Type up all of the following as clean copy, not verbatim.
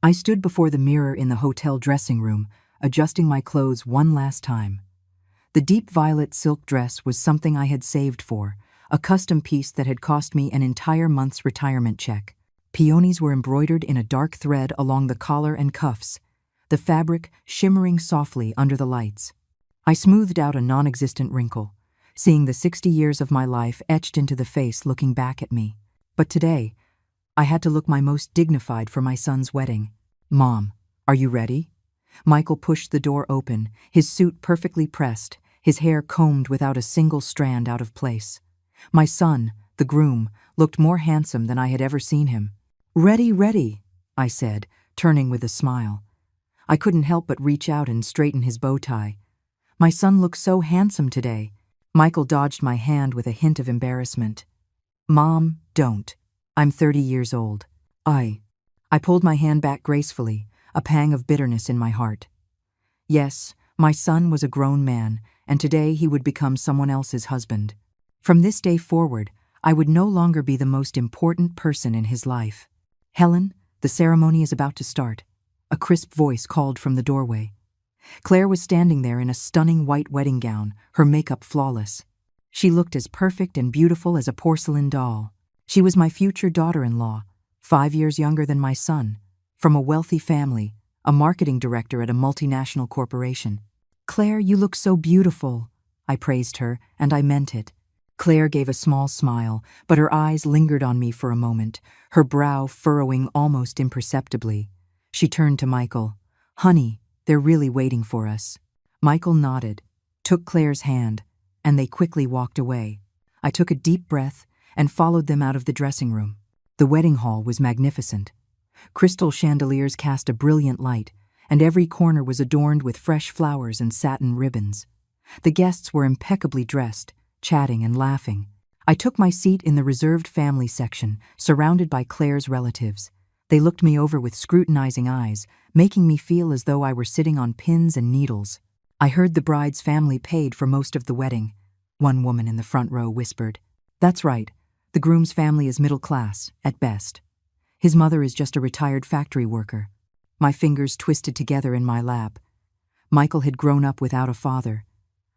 I stood before the mirror in the hotel dressing room, adjusting my clothes one last time. The deep violet silk dress was something I had saved for, a custom piece that had cost me an entire month's retirement check. Peonies were embroidered in a dark thread along the collar and cuffs, the fabric shimmering softly under the lights. I smoothed out a non-existent wrinkle, seeing the 60 years of my life etched into the face looking back at me. But today, I had to look my most dignified for my son's wedding. "Mom, are you ready?" Michael pushed the door open, his suit perfectly pressed, his hair combed without a single strand out of place. My son, the groom, looked more handsome than I had ever seen him. "Ready, ready," I said, turning with a smile. I couldn't help but reach out and straighten his bow tie. My son looked so handsome today. Michael dodged my hand with a hint of embarrassment. "Mom, don't. I'm 30 years old." I pulled my hand back gracefully, a pang of bitterness in my heart. Yes, my son was a grown man, and today he would become someone else's husband. From this day forward, I would no longer be the most important person in his life. "Helen, the ceremony is about to start," a crisp voice called from the doorway. Claire was standing there in a stunning white wedding gown, her makeup flawless. She looked as perfect and beautiful as a porcelain doll. She was my future daughter-in-law, 5 years younger than my son, from a wealthy family, a marketing director at a multinational corporation. "Claire, you look so beautiful," I praised her, and I meant it. Claire gave a small smile, but her eyes lingered on me for a moment, her brow furrowing almost imperceptibly. She turned to Michael. "Honey, they're really waiting for us." Michael nodded, took Claire's hand, and they quickly walked away. I took a deep breath and followed them out of the dressing room. The wedding hall was magnificent. Crystal chandeliers cast a brilliant light, and every corner was adorned with fresh flowers and satin ribbons. The guests were impeccably dressed, chatting and laughing. I took my seat in the reserved family section, surrounded by Claire's relatives. They looked me over with scrutinizing eyes, making me feel as though I were sitting on pins and needles. "I heard the bride's family paid for most of the wedding," one woman in the front row whispered. "That's right. The groom's family is middle class, at best. His mother is just a retired factory worker." My fingers twisted together in my lap. Michael had grown up without a father.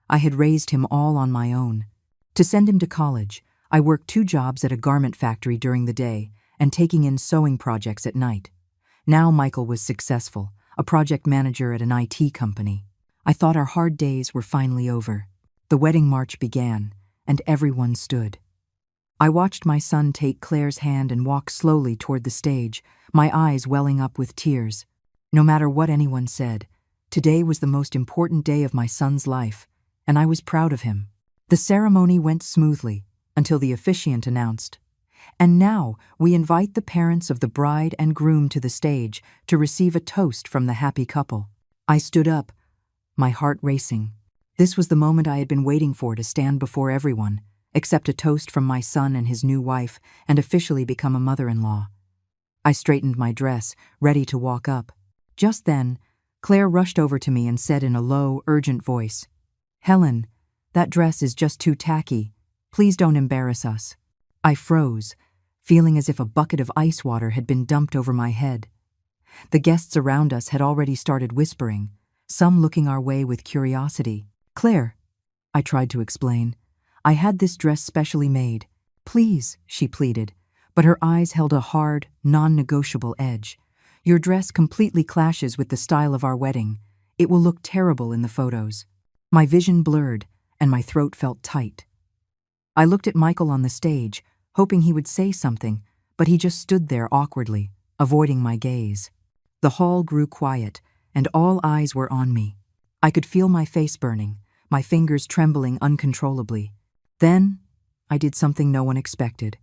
I had raised him all on my own. To send him to college, I worked 2 jobs at a garment factory during the day and taking in sewing projects at night. Now Michael was successful, a project manager at an IT company. I thought our hard days were finally over. The wedding march began, and everyone stood. I watched my son take Claire's hand and walk slowly toward the stage, my eyes welling up with tears. No matter what anyone said, today was the most important day of my son's life, and I was proud of him. The ceremony went smoothly until the officiant announced, "And now we invite the parents of the bride and groom to the stage to receive a toast from the happy couple." I stood up, my heart racing. This was the moment I had been waiting for, to stand before everyone, accept a toast from my son and his new wife, and officially become a mother-in-law. I straightened my dress, ready to walk up. Just then, Claire rushed over to me and said in a low, urgent voice, "Helen, that dress is just too tacky. Please don't embarrass us." I froze, feeling as if a bucket of ice water had been dumped over my head. The guests around us had already started whispering, some looking our way with curiosity. "Claire," I tried to explain, "I had this dress specially made. Please," she pleaded, but her eyes held a hard, non-negotiable edge. "Your dress completely clashes with the style of our wedding. It will look terrible in the photos." My vision blurred, and my throat felt tight. I looked at Michael on the stage, hoping he would say something, but he just stood there awkwardly, avoiding my gaze. The hall grew quiet, and all eyes were on me. I could feel my face burning, my fingers trembling uncontrollably. Then, I did something no one expected.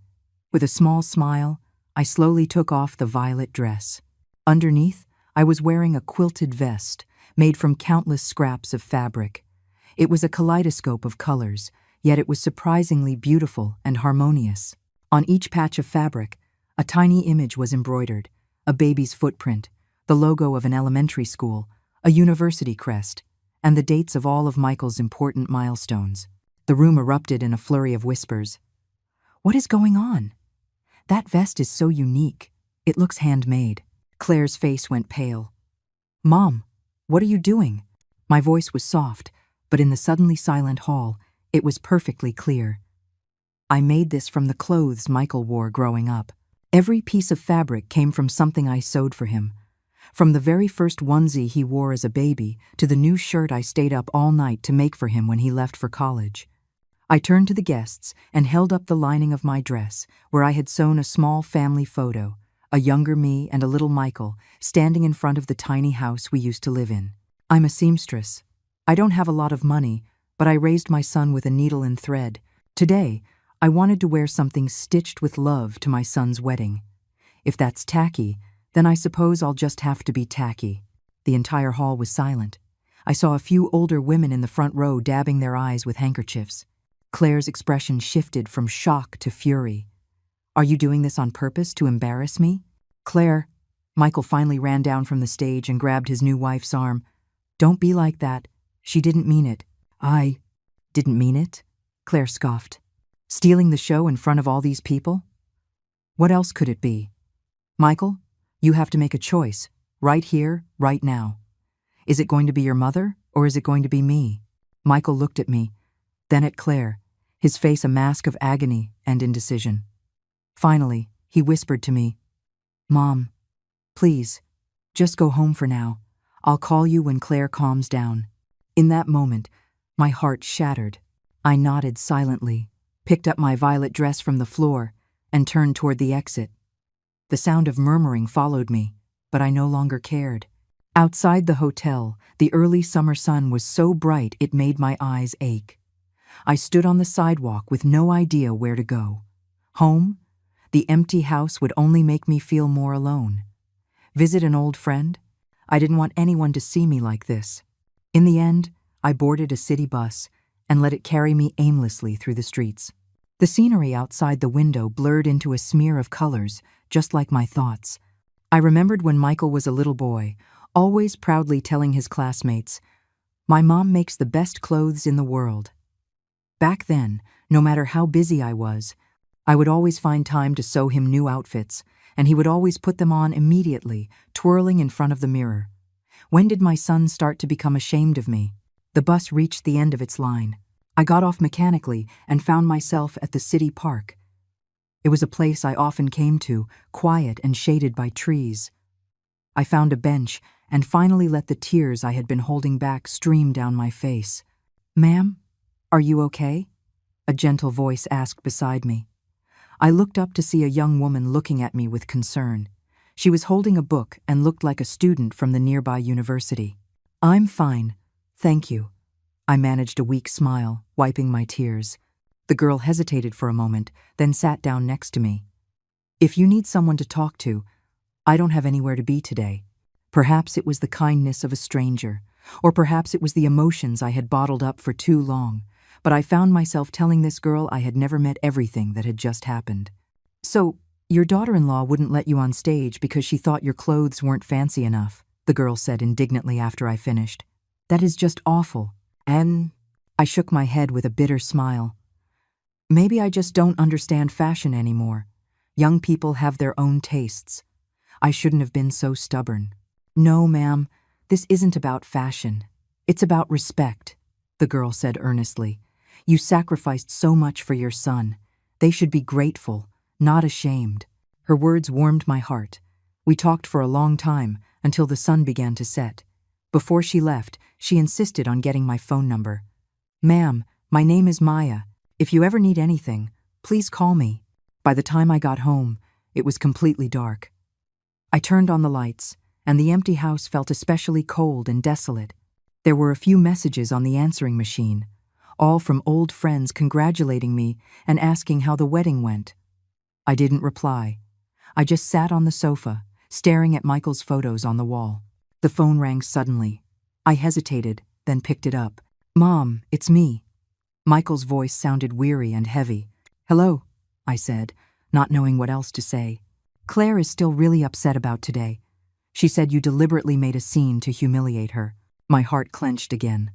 With a small smile, I slowly took off the violet dress. Underneath, I was wearing a quilted vest, made from countless scraps of fabric. It was a kaleidoscope of colors, yet it was surprisingly beautiful and harmonious. On each patch of fabric, a tiny image was embroidered, a baby's footprint, the logo of an elementary school, a university crest, and the dates of all of Michael's important milestones. The room erupted in a flurry of whispers. "What is going on? That vest is so unique. It looks handmade." Claire's face went pale. "Mom, what are you doing?" My voice was soft, but in the suddenly silent hall, it was perfectly clear. "I made this from the clothes Michael wore growing up. Every piece of fabric came from something I sewed for him. From the very first onesie he wore as a baby to the new shirt I stayed up all night to make for him when he left for college." I turned to the guests and held up the lining of my dress, where I had sewn a small family photo, a younger me and a little Michael, standing in front of the tiny house we used to live in. "I'm a seamstress. I don't have a lot of money, but I raised my son with a needle and thread. Today, I wanted to wear something stitched with love to my son's wedding. If that's tacky, then I suppose I'll just have to be tacky." The entire hall was silent. I saw a few older women in the front row dabbing their eyes with handkerchiefs. Claire's expression shifted from shock to fury. "Are you doing this on purpose to embarrass me?" "Claire," Michael finally ran down from the stage and grabbed his new wife's arm. "Don't be like that. She didn't mean it." "I didn't mean it?" Claire scoffed. "Stealing the show in front of all these people? What else could it be? Michael, you have to make a choice, right here, right now. Is it going to be your mother, or is it going to be me?" Michael looked at me, then at Claire, his face a mask of agony and indecision. Finally, he whispered to me, "Mom, please, just go home for now. I'll call you when Claire calms down." In that moment, my heart shattered. I nodded silently, picked up my violet dress from the floor, and turned toward the exit. The sound of murmuring followed me, but I no longer cared. Outside the hotel, the early summer sun was so bright it made my eyes ache. I stood on the sidewalk with no idea where to go. Home? The empty house would only make me feel more alone. Visit an old friend? I didn't want anyone to see me like this. In the end, I boarded a city bus and let it carry me aimlessly through the streets. The scenery outside the window blurred into a smear of colors, just like my thoughts. I remembered when Michael was a little boy, always proudly telling his classmates, "My mom makes the best clothes in the world." Back then, no matter how busy I was, I would always find time to sew him new outfits, and he would always put them on immediately, twirling in front of the mirror. When did my son start to become ashamed of me? The bus reached the end of its line. I got off mechanically and found myself at the city park. It was a place I often came to, quiet and shaded by trees. I found a bench and finally let the tears I had been holding back stream down my face. "Ma'am, are you okay?" a gentle voice asked beside me. I looked up to see a young woman looking at me with concern. She was holding a book and looked like a student from the nearby university. "I'm fine, thank you." I managed a weak smile, wiping my tears. The girl hesitated for a moment, then sat down next to me. "If you need someone to talk to, I don't have anywhere to be today." Perhaps it was the kindness of a stranger, or perhaps it was the emotions I had bottled up for too long, but I found myself telling this girl I had never met everything that had just happened. "So, your daughter-in-law wouldn't let you on stage because she thought your clothes weren't fancy enough," the girl said indignantly after I finished. "That is just awful." And I shook my head with a bitter smile. Maybe I just don't understand fashion anymore. Young people have their own tastes. I shouldn't have been so stubborn. "No, ma'am, this isn't about fashion. It's about respect," the girl said earnestly. "You sacrificed so much for your son. They should be grateful, not ashamed." Her words warmed my heart. We talked for a long time, until the sun began to set. Before she left, she insisted on getting my phone number. "Ma'am, my name is Maya. If you ever need anything, please call me." By the time I got home, it was completely dark. I turned on the lights, and the empty house felt especially cold and desolate. There were a few messages on the answering machine, all from old friends congratulating me and asking how the wedding went. I didn't reply. I just sat on the sofa, staring at Michael's photos on the wall. The phone rang suddenly. I hesitated, then picked it up. "Mom, it's me." Michael's voice sounded weary and heavy. "Hello," I said, not knowing what else to say. "Claire is still really upset about today. She said you deliberately made a scene to humiliate her." My heart clenched again.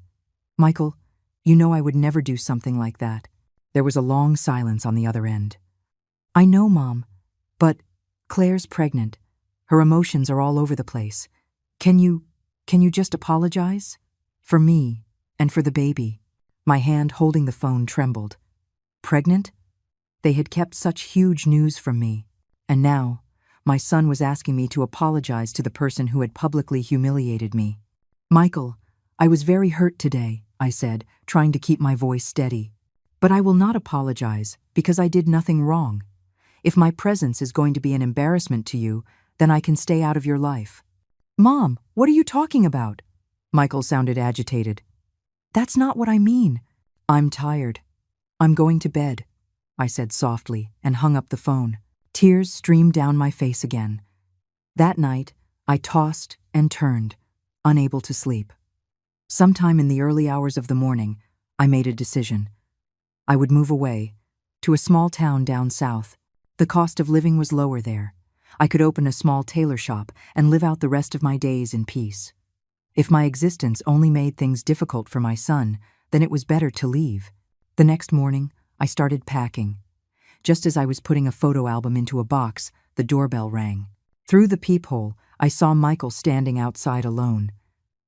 "Michael, you know I would never do something like that." There was a long silence on the other end. "I know, Mom, but Claire's pregnant. Her emotions are all over the place. Can you just apologize? For me, and for the baby." My hand holding the phone trembled. Pregnant? They had kept such huge news from me. And now, my son was asking me to apologize to the person who had publicly humiliated me. "Michael, I was very hurt today," I said, trying to keep my voice steady. "But I will not apologize, because I did nothing wrong. If my presence is going to be an embarrassment to you, then I can stay out of your life." "Mom, what are you talking about?" Michael sounded agitated. "That's not what I mean." "I'm tired. I'm going to bed," I said softly and hung up the phone. Tears streamed down my face again. That night, I tossed and turned, unable to sleep. Sometime in the early hours of the morning, I made a decision. I would move away, to a small town down south. The cost of living was lower there. I could open a small tailor shop and live out the rest of my days in peace. If my existence only made things difficult for my son, then it was better to leave. The next morning, I started packing. Just as I was putting a photo album into a box, the doorbell rang. Through the peephole, I saw Michael standing outside alone.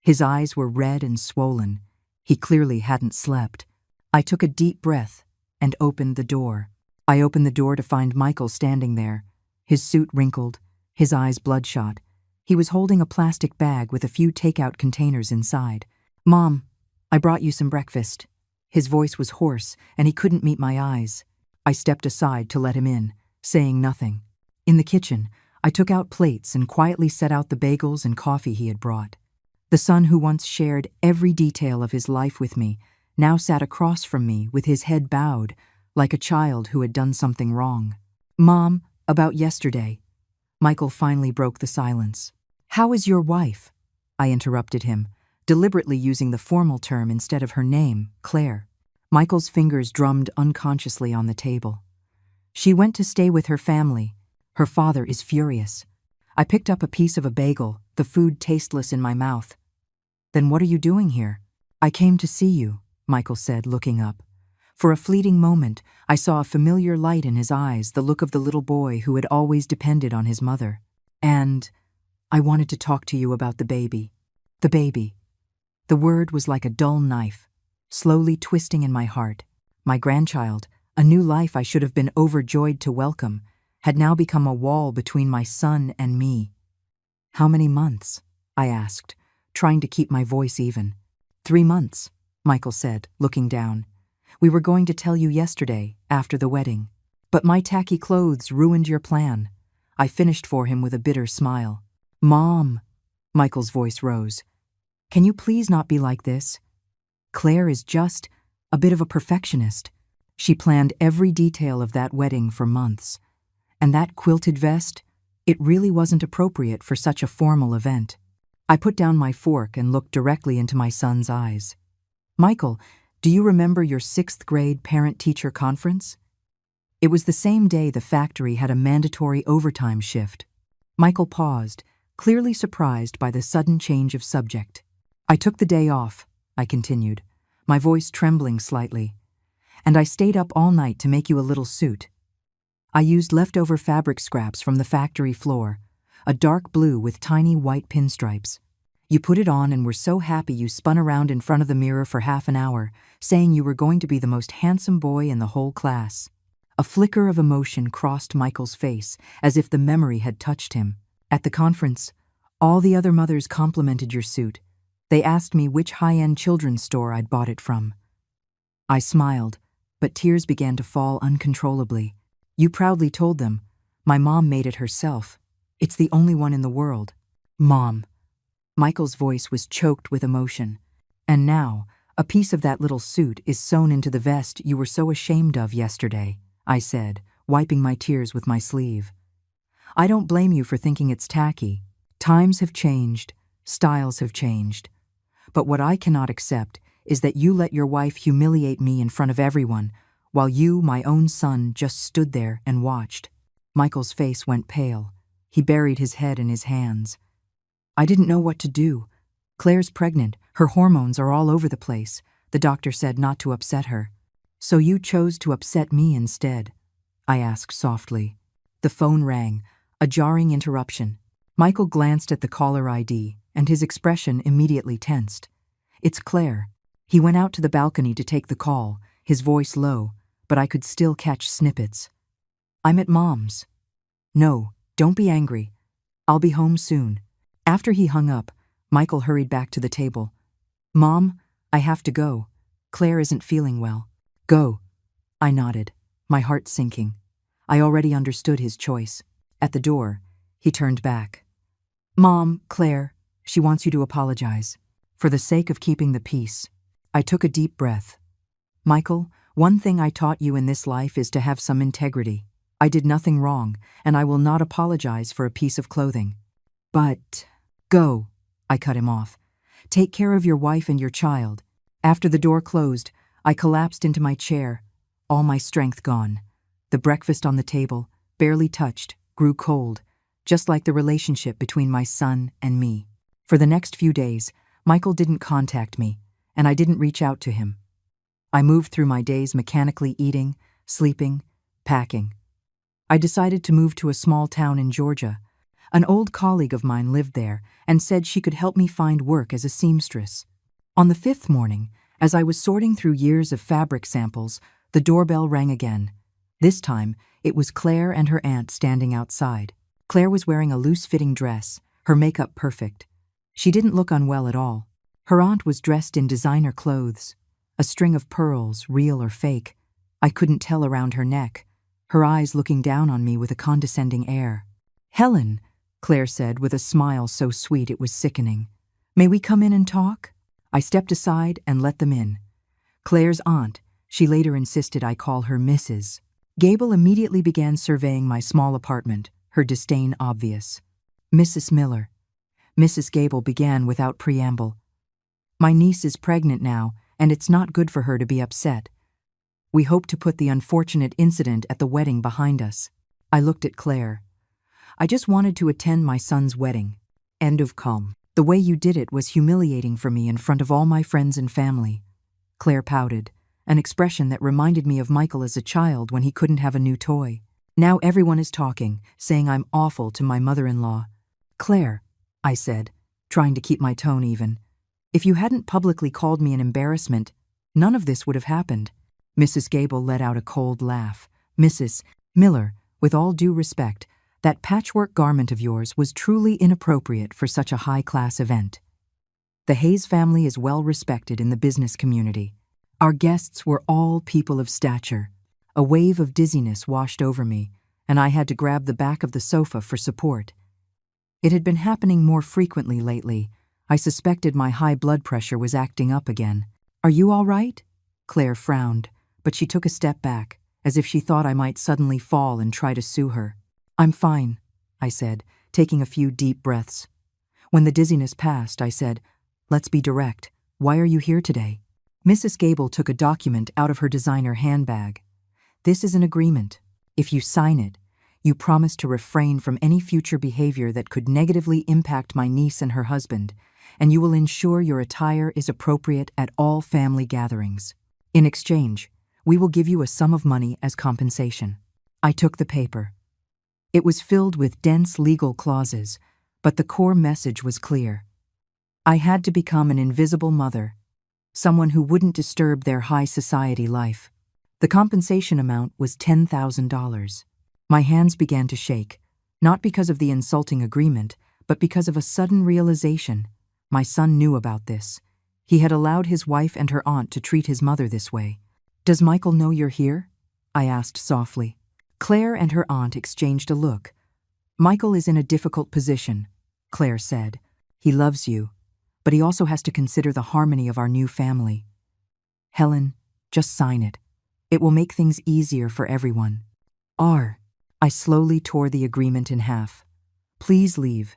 His eyes were red and swollen. He clearly hadn't slept. I took a deep breath and opened the door. I opened the door to find Michael standing there, his suit wrinkled, his eyes bloodshot. He was holding a plastic bag with a few takeout containers inside. "Mom, I brought you some breakfast." His voice was hoarse, and he couldn't meet my eyes. I stepped aside to let him in, saying nothing. In the kitchen, I took out plates and quietly set out the bagels and coffee he had brought. The son who once shared every detail of his life with me now sat across from me with his head bowed, like a child who had done something wrong. "Mom, about yesterday." Michael finally broke the silence. "How is your wife?" I interrupted him, deliberately using the formal term instead of her name, Claire. Michael's fingers drummed unconsciously on the table. "She went to stay with her family. Her father is furious." I picked up a piece of a bagel, the food tasteless in my mouth. "Then what are you doing here?" "I came to see you," Michael said, looking up. For a fleeting moment, I saw a familiar light in his eyes, the look of the little boy who had always depended on his mother. "And I wanted to talk to you about the baby." The baby. The word was like a dull knife, slowly twisting in my heart. My grandchild, a new life I should have been overjoyed to welcome, had now become a wall between my son and me. "How many months?" I asked, trying to keep my voice even. 3 months, Michael said, looking down. "We were going to tell you yesterday, after the wedding. But my tacky clothes ruined your plan." I finished for him with a bitter smile. "Mom," Michael's voice rose. "Can you please not be like this? Claire is just a bit of a perfectionist. She planned every detail of that wedding for months. And that quilted vest, it really wasn't appropriate for such a formal event." I put down my fork and looked directly into my son's eyes. "Michael, do you remember your 6th grade parent-teacher conference?" It was the same day the factory had a mandatory overtime shift. Michael paused, clearly surprised by the sudden change of subject. "I took the day off," I continued, my voice trembling slightly. "And I stayed up all night to make you a little suit. I used leftover fabric scraps from the factory floor, a dark blue with tiny white pinstripes. You put it on and were so happy you spun around in front of the mirror for half an hour, saying you were going to be the most handsome boy in the whole class." A flicker of emotion crossed Michael's face, as if the memory had touched him. "At the conference, all the other mothers complimented your suit. They asked me which high-end children's store I'd bought it from." I smiled, but tears began to fall uncontrollably. "You proudly told them, 'My mom made it herself. It's the only one in the world.'" "Mom." Michael's voice was choked with emotion. "And now, a piece of that little suit is sewn into the vest you were so ashamed of yesterday," I said, wiping my tears with my sleeve. "I don't blame you for thinking it's tacky. Times have changed, styles have changed. But what I cannot accept is that you let your wife humiliate me in front of everyone, while you, my own son, just stood there and watched." Michael's face went pale. He buried his head in his hands. "I didn't know what to do. Claire's pregnant. Her hormones are all over the place. The doctor said not to upset her." "So you chose to upset me instead?" I asked softly. The phone rang, a jarring interruption. Michael glanced at the caller ID, and his expression immediately tensed. "It's Claire." He went out to the balcony to take the call, his voice low, but I could still catch snippets. "I'm at Mom's." "No, don't be angry. I'll be home soon." After he hung up, Michael hurried back to the table. "Mom, I have to go. Claire isn't feeling well." "Go." I nodded, my heart sinking. I already understood his choice. At the door, he turned back. "Mom, Claire, she wants you to apologize. For the sake of keeping the peace." I took a deep breath. "Michael, one thing I taught you in this life is to have some integrity. I did nothing wrong, and I will not apologize for a piece of clothing." "But—" "Go," I cut him off. "Take care of your wife and your child." After the door closed, I collapsed into my chair, all my strength gone. The breakfast on the table, barely touched, grew cold, just like the relationship between my son and me. For the next few days, Michael didn't contact me, and I didn't reach out to him. I moved through my days mechanically eating, sleeping, packing. I decided to move to a small town in Georgia. An old colleague of mine lived there and said she could help me find work as a seamstress. On the 5th morning, as I was sorting through years of fabric samples, the doorbell rang again. This time, it was Claire and her aunt standing outside. Claire was wearing a loose-fitting dress, her makeup perfect. She didn't look unwell at all. Her aunt was dressed in designer clothes, a string of pearls, real or fake. I couldn't tell, around her neck, her eyes looking down on me with a condescending air. "Helen," Claire said with a smile so sweet it was sickening. "May we come in and talk?" I stepped aside and let them in. Claire's aunt, she later insisted I call her Mrs. Gable, immediately began surveying my small apartment, her disdain obvious. "Mrs. Miller." Mrs. Gable began without preamble. "My niece is pregnant now, and it's not good for her to be upset. We hope to put the unfortunate incident at the wedding behind us." I looked at Claire. "I just wanted to attend my son's wedding. End of calm. The way you did it was humiliating for me in front of all my friends and family." Claire pouted, an expression that reminded me of Michael as a child when he couldn't have a new toy. "Now everyone is talking, saying I'm awful to my mother-in-law." "Claire," I said, trying to keep my tone even, "if you hadn't publicly called me an embarrassment, none of this would have happened." Mrs. Gable let out a cold laugh. "Mrs. Miller, with all due respect, that patchwork garment of yours was truly inappropriate for such a high-class event. The Hayes family is well respected in the business community. Our guests were all people of stature." A wave of dizziness washed over me, and I had to grab the back of the sofa for support. It had been happening more frequently lately. I suspected my high blood pressure was acting up again. "Are you all right?" Claire frowned, but she took a step back, as if she thought I might suddenly fall and try to sue her. "I'm fine," I said, taking a few deep breaths. When the dizziness passed, I said, "Let's be direct. Why are you here today?" Mrs. Gable took a document out of her designer handbag. "This is an agreement. If you sign it, you promise to refrain from any future behavior that could negatively impact my niece and her husband, and you will ensure your attire is appropriate at all family gatherings. In exchange, we will give you a sum of money as compensation." I took the paper. It was filled with dense legal clauses, but the core message was clear. I had to become an invisible mother, someone who wouldn't disturb their high society life. The compensation amount was $10,000. My hands began to shake, not because of the insulting agreement, but because of a sudden realization. My son knew about this. He had allowed his wife and her aunt to treat his mother this way. "Does Michael know you're here?" I asked softly. Claire and her aunt exchanged a look. "Michael is in a difficult position," Claire said. "He loves you, but he also has to consider the harmony of our new family. Helen, just sign it. It will make things easier for everyone." I slowly tore the agreement in half. "Please leave,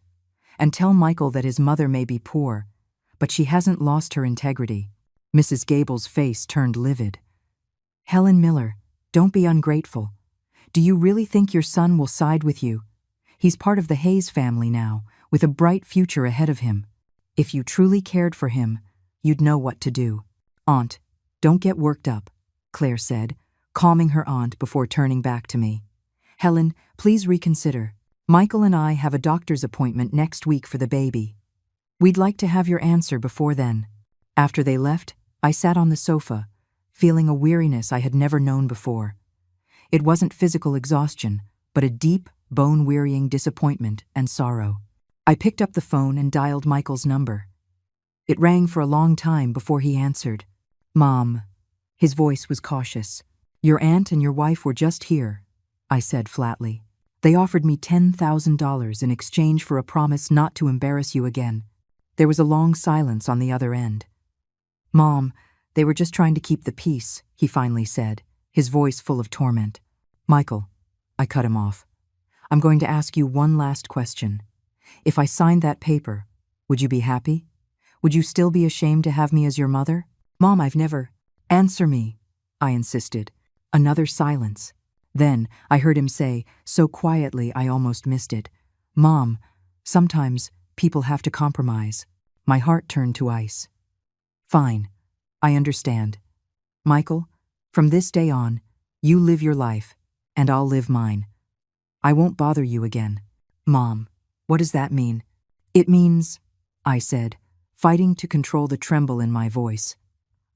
and tell Michael that his mother may be poor, but she hasn't lost her integrity." Mrs. Gable's face turned livid. "Helen Miller, don't be ungrateful. Do you really think your son will side with you? He's part of the Hayes family now, with a bright future ahead of him. If you truly cared for him, you'd know what to do." "Aunt, don't get worked up," Claire said, calming her aunt before turning back to me. "Helen, please reconsider. Michael and I have a doctor's appointment next week for the baby. We'd like to have your answer before then." After they left, I sat on the sofa, feeling a weariness I had never known before. It wasn't physical exhaustion, but a deep, bone-wearying disappointment and sorrow. I picked up the phone and dialed Michael's number. It rang for a long time before he answered. "Mom." His voice was cautious. "Your aunt and your wife were just here," I said flatly. "They offered me $10,000 in exchange for a promise not to embarrass you again." There was a long silence on the other end. "Mom, they were just trying to keep the peace," he finally said, his voice full of torment. "Michael," I cut him off, "I'm going to ask you one last question. If I signed that paper, would you be happy? Would you still be ashamed to have me as your mother?" "Mom, I've never—" "Answer me," I insisted. Another silence. Then I heard him say, so quietly I almost missed it, "Mom, sometimes people have to compromise." My heart turned to ice. "Fine, I understand. Michael, from this day on, you live your life, and I'll live mine. I won't bother you again." "Mom, what does that mean?" "It means," I said, fighting to control the tremble in my voice,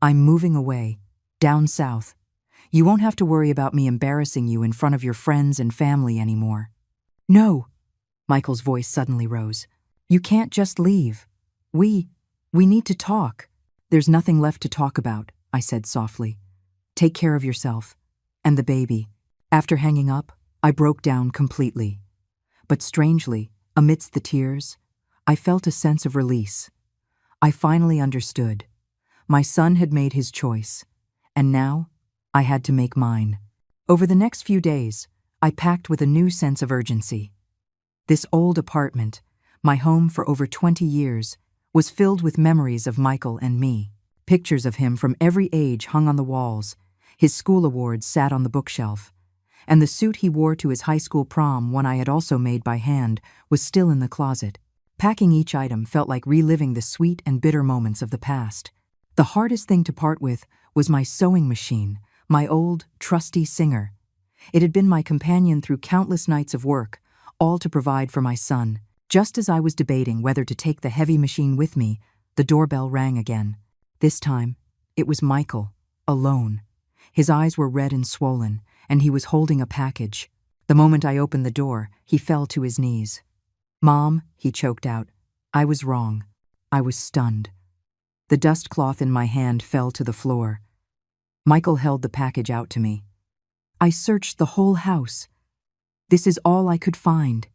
"I'm moving away, down south. You won't have to worry about me embarrassing you in front of your friends and family anymore." "No," Michael's voice suddenly rose. "You can't just leave. We need to talk." "There's nothing left to talk about," I said softly. "Take care of yourself. And the baby." After hanging up, I broke down completely. But strangely, amidst the tears, I felt a sense of release. I finally understood. My son had made his choice, and now I had to make mine. Over the next few days, I packed with a new sense of urgency. This old apartment, my home for over 20 years, was filled with memories of Michael and me. Pictures of him from every age hung on the walls, his school awards sat on the bookshelf, and the suit he wore to his high school prom, one I had also made by hand, was still in the closet. Packing each item felt like reliving the sweet and bitter moments of the past. The hardest thing to part with was my sewing machine, my old, trusty Singer. It had been my companion through countless nights of work, all to provide for my son. Just as I was debating whether to take the heavy machine with me, the doorbell rang again. This time, it was Michael, alone. His eyes were red and swollen, and he was holding a package. The moment I opened the door, he fell to his knees. "Mom," he choked out, "I was wrong. I was stunned." The dust cloth in my hand fell to the floor. Michael held the package out to me. "I searched the whole house. This is all I could find."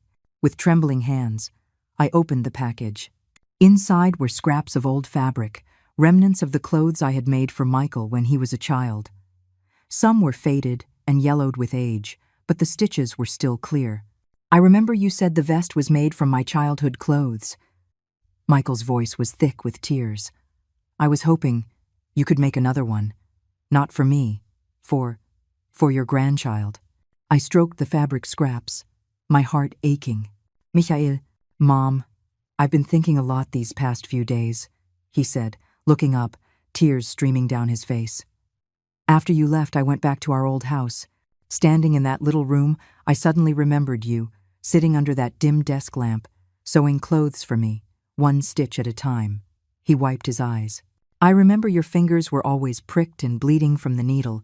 With trembling hands, I opened the package. Inside were scraps of old fabric, remnants of the clothes I had made for Michael when he was a child. Some were faded and yellowed with age, but the stitches were still clear. "I remember you said the vest was made from my childhood clothes." Michael's voice was thick with tears. "I was hoping you could make another one. Not for me, for your grandchild." I stroked the fabric scraps, my heart aching. "Michael, Mom, I've been thinking a lot these past few days," he said, looking up, tears streaming down his face. "After you left, I went back to our old house. Standing in that little room, I suddenly remembered you, sitting under that dim desk lamp, sewing clothes for me, one stitch at a time." He wiped his eyes. "I remember your fingers were always pricked and bleeding from the needle,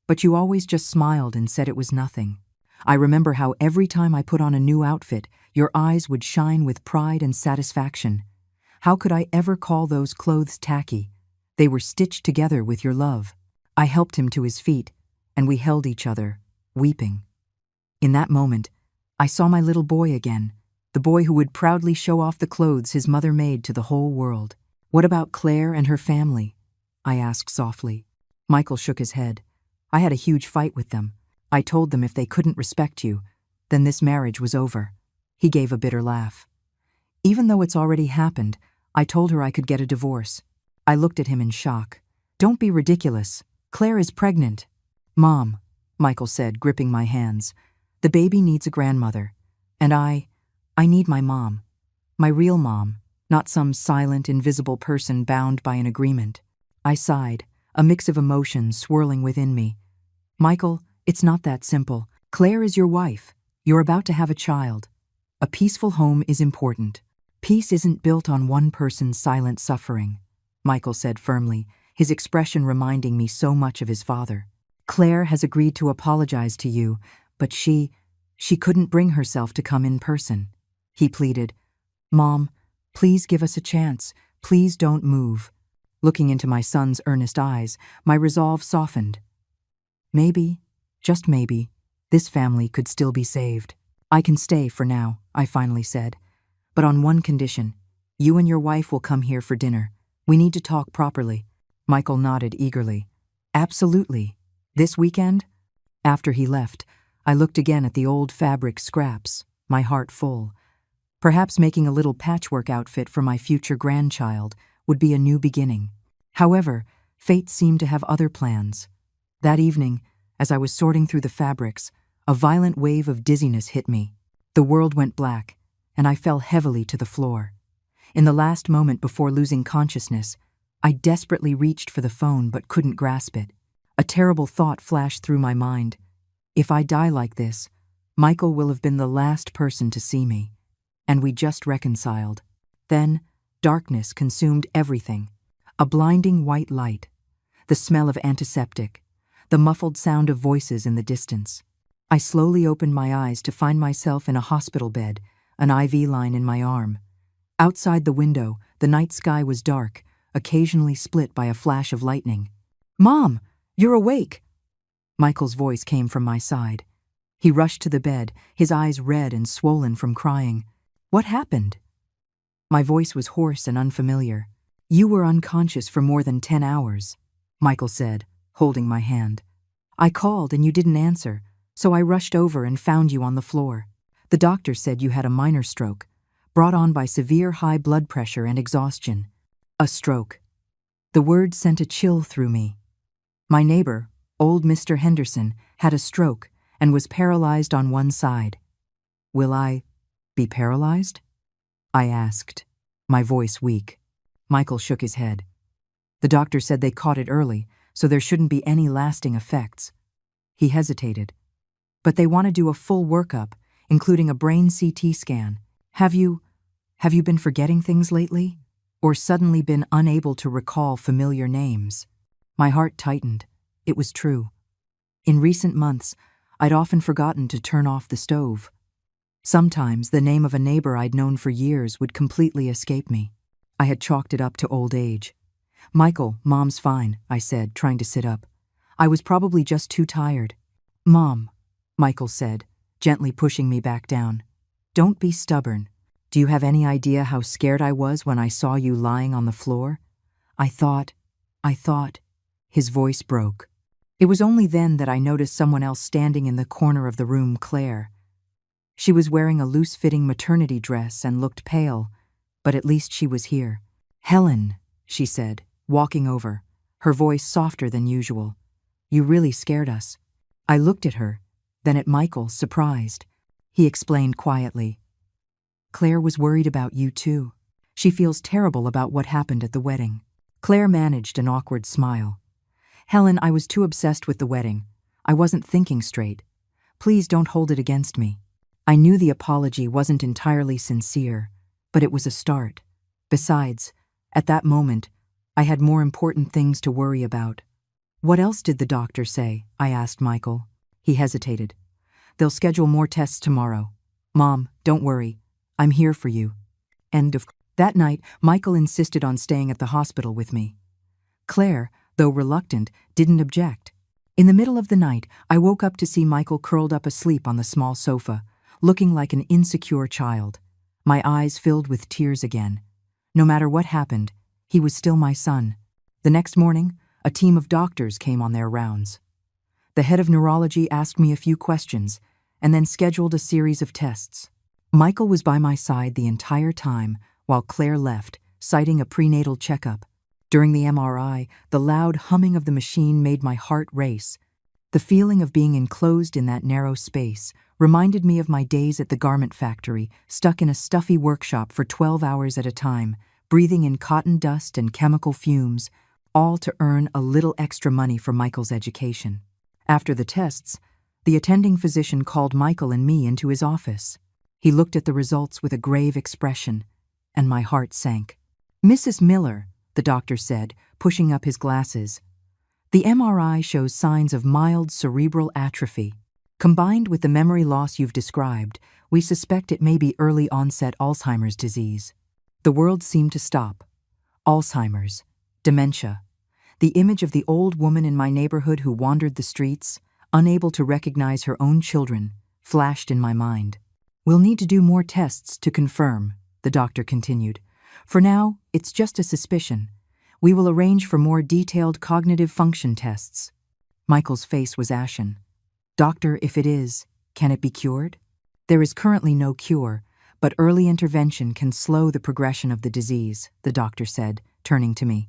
but you always just smiled and said it was nothing. I remember how every time I put on a new outfit, your eyes would shine with pride and satisfaction. How could I ever call those clothes tacky? They were stitched together with your love." I helped him to his feet, and we held each other, weeping. In that moment, I saw my little boy again, the boy who would proudly show off the clothes his mother made to the whole world. "What about Claire and her family?" I asked softly. Michael shook his head. "I had a huge fight with them. I told them if they couldn't respect you, then this marriage was over." He gave a bitter laugh. "Even though it's already happened, I told her I could get a divorce." I looked at him in shock. "Don't be ridiculous. Claire is pregnant." "Mom," Michael said, gripping my hands, "the baby needs a grandmother. And I need my mom. My real mom, not some silent, invisible person bound by an agreement." I sighed, a mix of emotions swirling within me. "Michael, it's not that simple. Claire is your wife. You're about to have a child. A peaceful home is important. Peace isn't built on one person's silent suffering, Michael said firmly, his expression reminding me so much of his father. Claire has agreed to apologize to you, but she couldn't bring herself to come in person. He pleaded, Mom, please give us a chance. Please don't move. Looking into my son's earnest eyes, my resolve softened. Maybe, just maybe, this family could still be saved. I can stay for now, I finally said. But on one condition. You and your wife will come here for dinner. We need to talk properly. Michael nodded eagerly. Absolutely. This weekend? After he left, I looked again at the old fabric scraps, my heart full. Perhaps making a little patchwork outfit for my future grandchild would be a new beginning. However, fate seemed to have other plans. That evening, as I was sorting through the fabrics, a violent wave of dizziness hit me. The world went black, and I fell heavily to the floor. In the last moment before losing consciousness, I desperately reached for the phone but couldn't grasp it. A terrible thought flashed through my mind. If I die like this, Michael will have been the last person to see me. And we just reconciled. Then, darkness consumed everything. A blinding white light, the smell of antiseptic, the muffled sound of voices in the distance. I slowly opened my eyes to find myself in a hospital bed, an IV line in my arm. Outside the window, the night sky was dark, occasionally split by a flash of lightning. Mom, you're awake! Michael's voice came from my side. He rushed to the bed, his eyes red and swollen from crying. What happened? My voice was hoarse and unfamiliar. You were unconscious for more than 10 hours, Michael said, holding my hand. I called and you didn't answer, so I rushed over and found you on the floor. The doctor said you had a minor stroke, brought on by severe high blood pressure and exhaustion. A stroke. The word sent a chill through me. My neighbor, old Mr. Henderson, had a stroke and was paralyzed on one side. Will I be paralyzed? I asked, my voice weak. Michael shook his head. The doctor said they caught it early, so there shouldn't be any lasting effects. He hesitated. But they want to do a full workup, including a brain CT scan. Have you been forgetting things lately? Or suddenly been unable to recall familiar names? My heart tightened. It was true. In recent months, I'd often forgotten to turn off the stove. Sometimes the name of a neighbor I'd known for years would completely escape me. I had chalked it up to old age. Michael, Mom's fine, I said, trying to sit up. I was probably just too tired. Mom, Michael said, gently pushing me back down. Don't be stubborn. Do you have any idea how scared I was when I saw you lying on the floor? I thought. His voice broke. It was only then that I noticed someone else standing in the corner of the room, Claire. She was wearing a loose-fitting maternity dress and looked pale, but at least she was here. Helen, she said, walking over, her voice softer than usual. You really scared us. I looked at her, then at Michael, surprised. He explained quietly. Claire was worried about you too. She feels terrible about what happened at the wedding. Claire managed an awkward smile. Helen, I was too obsessed with the wedding. I wasn't thinking straight. Please don't hold it against me. I knew the apology wasn't entirely sincere, but it was a start. Besides, at that moment, I had more important things to worry about. What else did the doctor say? I asked Michael. He hesitated. They'll schedule more tests tomorrow. Mom, don't worry. I'm here for you. End of. That night, Michael insisted on staying at the hospital with me. Claire, though reluctant, didn't object. In the middle of the night, I woke up to see Michael curled up asleep on the small sofa, looking like an insecure child. My eyes filled with tears again. No matter what happened, he was still my son. The next morning, a team of doctors came on their rounds. The head of neurology asked me a few questions, and then scheduled a series of tests. Michael was by my side the entire time, while Claire left, citing a prenatal checkup. During the MRI, the loud humming of the machine made my heart race. The feeling of being enclosed in that narrow space reminded me of my days at the garment factory, stuck in a stuffy workshop for 12 hours at a time, breathing in cotton dust and chemical fumes, all to earn a little extra money for Michael's education. After the tests, the attending physician called Michael and me into his office. He looked at the results with a grave expression, and my heart sank. "Mrs. Miller," the doctor said, pushing up his glasses, "the MRI shows signs of mild cerebral atrophy. Combined with the memory loss you've described, we suspect it may be early-onset Alzheimer's disease." The world seemed to stop. Alzheimer's, dementia. The image of the old woman in my neighborhood who wandered the streets, unable to recognize her own children, flashed in my mind. "We'll need to do more tests to confirm," the doctor continued. "For now, it's just a suspicion. We will arrange for more detailed cognitive function tests." Michael's face was ashen. "Doctor, if it is, can it be cured?" "There is currently no cure, but early intervention can slow the progression of the disease," the doctor said, turning to me.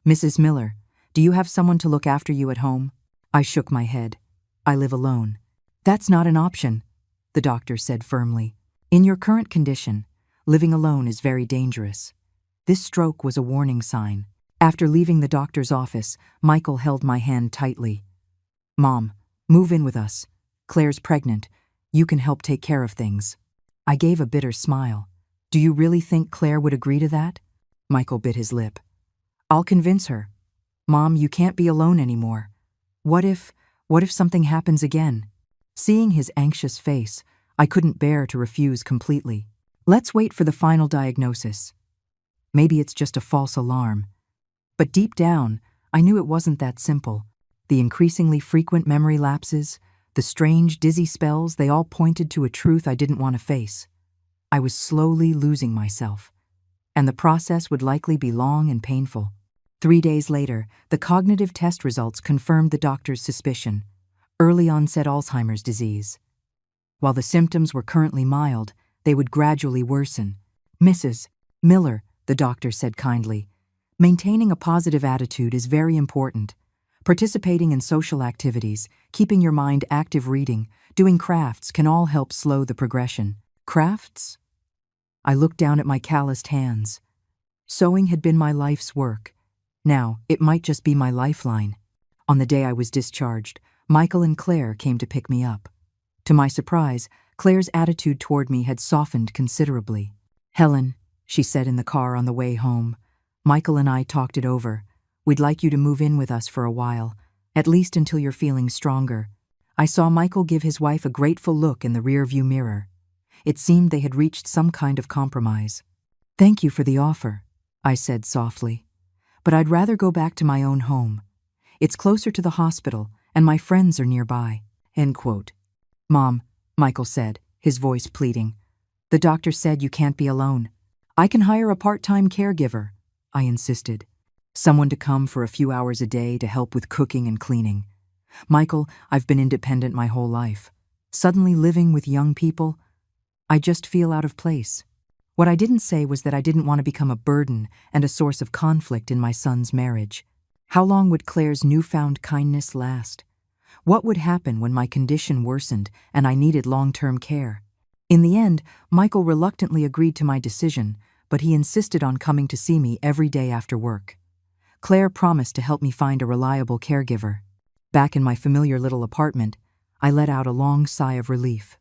"Mrs. Miller, do you have someone to look after you at home?" I shook my head. "I live alone." "That's not an option," the doctor said firmly. "In your current condition, living alone is very dangerous." This stroke was a warning sign. After leaving the doctor's office, Michael held my hand tightly. "Mom, move in with us. Claire's pregnant. You can help take care of things." I gave a bitter smile. "Do you really think Claire would agree to that?" Michael bit his lip. "I'll convince her. Mom, you can't be alone anymore. What if something happens again?" Seeing his anxious face, I couldn't bear to refuse completely. "Let's wait for the final diagnosis. Maybe it's just a false alarm." But deep down, I knew it wasn't that simple. The increasingly frequent memory lapses, the strange, dizzy spells, they all pointed to a truth I didn't want to face. I was slowly losing myself, and the process would likely be long and painful. 3 days later, the cognitive test results confirmed the doctor's suspicion: early-onset Alzheimer's disease. While the symptoms were currently mild, they would gradually worsen. "Mrs. Miller," the doctor said kindly, "maintaining a positive attitude is very important. Participating in social activities, keeping your mind active, reading, doing crafts can all help slow the progression." "Crafts?" I looked down at my calloused hands. Sewing had been my life's work. Now, it might just be my lifeline. On the day I was discharged, Michael and Claire came to pick me up. To my surprise, Claire's attitude toward me had softened considerably. "Helen," she said in the car on the way home, "Michael and I talked it over. We'd like you to move in with us for a while, at least until you're feeling stronger." I saw Michael give his wife a grateful look in the rearview mirror. It seemed they had reached some kind of compromise. "Thank you for the offer," I said softly. "But I'd rather go back to my own home. It's closer to the hospital, and my friends are nearby." End quote. "Mom," Michael said, his voice pleading, "the doctor said you can't be alone. I can hire a part-time caregiver," I insisted. "Someone to come for a few hours a day to help with cooking and cleaning. Michael, I've been independent my whole life. Suddenly living with young people, I just feel out of place." What I didn't say was that I didn't want to become a burden and a source of conflict in my son's marriage. How long would Claire's newfound kindness last? What would happen when my condition worsened and I needed long-term care? In the end, Michael reluctantly agreed to my decision, but he insisted on coming to see me every day after work. Claire promised to help me find a reliable caregiver. Back in my familiar little apartment, I let out a long sigh of relief.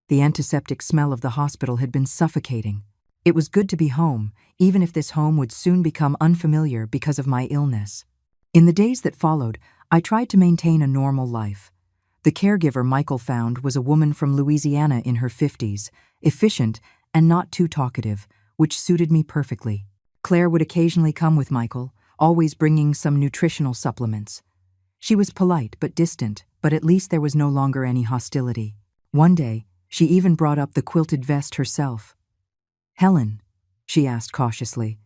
The antiseptic smell of the hospital had been suffocating. It was good to be home, even if this home would soon become unfamiliar because of my illness. In the days that followed, I tried to maintain a normal life. The caregiver Michael found was a woman from Louisiana in her 50s, efficient and not too talkative, which suited me perfectly. Claire would occasionally come with Michael, always bringing some nutritional supplements. She was polite but distant, but at least there was no longer any hostility. One day, she even brought up the quilted vest herself. "Helen," she asked cautiously,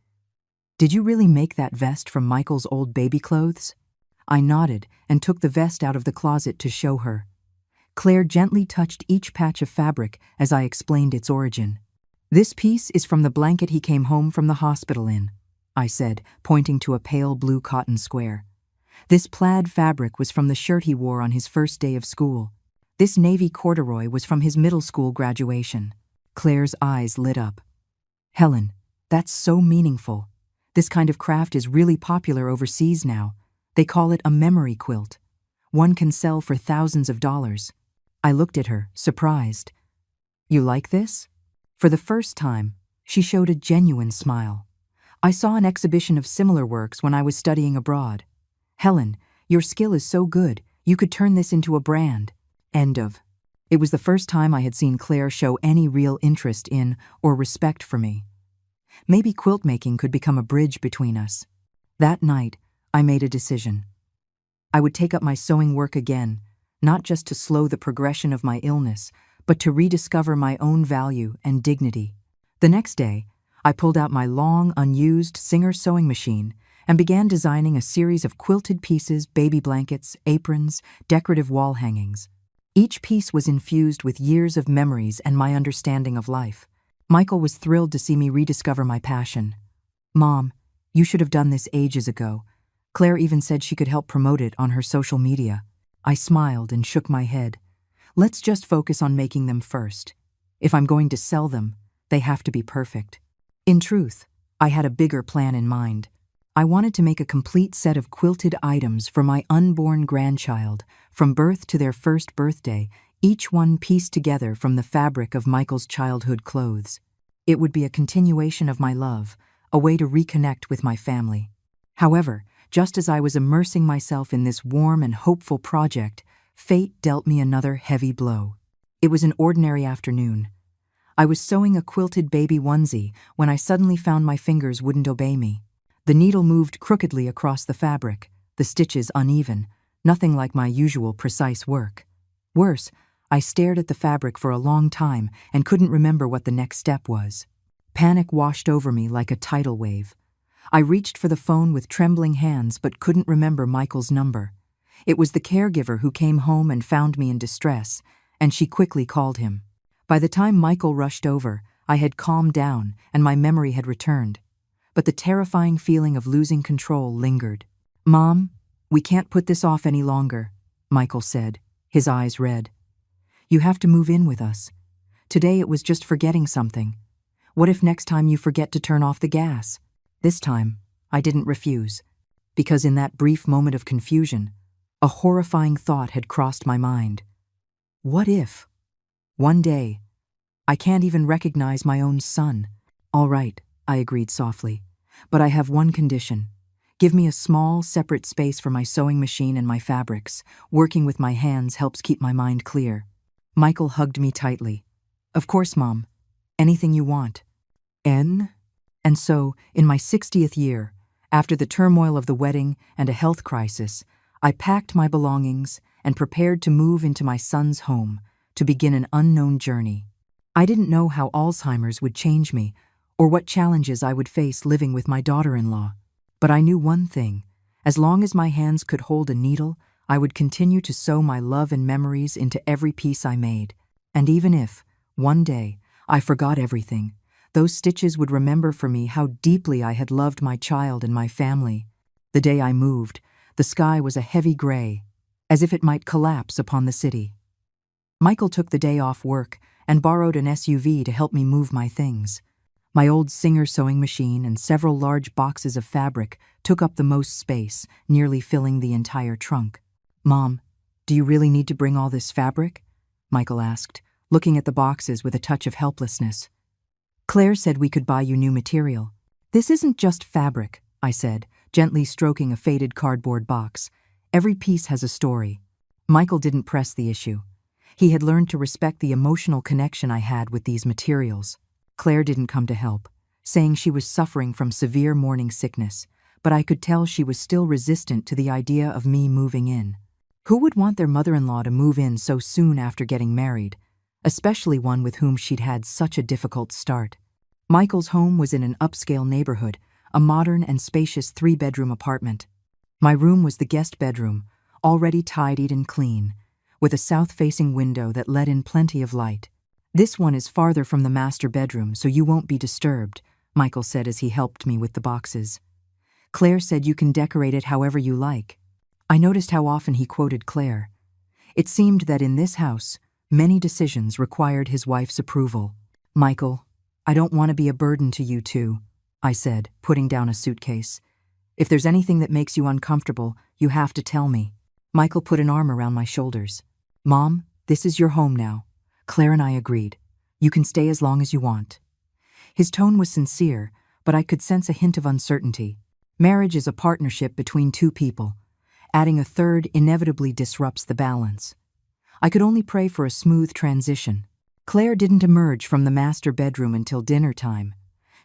"did you really make that vest from Michael's old baby clothes?" I nodded and took the vest out of the closet to show her. Claire gently touched each patch of fabric as I explained its origin. "This piece is from the blanket he came home from the hospital in," I said, pointing to a pale blue cotton square. "This plaid fabric was from the shirt he wore on his first day of school. This navy corduroy was from his middle school graduation." Claire's eyes lit up. "Helen, that's so meaningful. This kind of craft is really popular overseas now. They call it a memory quilt. One can sell for thousands of dollars." I looked at her, surprised. You like this? For the first time, she showed a genuine smile. I saw an exhibition of similar works when I was studying abroad. Helen, your skill is so good, you could turn this into a brand. End of. It was the first time I had seen Claire show any real interest in or respect for me. Maybe quilt making could become a bridge between us. That night, I made a decision. I would take up my sewing work again, not just to slow the progression of my illness, but to rediscover my own value and dignity. The next day, I pulled out my long, unused Singer sewing machine and began designing a series of quilted pieces, baby blankets, aprons, decorative wall hangings. Each piece was infused with years of memories and my understanding of life. Michael was thrilled to see me rediscover my passion. Mom, you should have done this ages ago. Claire even said she could help promote it on her social media. I smiled and shook my head. Let's just focus on making them first. If I'm going to sell them, they have to be perfect. In truth, I had a bigger plan in mind. I wanted to make a complete set of quilted items for my unborn grandchild, from birth to their first birthday, each one pieced together from the fabric of Michael's childhood clothes. It would be a continuation of my love, a way to reconnect with my family. However, just as I was immersing myself in this warm and hopeful project, fate dealt me another heavy blow. It was an ordinary afternoon. I was sewing a quilted baby onesie when I suddenly found my fingers wouldn't obey me. The needle moved crookedly across the fabric, the stitches uneven, nothing like my usual precise work. Worse, I stared at the fabric for a long time and couldn't remember what the next step was. Panic washed over me like a tidal wave. I reached for the phone with trembling hands but couldn't remember Michael's number. It was the caregiver who came home and found me in distress, and she quickly called him. By the time Michael rushed over, I had calmed down and my memory had returned. But the terrifying feeling of losing control lingered. Mom, we can't put this off any longer, Michael said, his eyes red. You have to move in with us. Today it was just forgetting something. What if next time you forget to turn off the gas? This time, I didn't refuse, because in that brief moment of confusion, a horrifying thought had crossed my mind. What if, one day, I can't even recognize my own son? All right, I agreed softly, but I have one condition. Give me a small, separate space for my sewing machine and my fabrics. Working with my hands helps keep my mind clear. Michael hugged me tightly. Of course, Mom. Anything you want. And so, in my 60th year, after the turmoil of the wedding and a health crisis, I packed my belongings and prepared to move into my son's home to begin an unknown journey. I didn't know how Alzheimer's would change me or what challenges I would face living with my daughter-in-law. But I knew one thing. As long as my hands could hold a needle, I would continue to sew my love and memories into every piece I made. And even if, one day, I forgot everything, those stitches would remember for me how deeply I had loved my child and my family. The day I moved, the sky was a heavy gray, as if it might collapse upon the city. Michael took the day off work and borrowed an SUV to help me move my things. My old Singer sewing machine and several large boxes of fabric took up the most space, nearly filling the entire trunk. Mom, do you really need to bring all this fabric? Michael asked, looking at the boxes with a touch of helplessness. Claire said we could buy you new material. This isn't just fabric, I said, gently stroking a faded cardboard box. Every piece has a story. Michael didn't press the issue. He had learned to respect the emotional connection I had with these materials. Claire didn't come to help, saying she was suffering from severe morning sickness, but I could tell she was still resistant to the idea of me moving in. Who would want their mother-in-law to move in so soon after getting married, especially one with whom she'd had such a difficult start? Michael's home was in an upscale neighborhood, a modern and spacious 3-bedroom apartment. My room was the guest bedroom, already tidied and clean, with a south-facing window that let in plenty of light. This one is farther from the master bedroom, so you won't be disturbed, Michael said as he helped me with the boxes. Claire said you can decorate it however you like. I noticed how often he quoted Claire. It seemed that in this house, many decisions required his wife's approval. Michael, I don't want to be a burden to you two, I said, putting down a suitcase. If there's anything that makes you uncomfortable, you have to tell me. Michael put an arm around my shoulders. Mom, this is your home now. Claire and I agreed. You can stay as long as you want." His tone was sincere, but I could sense a hint of uncertainty. Marriage is a partnership between two people. Adding a third inevitably disrupts the balance. I could only pray for a smooth transition. Claire didn't emerge from the master bedroom until dinner time.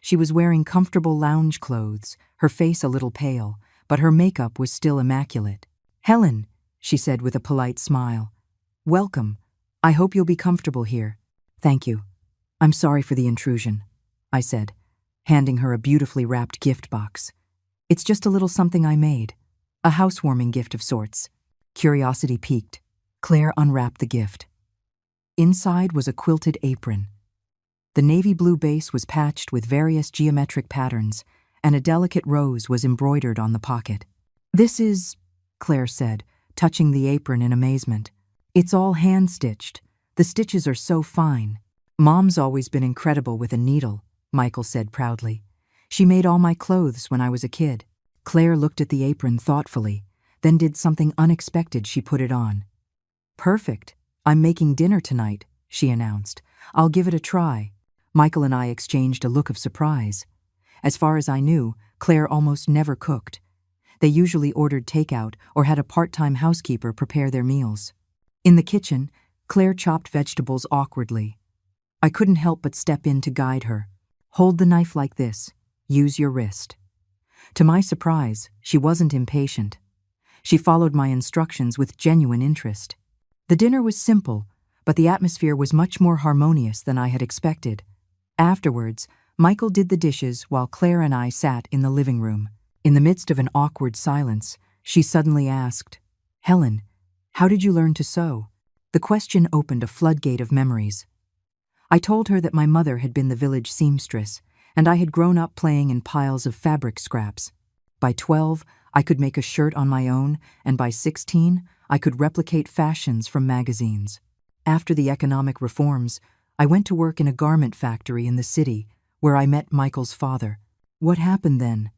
She was wearing comfortable lounge clothes, her face a little pale, but her makeup was still immaculate. "Helen," she said with a polite smile. "Welcome. I hope you'll be comfortable here." "Thank you. I'm sorry for the intrusion," I said, handing her a beautifully wrapped gift box. "It's just a little something I made. A housewarming gift of sorts." Curiosity piqued. Claire unwrapped the gift. Inside was a quilted apron. The navy blue base was patched with various geometric patterns, and a delicate rose was embroidered on the pocket. "This is," Claire said, touching the apron in amazement. "It's all hand-stitched. The stitches are so fine." "Mom's always been incredible with a needle," Michael said proudly. "She made all my clothes when I was a kid." Claire looked at the apron thoughtfully, then did something unexpected. She put it on. "Perfect. I'm making dinner tonight," she announced. "I'll give it a try." Michael and I exchanged a look of surprise. As far as I knew, Claire almost never cooked. They usually ordered takeout or had a part-time housekeeper prepare their meals. In the kitchen, Claire chopped vegetables awkwardly. I couldn't help but step in to guide her. "Hold the knife like this. Use your wrist." To my surprise, she wasn't impatient. She followed my instructions with genuine interest. The dinner was simple, but the atmosphere was much more harmonious than I had expected. Afterwards, Michael did the dishes while Claire and I sat in the living room. In the midst of an awkward silence, she suddenly asked, "Helen, how did you learn to sew?" The question opened a floodgate of memories. I told her that my mother had been the village seamstress, and I had grown up playing in piles of fabric scraps. By 12, I could make a shirt on my own, and by 16, I could replicate fashions from magazines. After the economic reforms, I went to work in a garment factory in the city, where I met Michael's father. "What happened then?"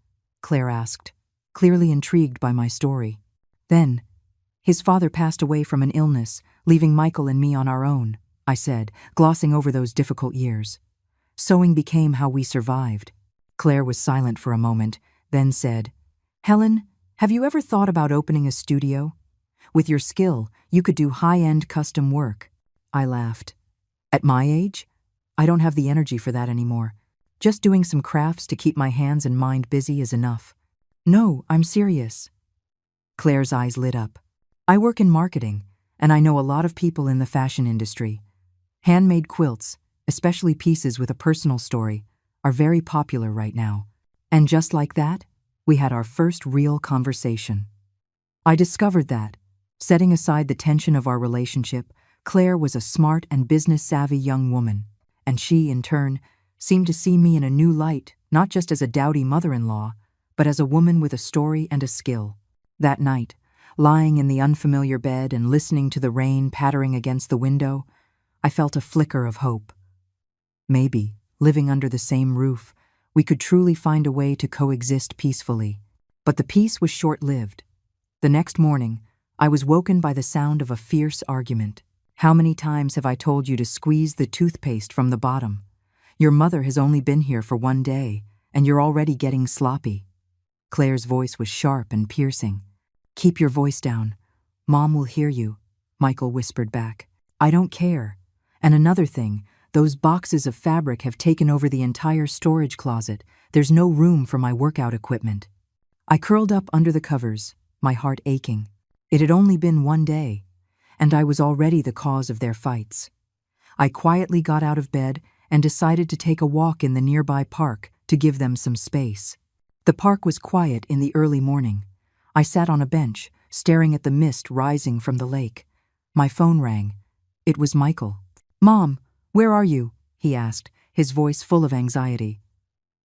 Claire asked, clearly intrigued by my story. "Then, his father passed away from an illness, leaving Michael and me on our own," I said, glossing over those difficult years. "Sewing became how we survived." Claire was silent for a moment, then said, "Helen, have you ever thought about opening a studio? With your skill, you could do high-end custom work." I laughed. "At my age? I don't have the energy for that anymore. Just doing some crafts to keep my hands and mind busy is enough." "No, I'm serious." Claire's eyes lit up. "I work in marketing, and I know a lot of people in the fashion industry. Handmade quilts, especially pieces with a personal story, are very popular right now." And just like that, we had our first real conversation. I discovered that, setting aside the tension of our relationship, Claire was a smart and business-savvy young woman, and she, in turn, seemed to see me in a new light, not just as a dowdy mother-in-law, but as a woman with a story and a skill. That night, lying in the unfamiliar bed and listening to the rain pattering against the window, I felt a flicker of hope. Maybe, living under the same roof, we could truly find a way to coexist peacefully. But the peace was short-lived. The next morning, I was woken by the sound of a fierce argument. "How many times have I told you to squeeze the toothpaste from the bottom? Your mother has only been here for one day, and you're already getting sloppy." Claire's voice was sharp and piercing. "Keep your voice down. Mom will hear you," Michael whispered back. "I don't care. And another thing, those boxes of fabric have taken over the entire storage closet. There's no room for my workout equipment." I curled up under the covers, my heart aching. It had only been one day, and I was already the cause of their fights. I quietly got out of bed and decided to take a walk in the nearby park to give them some space. The park was quiet in the early morning. I sat on a bench, staring at the mist rising from the lake. My phone rang. It was Michael. "Mom, where are you?" he asked, his voice full of anxiety.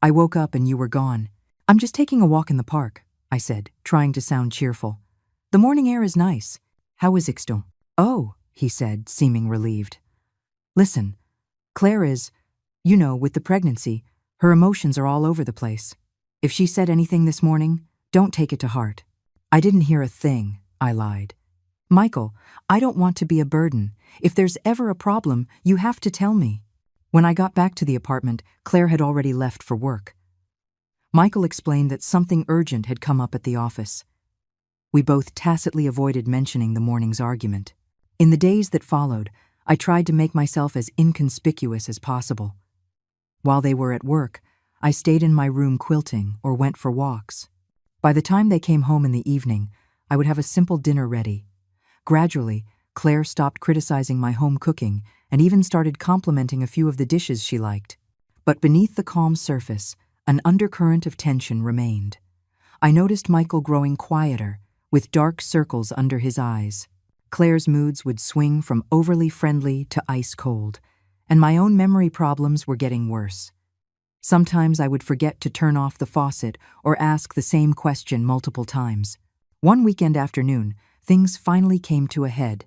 "I woke up and you were gone." "I'm just taking a walk in the park," I said, trying to sound cheerful. "The morning air is nice. How is Ixton?" "Oh," he said, seeming relieved. "Listen, Claire is, with the pregnancy, her emotions are all over the place. If she said anything this morning, don't take it to heart." "I didn't hear a thing," I lied. "Michael, I don't want to be a burden. If there's ever a problem, you have to tell me." When I got back to the apartment, Claire had already left for work. Michael explained that something urgent had come up at the office. We both tacitly avoided mentioning the morning's argument. In the days that followed, I tried to make myself as inconspicuous as possible. While they were at work, I stayed in my room quilting or went for walks. By the time they came home in the evening, I would have a simple dinner ready. Gradually, Claire stopped criticizing my home cooking and even started complimenting a few of the dishes she liked. But beneath the calm surface, an undercurrent of tension remained. I noticed Michael growing quieter, with dark circles under his eyes. Claire's moods would swing from overly friendly to ice cold, and my own memory problems were getting worse. Sometimes I would forget to turn off the faucet or ask the same question multiple times. One weekend afternoon, things finally came to a head.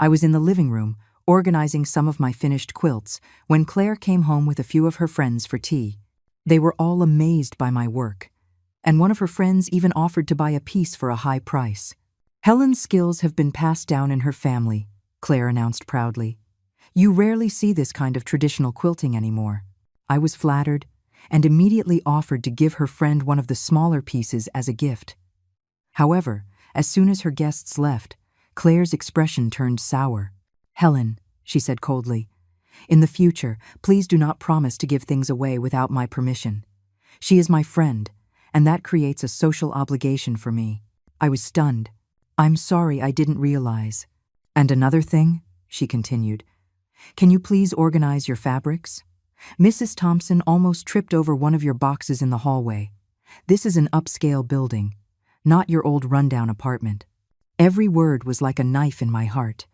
I was in the living room, organizing some of my finished quilts, when Claire came home with a few of her friends for tea. They were all amazed by my work, and one of her friends even offered to buy a piece for a high price. "Helen's skills have been passed down in her family," Claire announced proudly. "You rarely see this kind of traditional quilting anymore." I was flattered and immediately offered to give her friend one of the smaller pieces as a gift. However, as soon as her guests left, Claire's expression turned sour. "Helen," she said coldly, "in the future, please do not promise to give things away without my permission. She is my friend, and that creates a social obligation for me." I was stunned. "I'm sorry, I didn't realize." "And another thing," she continued, "can you please organize your fabrics? Mrs. Thompson almost tripped over one of your boxes in the hallway. This is an upscale building, not your old rundown apartment." Every word was like a knife in my heart.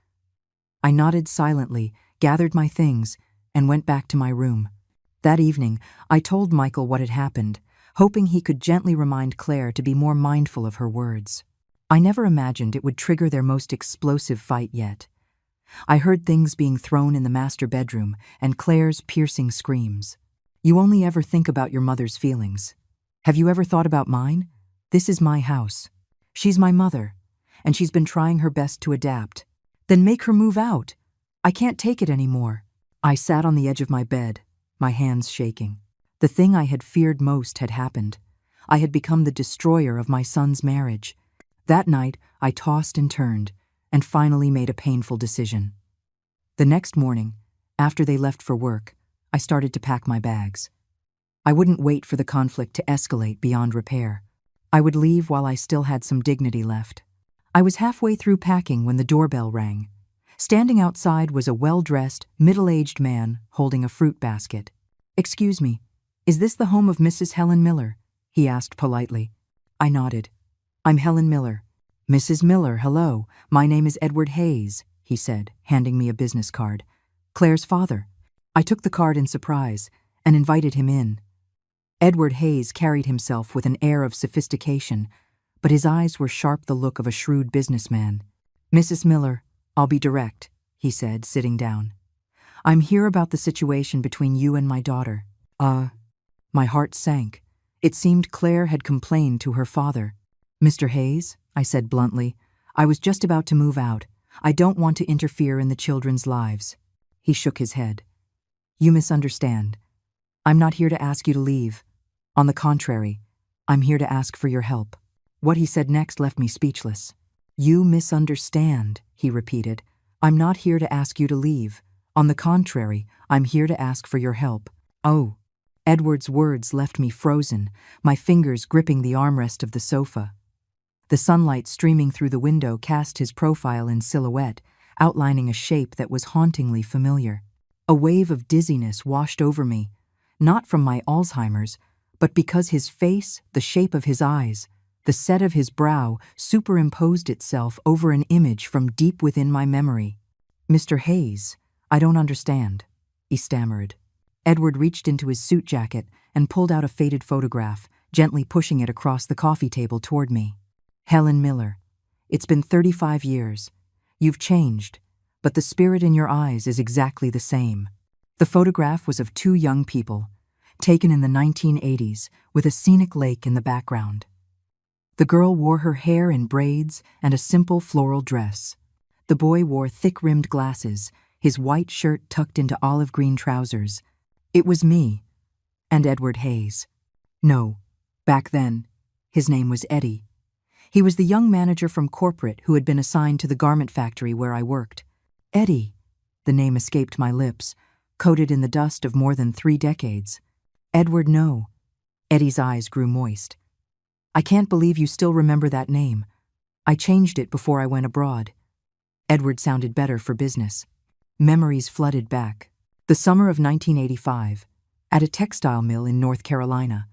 I nodded silently, gathered my things, and went back to my room. That evening, I told Michael what had happened, hoping he could gently remind Claire to be more mindful of her words. I never imagined it would trigger their most explosive fight yet. I heard things being thrown in the master bedroom and Claire's piercing screams. "You only ever think about your mother's feelings. Have you ever thought about mine? This is my house. She's my mother, and she's been trying her best to adapt. Then make her move out. I can't take it anymore." I sat on the edge of my bed, my hands shaking. The thing I had feared most had happened. I had become the destroyer of my son's marriage. That night, I tossed and turned, and finally made a painful decision. The next morning, after they left for work, I started to pack my bags. I wouldn't wait for the conflict to escalate beyond repair. I would leave while I still had some dignity left. I was halfway through packing when the doorbell rang. Standing outside was a well-dressed, middle-aged man holding a fruit basket. "Excuse me, is this the home of Mrs. Helen Miller?" he asked politely. I nodded. "I'm Helen Miller." "Mrs. Miller, hello. My name is Edward Hayes," he said, handing me a business card. "Claire's father." I took the card in surprise and invited him in. Edward Hayes carried himself with an air of sophistication, but his eyes were sharp, the look of a shrewd businessman. "Mrs. Miller, I'll be direct," he said, sitting down. "I'm here about the situation between you and my daughter." My heart sank. It seemed Claire had complained to her father. "Mr. Hayes," I said bluntly, "I was just about to move out. I don't want to interfere in the children's lives." He shook his head. "You misunderstand. I'm not here to ask you to leave. On the contrary, I'm here to ask for your help." What he said next left me speechless. "You misunderstand," he repeated. "I'm not here to ask you to leave. On the contrary, I'm here to ask for your help." Oh. Edward's words left me frozen, my fingers gripping the armrest of the sofa. The sunlight streaming through the window cast his profile in silhouette, outlining a shape that was hauntingly familiar. A wave of dizziness washed over me, not from my Alzheimer's, but because his face, the shape of his eyes, the set of his brow superimposed itself over an image from deep within my memory. "Mr. Hayes, I don't understand," he stammered. Edward reached into his suit jacket and pulled out a faded photograph, gently pushing it across the coffee table toward me. "Helen Miller, it's been 35 years. You've changed, but the spirit in your eyes is exactly the same." The photograph was of two young people, taken in the 1980s, with a scenic lake in the background. The girl wore her hair in braids and a simple floral dress. The boy wore thick-rimmed glasses, his white shirt tucked into olive green trousers. It was me, and Edward Hayes. No, back then, his name was Eddie. He was the young manager from corporate who had been assigned to the garment factory where I worked. Eddie, the name escaped my lips, coated in the dust of more than 3 decades. Edward, no. Eddie's eyes grew moist. I can't believe you still remember that name. I changed it before I went abroad. Edward sounded better for business. Memories flooded back. The summer of 1985, at a textile mill in North Carolina.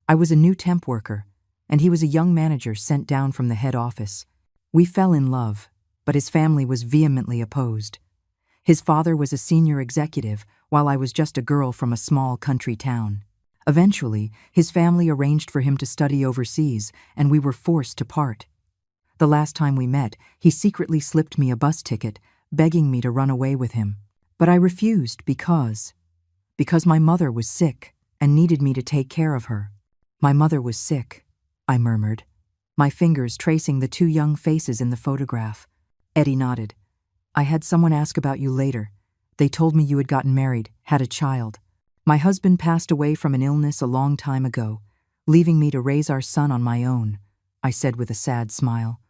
I was a new temp worker, and he was a young manager sent down from the head office. We fell in love, but his family was vehemently opposed. His father was a senior executive, while I was just a girl from a small country town. Eventually, his family arranged for him to study overseas, and we were forced to part. The last time we met, he secretly slipped me a bus ticket, begging me to run away with him. But I refused because my mother was sick and needed me to take care of her. My mother was sick, I murmured, my fingers tracing the 2 young faces in the photograph. Eddie nodded. I had someone ask about you later. They told me you had gotten married, had a child. My husband passed away from an illness a long time ago, leaving me to raise our son on my own, I said with a sad smile.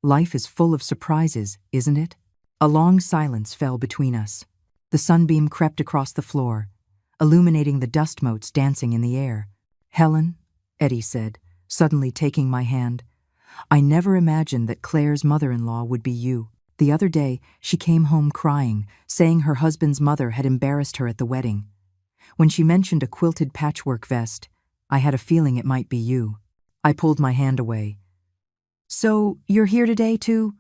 Life is full of surprises, isn't it? A long silence fell between us. The sunbeam crept across the floor, illuminating the dust motes dancing in the air. Helen, Eddie said, suddenly taking my hand, I never imagined that Claire's mother-in-law would be you. The other day, she came home crying, saying her husband's mother had embarrassed her at the wedding. When she mentioned a quilted patchwork vest, I had a feeling it might be you. I pulled my hand away. So, you're here today to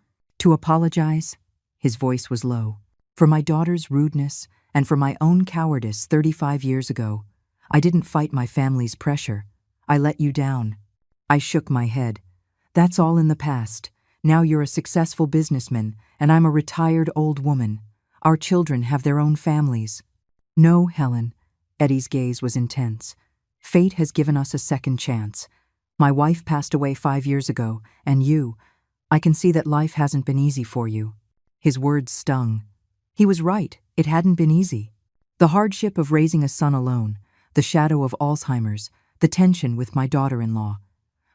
apologize? His voice was low. For my daughter's rudeness and for my own cowardice 35 years ago. I didn't fight my family's pressure. I let you down. I shook my head. That's all in the past. Now you're a successful businessman, and I'm a retired old woman. Our children have their own families. No, Helen. Eddie's gaze was intense. Fate has given us a second chance. My wife passed away 5 years ago, and I can see that life hasn't been easy for you. His words stung. He was right, it hadn't been easy. The hardship of raising a son alone, the shadow of Alzheimer's, the tension with my daughter-in-law.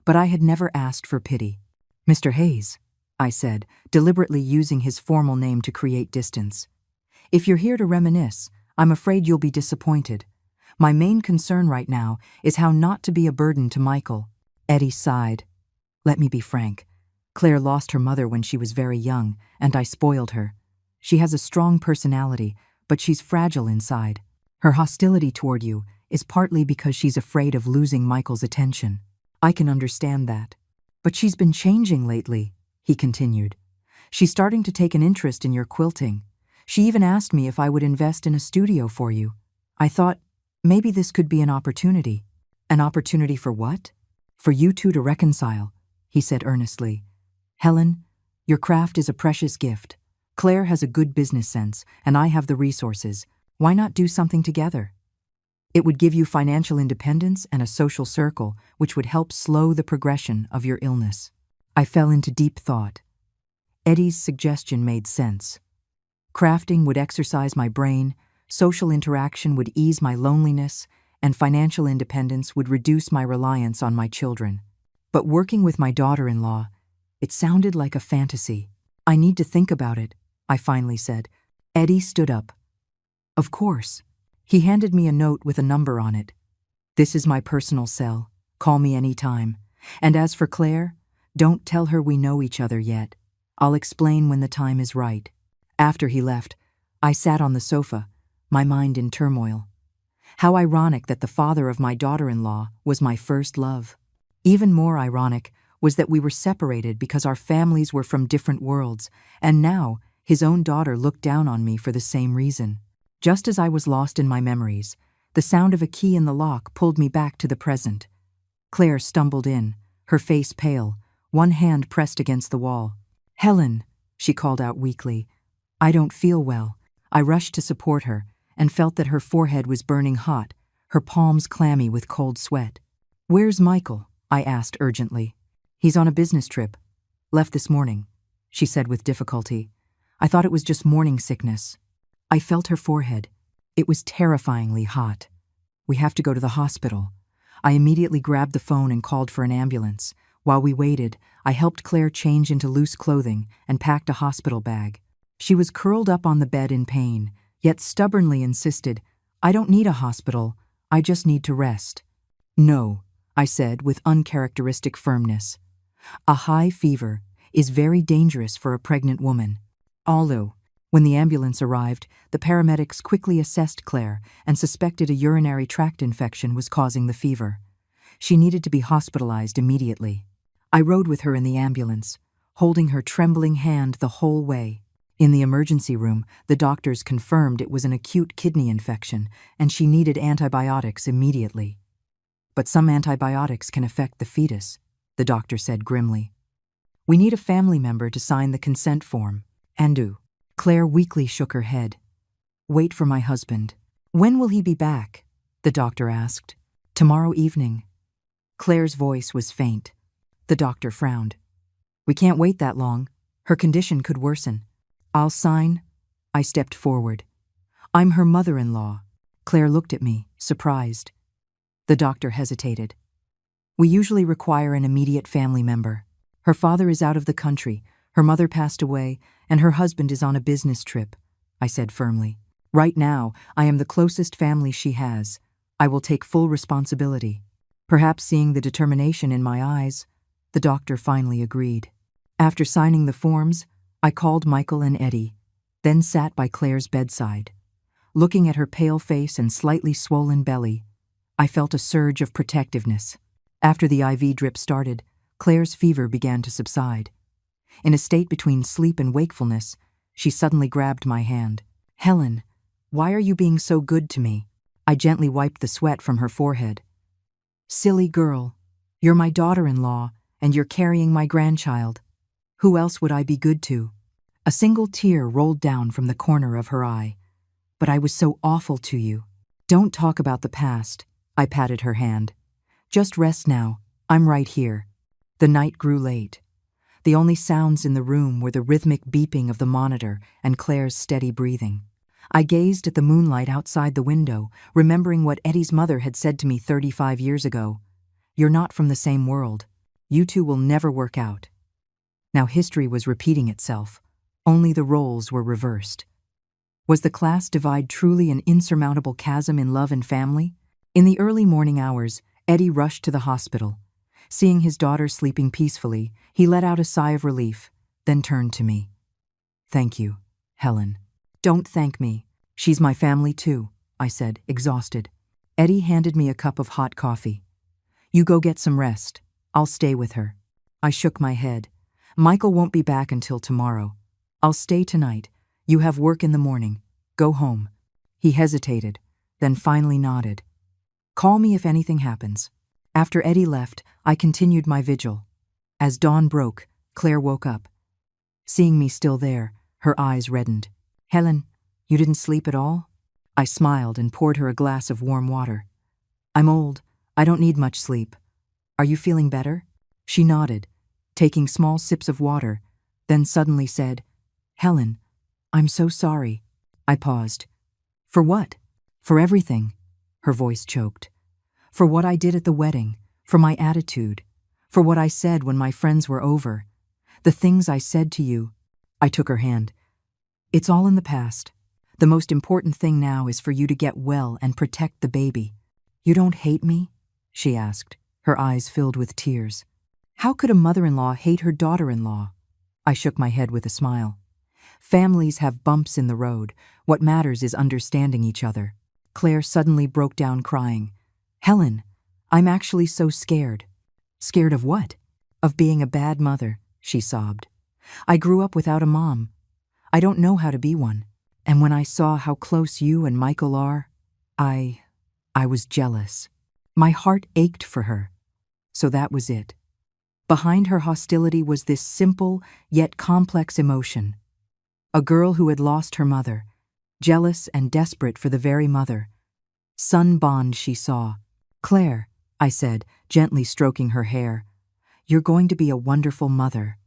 But I had never asked for pity. Mr. Hayes, I said, deliberately using his formal name to create distance. If you're here to reminisce, I'm afraid you'll be disappointed. My main concern right now is how not to be a burden to Michael. Eddie sighed. Let me be frank. Claire lost her mother when she was very young, and I spoiled her. She has a strong personality, but she's fragile inside. Her hostility toward you is partly because she's afraid of losing Michael's attention. I can understand that. But she's been changing lately, he continued. She's starting to take an interest in your quilting. She even asked me if I would invest in a studio for you. I thought, maybe this could be an opportunity. An opportunity for what? For you two to reconcile, he said earnestly. Helen, your craft is a precious gift. Claire has a good business sense, and I have the resources. Why not do something together? It would give you financial independence and a social circle, which would help slow the progression of your illness. I fell into deep thought. Eddie's suggestion made sense. Crafting would exercise my brain, social interaction would ease my loneliness, and financial independence would reduce my reliance on my children. But working with my daughter-in-law, it sounded like a fantasy. I need to think about it, I finally said. Eddie stood up. Of course. He handed me a note with a number on it. This is my personal cell. Call me any time. And as for Claire, don't tell her we know each other yet. I'll explain when the time is right. After he left, I sat on the sofa, my mind in turmoil. How ironic that the father of my daughter-in-law was my first love. Even more ironic was that we were separated because our families were from different worlds, and now his own daughter looked down on me for the same reason. Just as I was lost in my memories, the sound of a key in the lock pulled me back to the present. Claire stumbled in, her face pale, one hand pressed against the wall. Helen, she called out weakly. I don't feel well. I rushed to support her and felt that her forehead was burning hot, her palms clammy with cold sweat. Where's Michael? I asked urgently. He's on a business trip. Left this morning, she said with difficulty. I thought it was just morning sickness. I felt her forehead. It was terrifyingly hot. We have to go to the hospital. I immediately grabbed the phone and called for an ambulance. While we waited, I helped Claire change into loose clothing and packed a hospital bag. She was curled up on the bed in pain, yet stubbornly insisted, "I don't need a hospital, I just need to rest." "No," I said with uncharacteristic firmness. "A high fever is very dangerous for a pregnant woman." Although, when the ambulance arrived, the paramedics quickly assessed Claire and suspected a urinary tract infection was causing the fever. She needed to be hospitalized immediately. I rode with her in the ambulance, holding her trembling hand the whole way. In the emergency room, the doctors confirmed it was an acute kidney infection and she needed antibiotics immediately. "But some antibiotics can affect the fetus," the doctor said grimly. "We need a family member to sign the consent form." "Andu." Claire weakly shook her head. "Wait for my husband." "When will he be back?" the doctor asked. "Tomorrow evening." Claire's voice was faint. The doctor frowned. "We can't wait that long. Her condition could worsen." "I'll sign." I stepped forward. "I'm her mother-in-law." Claire looked at me, surprised. The doctor hesitated. "We usually require an immediate family member. Her father is out of the country, her mother passed away, and her husband is on a business trip," I said firmly. "Right now, I am the closest family she has. I will take full responsibility." Perhaps seeing the determination in my eyes, the doctor finally agreed. After signing the forms, I called Michael and Eddie, then sat by Claire's bedside. Looking at her pale face and slightly swollen belly, I felt a surge of protectiveness. After the IV drip started, Claire's fever began to subside. In a state between sleep and wakefulness, she suddenly grabbed my hand. "Helen, why are you being so good to me?" I gently wiped the sweat from her forehead. "Silly girl, you're my daughter-in-law, and you're carrying my grandchild. Who else would I be good to?" A single tear rolled down from the corner of her eye. "But I was so awful to you." "Don't talk about the past," I patted her hand. "Just rest now, I'm right here." The night grew late. The only sounds in the room were the rhythmic beeping of the monitor and Claire's steady breathing. I gazed at the moonlight outside the window, remembering what Eddie's mother had said to me 35 years ago. "You're not from the same world. You two will never work out." Now history was repeating itself. Only the roles were reversed. Was the class divide truly an insurmountable chasm in love and family? In the early morning hours, Eddie rushed to the hospital. Seeing his daughter sleeping peacefully, he let out a sigh of relief, then turned to me. "Thank you, Helen." "Don't thank me. She's my family too," I said, exhausted. Eddie handed me a cup of hot coffee. "You go get some rest. I'll stay with her." I shook my head. "Michael won't be back until tomorrow. I'll stay tonight. You have work in the morning. Go home." He hesitated, then finally nodded. "Call me if anything happens." After Eddie left, I continued my vigil. As dawn broke, Claire woke up. Seeing me still there, her eyes reddened. "Helen, you didn't sleep at all?" I smiled and poured her a glass of warm water. "I'm old. I don't need much sleep. Are you feeling better?" She nodded, taking small sips of water, then suddenly said, "Helen, I'm so sorry." I paused. "For what?" "For everything." Her voice choked. "For what I did at the wedding, for my attitude, for what I said when my friends were over, the things I said to you." I took her hand. "It's all in the past. The most important thing now is for you to get well and protect the baby." "You don't hate me?" she asked, her eyes filled with tears. "How could a mother-in-law hate her daughter-in-law?" I shook my head with a smile. "Families have bumps in the road. What matters is understanding each other." Claire suddenly broke down crying. "Helen, I'm actually so scared." "Scared of what?" "Of being a bad mother," she sobbed. "I grew up without a mom. I don't know how to be one. And when I saw how close you and Michael are, I was jealous. My heart ached for her. So that was it." Behind her hostility was this simple yet complex emotion. A girl who had lost her mother, jealous and desperate for the very mother. Son bond she saw. "Claire," I said, gently stroking her hair, "you're going to be a wonderful mother.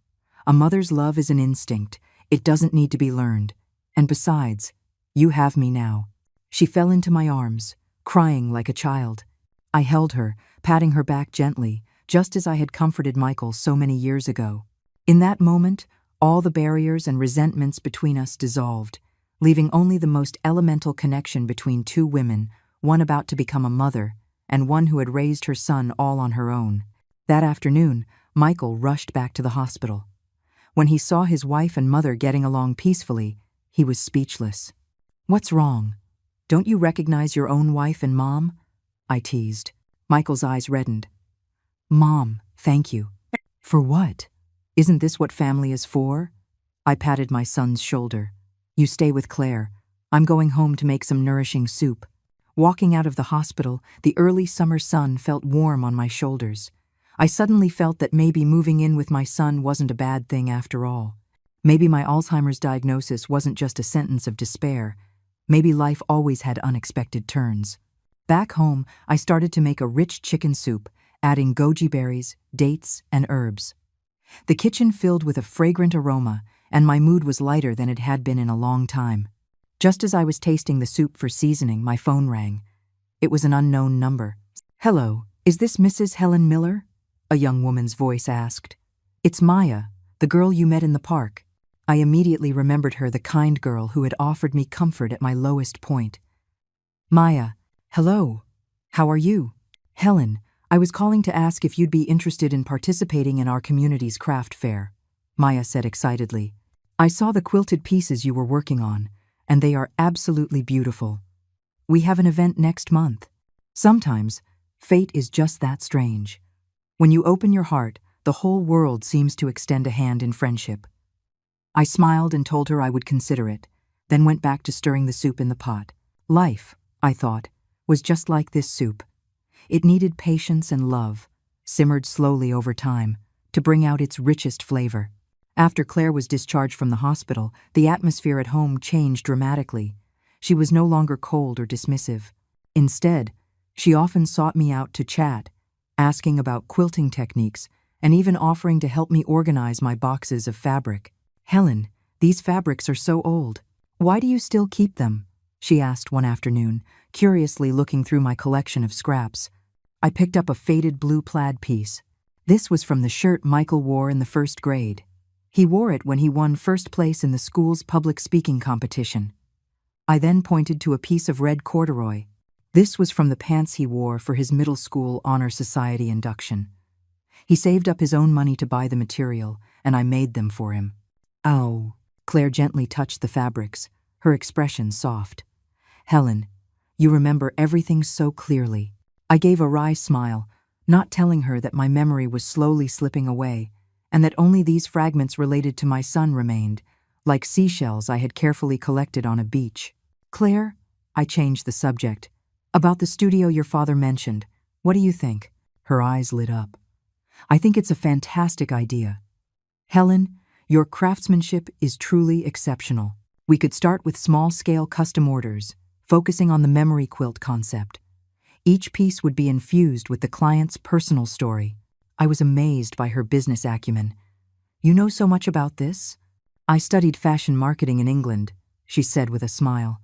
A mother's love is an instinct. It doesn't need to be learned. And besides, You have me now." She fell into my arms, crying like a child. I held her, patting her back gently, just as I had comforted Michael so many years ago. In that moment, all the barriers and resentments between us dissolved, leaving only the most elemental connection between two women, one about to become a mother, and one who had raised her son all on her own. That afternoon, Michael rushed back to the hospital. When he saw his wife and mother getting along peacefully, he was speechless. "What's wrong? Don't you recognize your own wife and mom?" I teased. Michael's eyes reddened. "Mom, thank you." "For what? Isn't this what family is for?" I patted my son's shoulder. "You stay with Claire. I'm going home to make some nourishing soup." Walking out of the hospital, the early summer sun felt warm on my shoulders. I suddenly felt that maybe moving in with my son wasn't a bad thing after all. Maybe my Alzheimer's diagnosis wasn't just a sentence of despair. Maybe life always had unexpected turns. Back home, I started to make a rich chicken soup, adding goji berries, dates, and herbs. The kitchen filled with a fragrant aroma, and my mood was lighter than it had been in a long time. Just as I was tasting the soup for seasoning, my phone rang. It was an unknown number. "Hello, is this Mrs. Helen Miller?" a young woman's voice asked. "It's Maya, the girl you met in the park." I immediately remembered her, the kind girl who had offered me comfort at my lowest point. "Maya, hello. How are you?" "Helen, I was calling to ask if you'd be interested in participating in our community's craft fair," Maya said excitedly. "I saw the quilted pieces you were working on, and they are absolutely beautiful. We have an event next month." Sometimes, fate is just that strange. When you open your heart, the whole world seems to extend a hand in friendship. I smiled and told her I would consider it, then went back to stirring the soup in the pot. Life, I thought, was just like this soup. It needed patience and love, simmered slowly over time, to bring out its richest flavor. After Claire was discharged from the hospital, the atmosphere at home changed dramatically. She was no longer cold or dismissive. Instead, she often sought me out to chat, asking about quilting techniques, and even offering to help me organize my boxes of fabric. "Helen, these fabrics are so old. Why do you still keep them?" she asked one afternoon, curiously looking through my collection of scraps. I picked up a faded blue plaid piece. This was from the shirt Michael wore in the first grade. He wore it when he won first place in the school's public speaking competition. I then pointed to a piece of red corduroy. This was from the pants he wore for his middle school honor society induction. He saved up his own money to buy the material, and I made them for him. "Oh," Claire gently touched the fabrics, her expression soft. "Helen, you remember everything so clearly." I gave a wry smile, not telling her that my memory was slowly slipping away, and that only these fragments related to my son remained, like seashells I had carefully collected on a beach. "Claire," I changed the subject, "about the studio your father mentioned, what do you think?" Her eyes lit up. "I think it's a fantastic idea. Helen, your craftsmanship is truly exceptional. We could start with small-scale custom orders, focusing on the memory quilt concept. Each piece would be infused with the client's personal story." I was amazed by her business acumen. "You know so much about this?" "I studied fashion marketing in England," she said with a smile.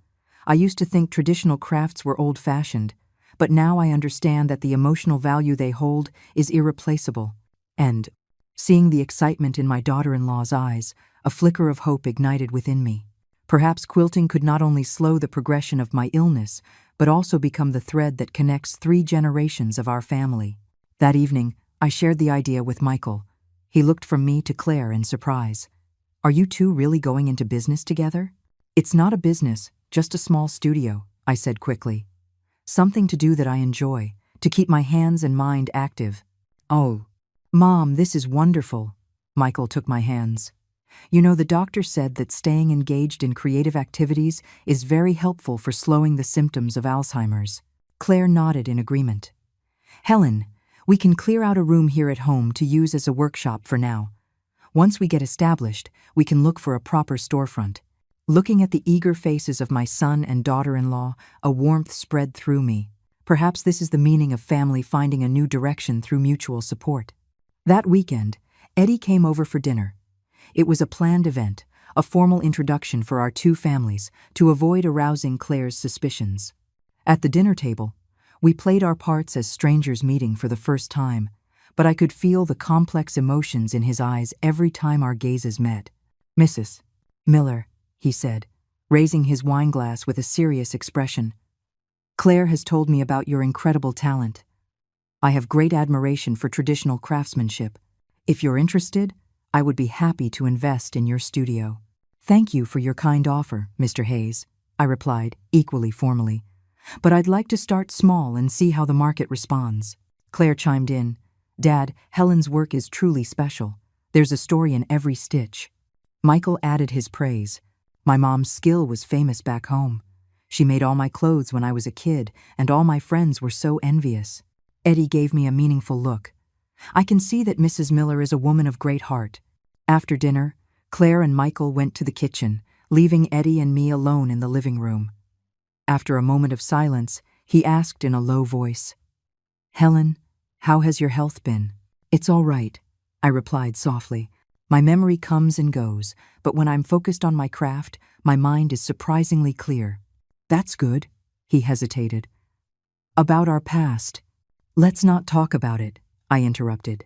"I used to think traditional crafts were old-fashioned, but now I understand that the emotional value they hold is irreplaceable." And, seeing the excitement in my daughter-in-law's eyes, a flicker of hope ignited within me. Perhaps quilting could not only slow the progression of my illness, but also become the thread that connects 3 generations of our family. That evening, I shared the idea with Michael. He looked from me to Claire in surprise. "Are you two really going into business together?" "It's not a business, just a small studio," I said quickly. "Something to do that I enjoy, to keep my hands and mind active." "Oh, Mom, this is wonderful." Michael took my hands. "You know, the doctor said that staying engaged in creative activities is very helpful for slowing the symptoms of Alzheimer's." Claire nodded in agreement. "Helen, we can clear out a room here at home to use as a workshop for now. Once we get established, we can look for a proper storefront." Looking at the eager faces of my son and daughter-in-law, a warmth spread through me. Perhaps this is the meaning of family finding a new direction through mutual support. That weekend, Eddie came over for dinner. It was a planned event, a formal introduction for our two families to avoid arousing Claire's suspicions. At the dinner table, we played our parts as strangers meeting for the first time, but I could feel the complex emotions in his eyes every time our gazes met. "Mrs. Miller," he said, raising his wineglass with a serious expression, "Claire has told me about your incredible talent. I have great admiration for traditional craftsmanship. If you're interested, I would be happy to invest in your studio." "Thank you for your kind offer, Mr. Hayes," I replied, equally formally. "But I'd like to start small and see how the market responds." Claire chimed in, "Dad, Helen's work is truly special. There's a story in every stitch." Michael added his praise. "My mom's skill was famous back home. She made all my clothes when I was a kid, and all my friends were so envious." Eddie gave me a meaningful look. "I can see that Mrs. Miller is a woman of great heart." After dinner, Claire and Michael went to the kitchen, leaving Eddie and me alone in the living room. After a moment of silence, he asked in a low voice, "Helen, how has your health been?" "It's all right," I replied softly. "My memory comes and goes, but when I'm focused on my craft, my mind is surprisingly clear." "That's good," he hesitated. "About our past." "Let's not talk about it," I interrupted.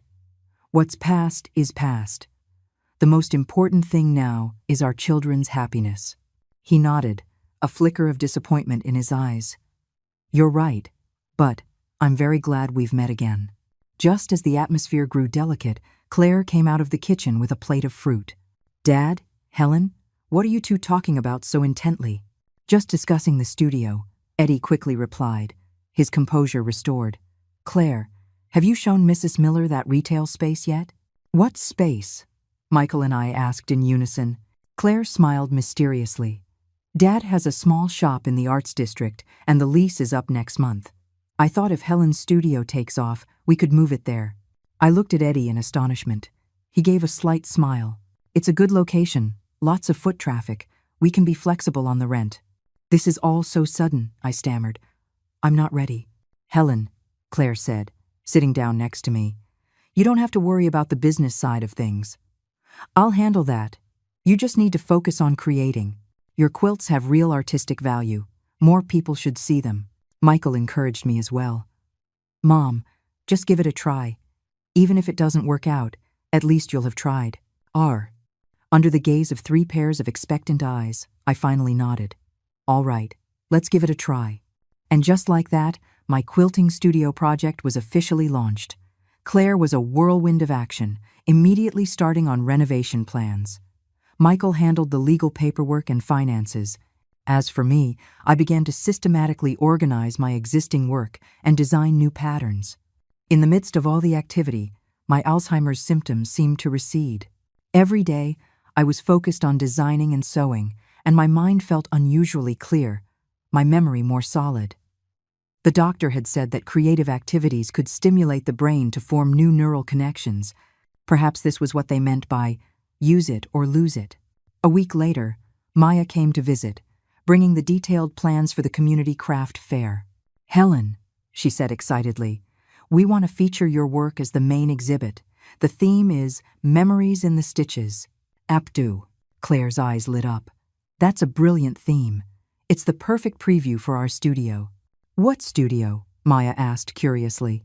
"What's past is past. The most important thing now is our children's happiness." He nodded, a flicker of disappointment in his eyes. "You're right, but I'm very glad we've met again." Just as the atmosphere grew delicate, Claire came out of the kitchen with a plate of fruit. "Dad, Helen, what are you two talking about so intently?" "Just discussing the studio," Eddie quickly replied, his composure restored. "Claire, have you shown Mrs. Miller that retail space yet?" "What space?" Michael and I asked in unison. Claire smiled mysteriously. "Dad has a small shop in the Arts District, and the lease is up next month. I thought if Helen's studio takes off, we could move it there." I looked at Eddie in astonishment. He gave a slight smile. "It's a good location, lots of foot traffic. We can be flexible on the rent." "This is all so sudden," I stammered. "I'm not ready." "Helen," Claire said, sitting down next to me, "you don't have to worry about the business side of things. I'll handle that. You just need to focus on creating. Your quilts have real artistic value. More people should see them." Michael encouraged me as well. "Mom, just give it a try. Even if it doesn't work out, at least you'll have tried." Under the gaze of 3 pairs of expectant eyes, I finally nodded. "All right, let's give it a try." And just like that, my quilting studio project was officially launched. Claire was a whirlwind of action, immediately starting on renovation plans. Michael handled the legal paperwork and finances. As for me, I began to systematically organize my existing work and design new patterns. In the midst of all the activity, my Alzheimer's symptoms seemed to recede. Every day, I was focused on designing and sewing, and my mind felt unusually clear, my memory more solid. The doctor had said that creative activities could stimulate the brain to form new neural connections. Perhaps this was what they meant by use it or lose it. A week later, Maya came to visit, bringing the detailed plans for the community craft fair. "Helen," she said excitedly, "we want to feature your work as the main exhibit. The theme is Memories in the Stitches." "Aptu." Claire's eyes lit up. "That's a brilliant theme. It's the perfect preview for our studio." "What studio?" Maya asked curiously.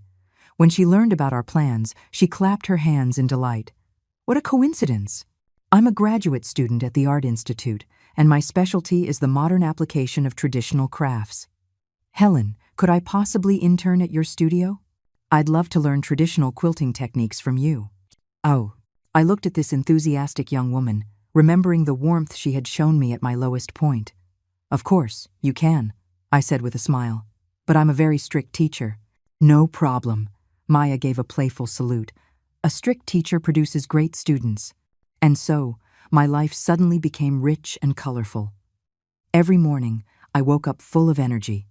When she learned about our plans, she clapped her hands in delight. "What a coincidence! I'm a graduate student at the Art Institute, and my specialty is the modern application of traditional crafts." "Helen, could I possibly intern at your studio? I'd love to learn traditional quilting techniques from you." "Oh." I looked at this enthusiastic young woman, remembering the warmth she had shown me at my lowest point. "Of course, you can," I said with a smile. "But I'm a very strict teacher." "No problem." Maya gave a playful salute. "A strict teacher produces great students." And so, my life suddenly became rich and colorful. Every morning, I woke up full of energy.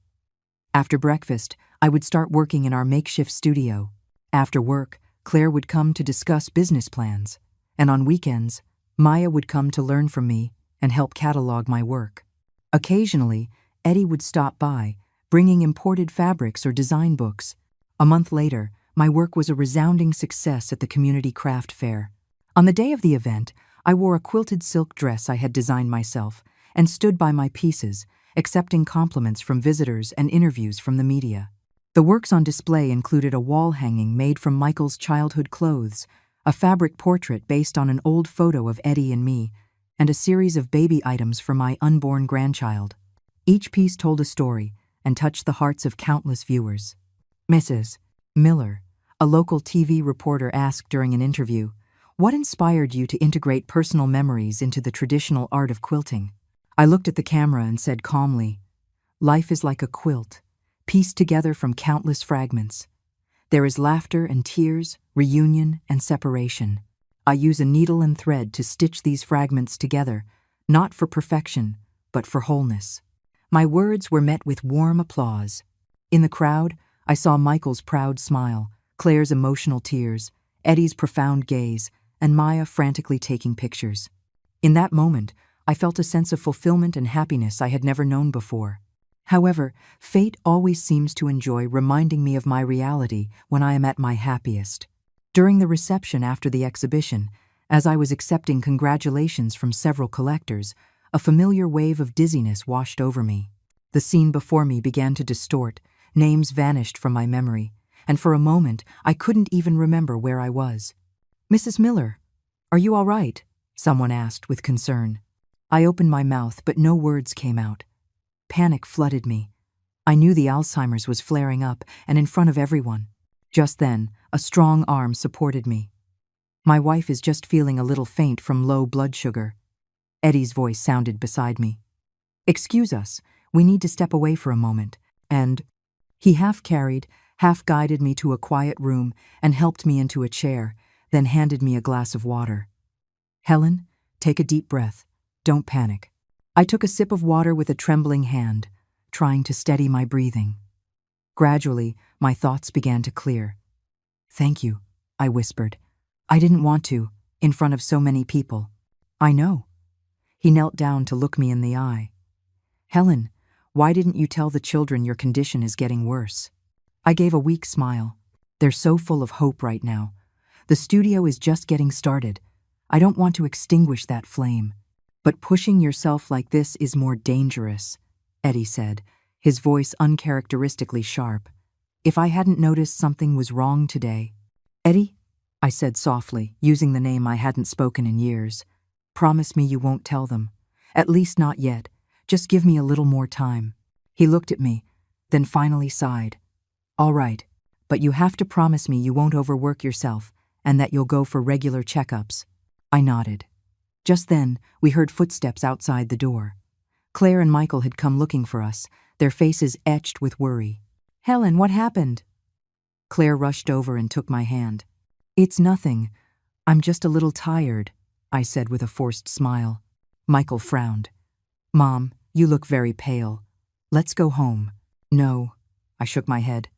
After breakfast, I would start working in our makeshift studio. After work, Claire would come to discuss business plans. And on weekends, Maya would come to learn from me and help catalog my work. Occasionally, Eddie would stop by, bringing imported fabrics or design books. A month later, my work was a resounding success at the community craft fair. On the day of the event, I wore a quilted silk dress I had designed myself and stood by my pieces, accepting compliments from visitors and interviews from the media. The works on display included a wall hanging made from Michael's childhood clothes, a fabric portrait based on an old photo of Eddie and me, and a series of baby items for my unborn grandchild. Each piece told a story and touched the hearts of countless viewers. Mrs. Miller, a local TV reporter, asked during an interview, "What inspired you to integrate personal memories into the traditional art of quilting?" I looked at the camera and said calmly, "Life is like a quilt, pieced together from countless fragments. There is laughter and tears, reunion and separation. I use a needle and thread to stitch these fragments together, not for perfection, but for wholeness." My words were met with warm applause. In the crowd, I saw Michael's proud smile, Claire's emotional tears, Eddie's profound gaze, and Maya frantically taking pictures. In that moment, I felt a sense of fulfillment and happiness I had never known before. However, fate always seems to enjoy reminding me of my reality when I am at my happiest. During the reception after the exhibition, as I was accepting congratulations from several collectors, a familiar wave of dizziness washed over me. The scene before me began to distort, names vanished from my memory, and for a moment I couldn't even remember where I was. "Mrs. Miller, are you all right?" someone asked with concern. I opened my mouth, but no words came out. Panic flooded me. I knew the Alzheimer's was flaring up, and in front of everyone. Just then, a strong arm supported me. "My wife is just feeling a little faint from low blood sugar." Eddie's voice sounded beside me. "Excuse us, we need to step away for a moment," and he half carried, half guided me to a quiet room and helped me into a chair, then handed me a glass of water. "Helen, take a deep breath. Don't panic." I took a sip of water with a trembling hand, trying to steady my breathing. Gradually, my thoughts began to clear. "Thank you," I whispered. "I didn't want to, in front of so many people." "I know." He knelt down to look me in the eye. "Helen, why didn't you tell the children your condition is getting worse?" I gave a weak smile. "They're so full of hope right now. The studio is just getting started. I don't want to extinguish that flame. But pushing yourself like this is more dangerous," Eddie said, his voice uncharacteristically sharp. "If I hadn't noticed something was wrong today—" "Eddie," I said softly, using the name I hadn't spoken in years, "promise me you won't tell them. At least not yet. Just give me a little more time." He looked at me, then finally sighed. "All right, but you have to promise me you won't overwork yourself and that you'll go for regular checkups." I nodded. Just then, we heard footsteps outside the door. Claire and Michael had come looking for us, their faces etched with worry. "Helen, what happened?" Claire rushed over and took my hand. "It's nothing. I'm just a little tired," I said with a forced smile. Michael frowned. "Mom, you look very pale. Let's go home." "No," I shook my head.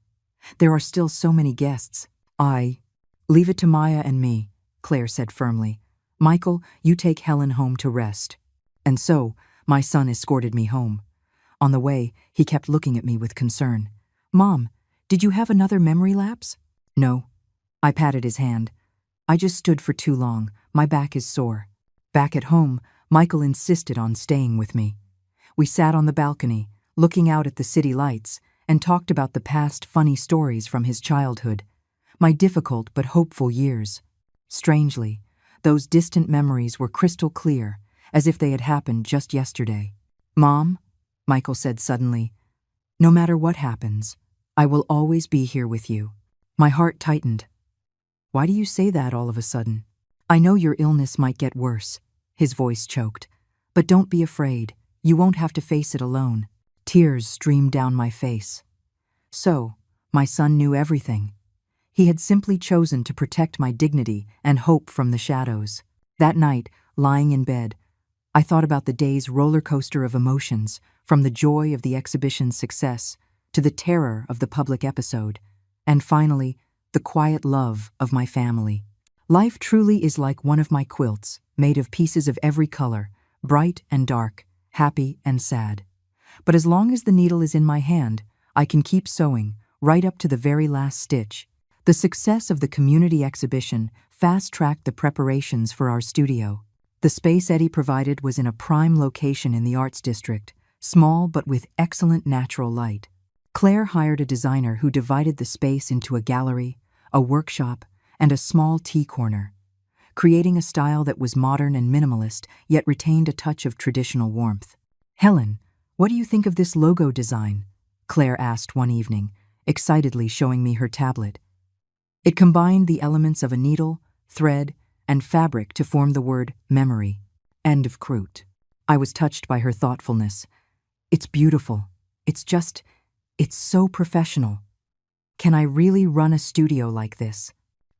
"There are still so many guests." "Leave it to Maya and me," Claire said firmly. "Michael, you take Helen home to rest." And so, my son escorted me home. On the way, he kept looking at me with concern. "Mom, did you have another memory lapse?" "No." I patted his hand. "I just stood for too long. My back is sore." Back at home, Michael insisted on staying with me. We sat on the balcony, looking out at the city lights, and talked about the past funny stories from his childhood, my difficult but hopeful years. Strangely, those distant memories were crystal clear, as if they had happened just yesterday. "Mom," Michael said suddenly, "no matter what happens, I will always be here with you." My heart tightened. "Why do you say that all of a sudden?" "I know your illness might get worse," his voice choked, "but don't be afraid. You won't have to face it alone." Tears streamed down my face. So, my son knew everything. He had simply chosen to protect my dignity and hope from the shadows. That night, lying in bed, I thought about the day's roller coaster of emotions, from the joy of the exhibition's success to the terror of the public episode, and finally, the quiet love of my family. Life truly is like one of my quilts, made of pieces of every color, bright and dark, happy and sad. But as long as the needle is in my hand, I can keep sewing, right up to the very last stitch. The success of the community exhibition fast-tracked the preparations for our studio. The space Eddie provided was in a prime location in the Arts District, small but with excellent natural light. Claire hired a designer who divided the space into a gallery, a workshop, and a small tea corner, creating a style that was modern and minimalist, yet retained a touch of traditional warmth. "Helen, what do you think of this logo design?" Claire asked one evening, excitedly showing me her tablet. It combined the elements of a needle, thread, and fabric to form the word memory. End of quote. I was touched by her thoughtfulness. "It's beautiful. It's so professional. Can I really run a studio like this?"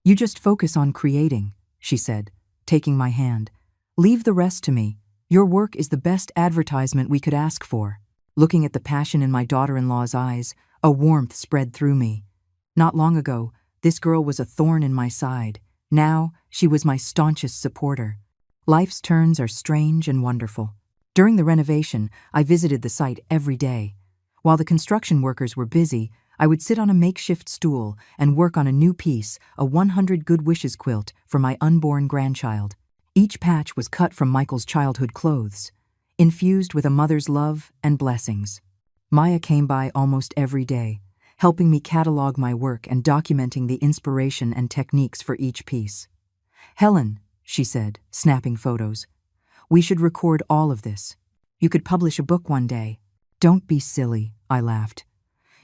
"You just focus on creating," she said, taking my hand. "Leave the rest to me. Your work is the best advertisement we could ask for." Looking at the passion in my daughter-in-law's eyes, a warmth spread through me. Not long ago, this girl was a thorn in my side. Now, she was my staunchest supporter. Life's turns are strange and wonderful. During the renovation, I visited the site every day. While the construction workers were busy, I would sit on a makeshift stool and work on a new piece, a 100 Good Wishes quilt for my unborn grandchild. Each patch was cut from Michael's childhood clothes, infused with a mother's love and blessings. Maya came by almost every day, helping me catalog my work and documenting the inspiration and techniques for each piece. "Helen," she said, snapping photos, "we should record all of this. You could publish a book one day." "Don't be silly," I laughed.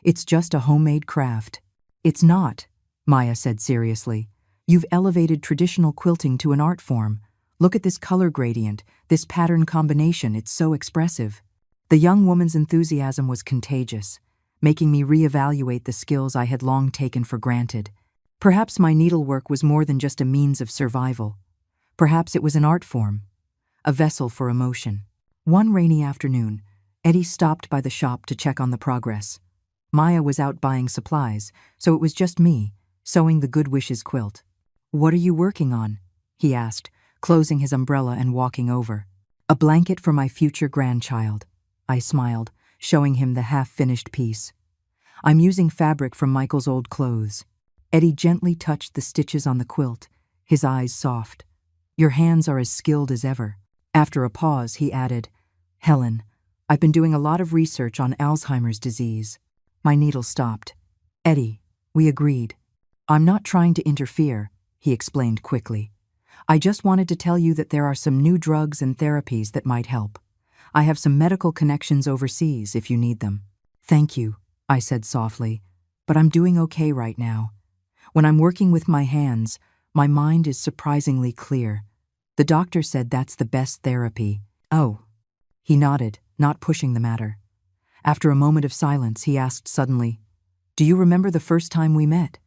"It's just a homemade craft." "It's not," Maya said seriously. "You've elevated traditional quilting to an art form. Look at this color gradient, this pattern combination, it's so expressive." The young woman's enthusiasm was contagious, making me reevaluate the skills I had long taken for granted. Perhaps my needlework was more than just a means of survival. Perhaps it was an art form, a vessel for emotion. One rainy afternoon, Eddie stopped by the shop to check on the progress. Maya was out buying supplies, so it was just me, sewing the Good Wishes quilt. "What are you working on?" he asked, closing his umbrella and walking over. "A blanket for my future grandchild," I smiled, showing him the half-finished piece. "I'm using fabric from Michael's old clothes." Eddie gently touched the stitches on the quilt, his eyes soft. "Your hands are as skilled as ever." After a pause, he added, "Helen, I've been doing a lot of research on Alzheimer's disease." My needle stopped. "Eddie, we agreed." "I'm not trying to interfere," he explained quickly. "I just wanted to tell you that there are some new drugs and therapies that might help. I have some medical connections overseas if you need them." "Thank you," I said softly, "but I'm doing okay right now. When I'm working with my hands, my mind is surprisingly clear. The doctor said that's the best therapy." "Oh." He nodded, not pushing the matter. After a moment of silence, he asked suddenly, "Do you remember the first time we met?"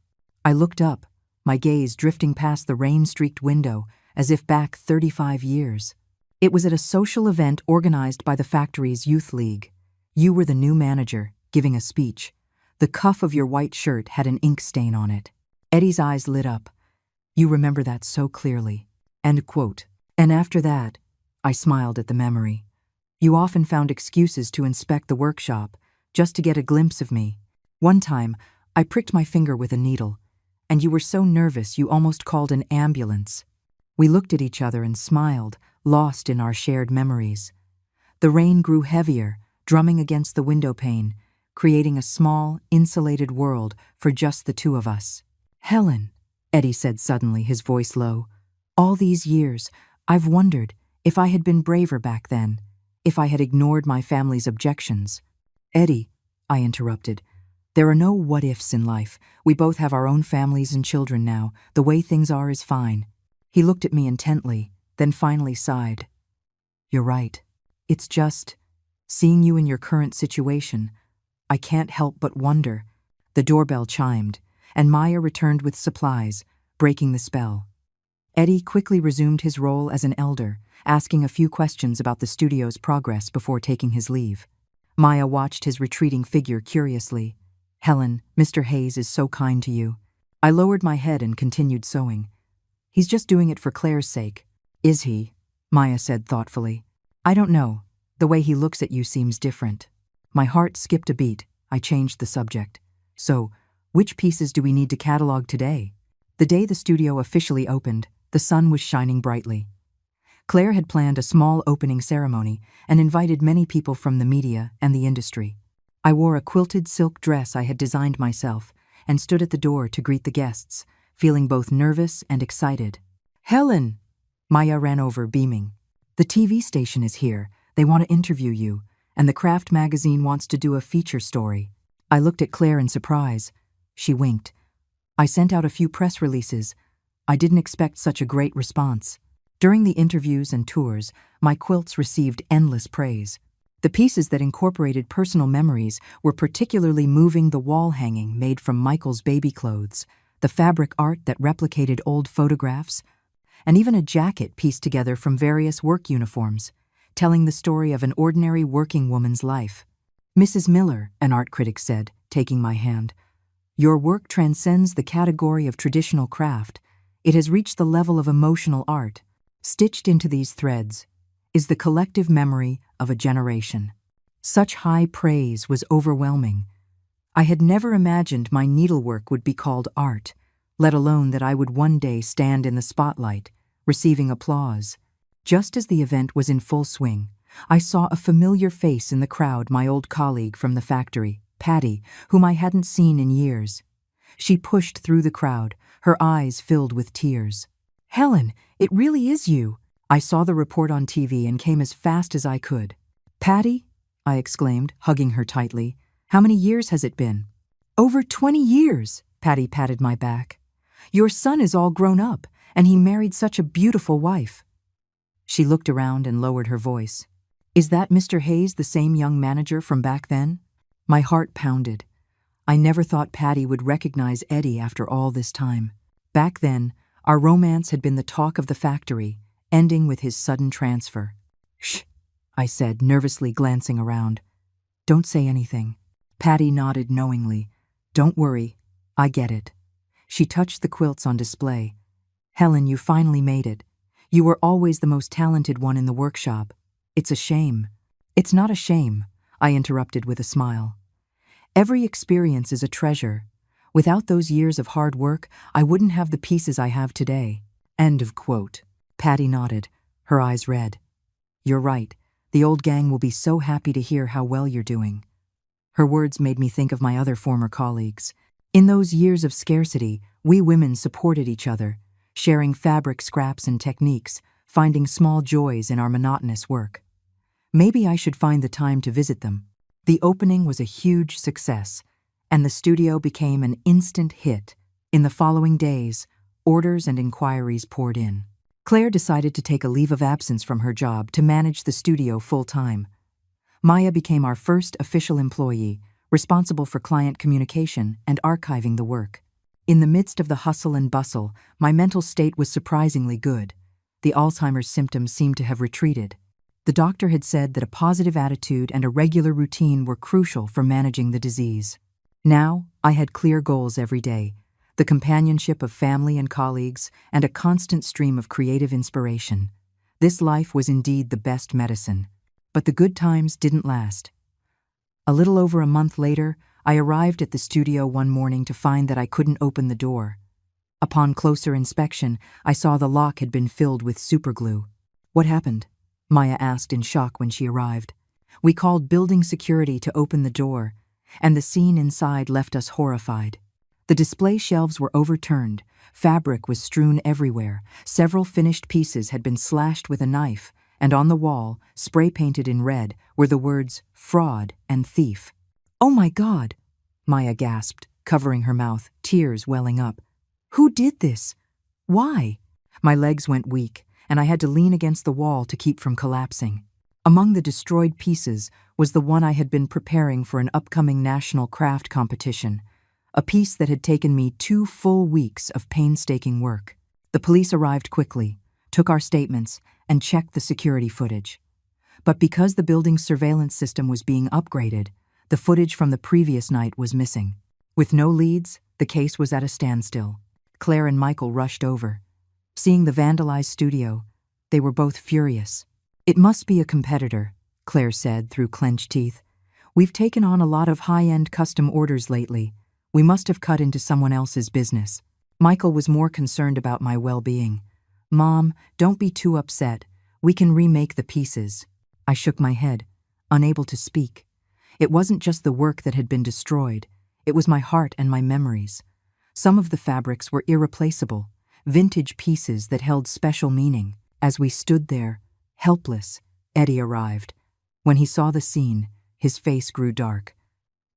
I looked up, my gaze drifting past the rain-streaked window as if back 35 years. It was at a social event organized by the factory's youth league. You were the new manager, giving a speech. The cuff of your white shirt had an ink stain on it. Eddie's eyes lit up. "You remember that so clearly." End quote. "And after that," I smiled at the memory, "you often found excuses to inspect the workshop, just to get a glimpse of me. One time, I pricked my finger with a needle, and you were so nervous you almost called an ambulance." We looked at each other and smiled, lost in our shared memories. The rain grew heavier, drumming against the window pane, creating a small, insulated world for just the two of us. "Helen," Eddie said suddenly, his voice low, "all these years, I've wondered if I had been braver back then, if I had ignored my family's objections." "Eddie," I interrupted, "there are no what-ifs in life. We both have our own families and children now. The way things are is fine." He looked at me intently, then finally sighed. "You're right. It's just, seeing you in your current situation, I can't help but wonder." The doorbell chimed, and Maya returned with supplies, breaking the spell. Eddie quickly resumed his role as an elder, asking a few questions about the studio's progress before taking his leave. Maya watched his retreating figure curiously. "Helen, Mr. Hayes is so kind to you." I lowered my head and continued sewing. "He's just doing it for Claire's sake." "Is he?" Maya said thoughtfully. "I don't know. The way he looks at you seems different." My heart skipped a beat. I changed the subject. "So, which pieces do we need to catalog today?" The day the studio officially opened, the sun was shining brightly. Claire had planned a small opening ceremony and invited many people from the media and the industry. I wore a quilted silk dress I had designed myself and stood at the door to greet the guests, feeling both nervous and excited. "Helen!" Maya ran over, beaming. "The TV station is here. They want to interview you, and the Craft magazine wants to do a feature story." I looked at Claire in surprise. She winked. "I sent out a few press releases. I didn't expect such a great response." During the interviews and tours, my quilts received endless praise. The pieces that incorporated personal memories were particularly moving: the wall hanging made from Michael's baby clothes, the fabric art that replicated old photographs, and even a jacket pieced together from various work uniforms, telling the story of an ordinary working woman's life. "Mrs. Miller," an art critic said, taking my hand, "your work transcends the category of traditional craft. It has reached the level of emotional art. Stitched into these threads is the collective memory of a generation." Such high praise was overwhelming. I had never imagined my needlework would be called art, let alone that I would one day stand in the spotlight, receiving applause. Just as the event was in full swing, I saw a familiar face in the crowd: my old colleague from the factory, Patty, whom I hadn't seen in years. She pushed through the crowd, her eyes filled with tears. "Helen, it really is you." I saw the report on TV and came as fast as I could. "Patty," I exclaimed, hugging her tightly, "how many years has it been?" "Over 20 years, Patty patted my back. "Your son is all grown up, and he married such a beautiful wife." She looked around and lowered her voice. "Is that Mr. Hayes, the same young manager from back then?" My heart pounded. I never thought Patty would recognize Eddie after all this time. Back then, our romance had been the talk of the factory, ending with his sudden transfer. "Shh," I said, nervously glancing around. "Don't say anything." Patty nodded knowingly. "Don't worry, I get it." She touched the quilts on display. "Helen, you finally made it. You were always the most talented one in the workshop. It's a shame." "It's not a shame," I interrupted with a smile. "Every experience is a treasure. Without those years of hard work, I wouldn't have the pieces I have today." End of quote. Patty nodded, her eyes red. "You're right. The old gang will be so happy to hear how well you're doing." Her words made me think of my other former colleagues. In those years of scarcity, we women supported each other, sharing fabric scraps and techniques, finding small joys in our monotonous work. Maybe I should find the time to visit them. The opening was a huge success, and the studio became an instant hit. In the following days, orders and inquiries poured in. Claire decided to take a leave of absence from her job to manage the studio full-time. Maya became our first official employee, responsible for client communication and archiving the work. In the midst of the hustle and bustle, my mental state was surprisingly good. The Alzheimer's symptoms seemed to have retreated. The doctor had said that a positive attitude and a regular routine were crucial for managing the disease. Now, I had clear goals every day: the companionship of family and colleagues, and a constant stream of creative inspiration. This life was indeed the best medicine. But the good times didn't last. A little over a month later, I arrived at the studio one morning to find that I couldn't open the door. Upon closer inspection, I saw the lock had been filled with superglue. "What happened?" Maya asked in shock when she arrived. "We called building security to open the door, and the scene inside left us horrified. The display shelves were overturned, fabric was strewn everywhere, several finished pieces had been slashed with a knife, and on the wall, spray-painted in red, were the words fraud and thief." "Oh my God!" Maya gasped, covering her mouth, tears welling up. "Who did this? Why?" My legs went weak, and I had to lean against the wall to keep from collapsing. Among the destroyed pieces was the one I had been preparing for an upcoming national craft competition, a piece that had taken me 2 full weeks of painstaking work. The police arrived quickly, took our statements, and checked the security footage. But because the building's surveillance system was being upgraded, the footage from the previous night was missing. With no leads, the case was at a standstill. Claire and Michael rushed over. Seeing the vandalized studio, they were both furious. "It must be a competitor," Claire said through clenched teeth. "We've taken on a lot of high-end custom orders lately. We must have cut into someone else's business." Michael was more concerned about my well-being. "Mom, don't be too upset. We can remake the pieces. I shook my head, unable to speak. It wasn't just the work that had been destroyed. It was my heart and my memories. Some of the fabrics were irreplaceable, vintage pieces that held special meaning. As we stood there, helpless, Eddie arrived. When he saw the scene, his face grew dark.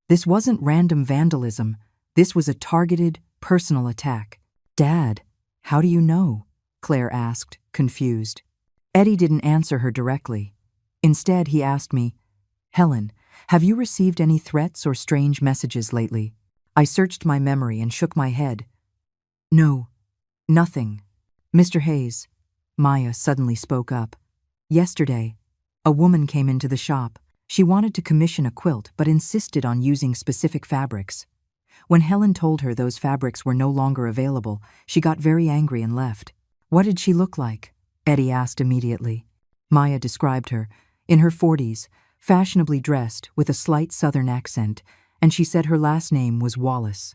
This wasn't random vandalism. This was a targeted, personal attack. "Dad, how do you know?" Claire asked, confused. Eddie didn't answer her directly. Instead, he asked me, "Helen, have you received any threats or strange messages lately?" I searched my memory and shook my head. "No, nothing." "Mr. Hayes," Maya suddenly spoke up. "Yesterday, a woman came into the shop. She wanted to commission a quilt but insisted on using specific fabrics. When Helen told her those fabrics were no longer available, she got very angry and left." "What did she look like?" Eddie asked immediately. Maya described her, in her 40s, fashionably dressed with a slight southern accent, and she said her last name was Wallace.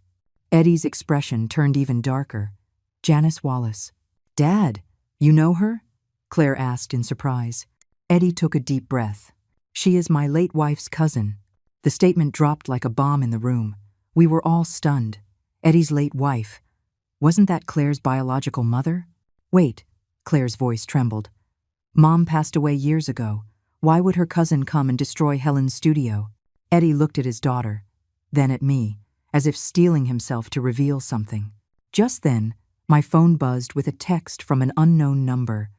Eddie's expression turned even darker. "Janice Wallace." "Dad, you know her?" Claire asked in surprise. Eddie took a deep breath. "She is my late wife's cousin." The statement dropped like a bomb in the room. We were all stunned. Eddie's late wife. Wasn't that Claire's biological mother? "Wait," Claire's voice trembled. "Mom passed away years ago. Why would her cousin come and destroy Helen's studio?" Eddie looked at his daughter, then at me, as if steeling himself to reveal something. Just then, my phone buzzed with a text from an unknown number.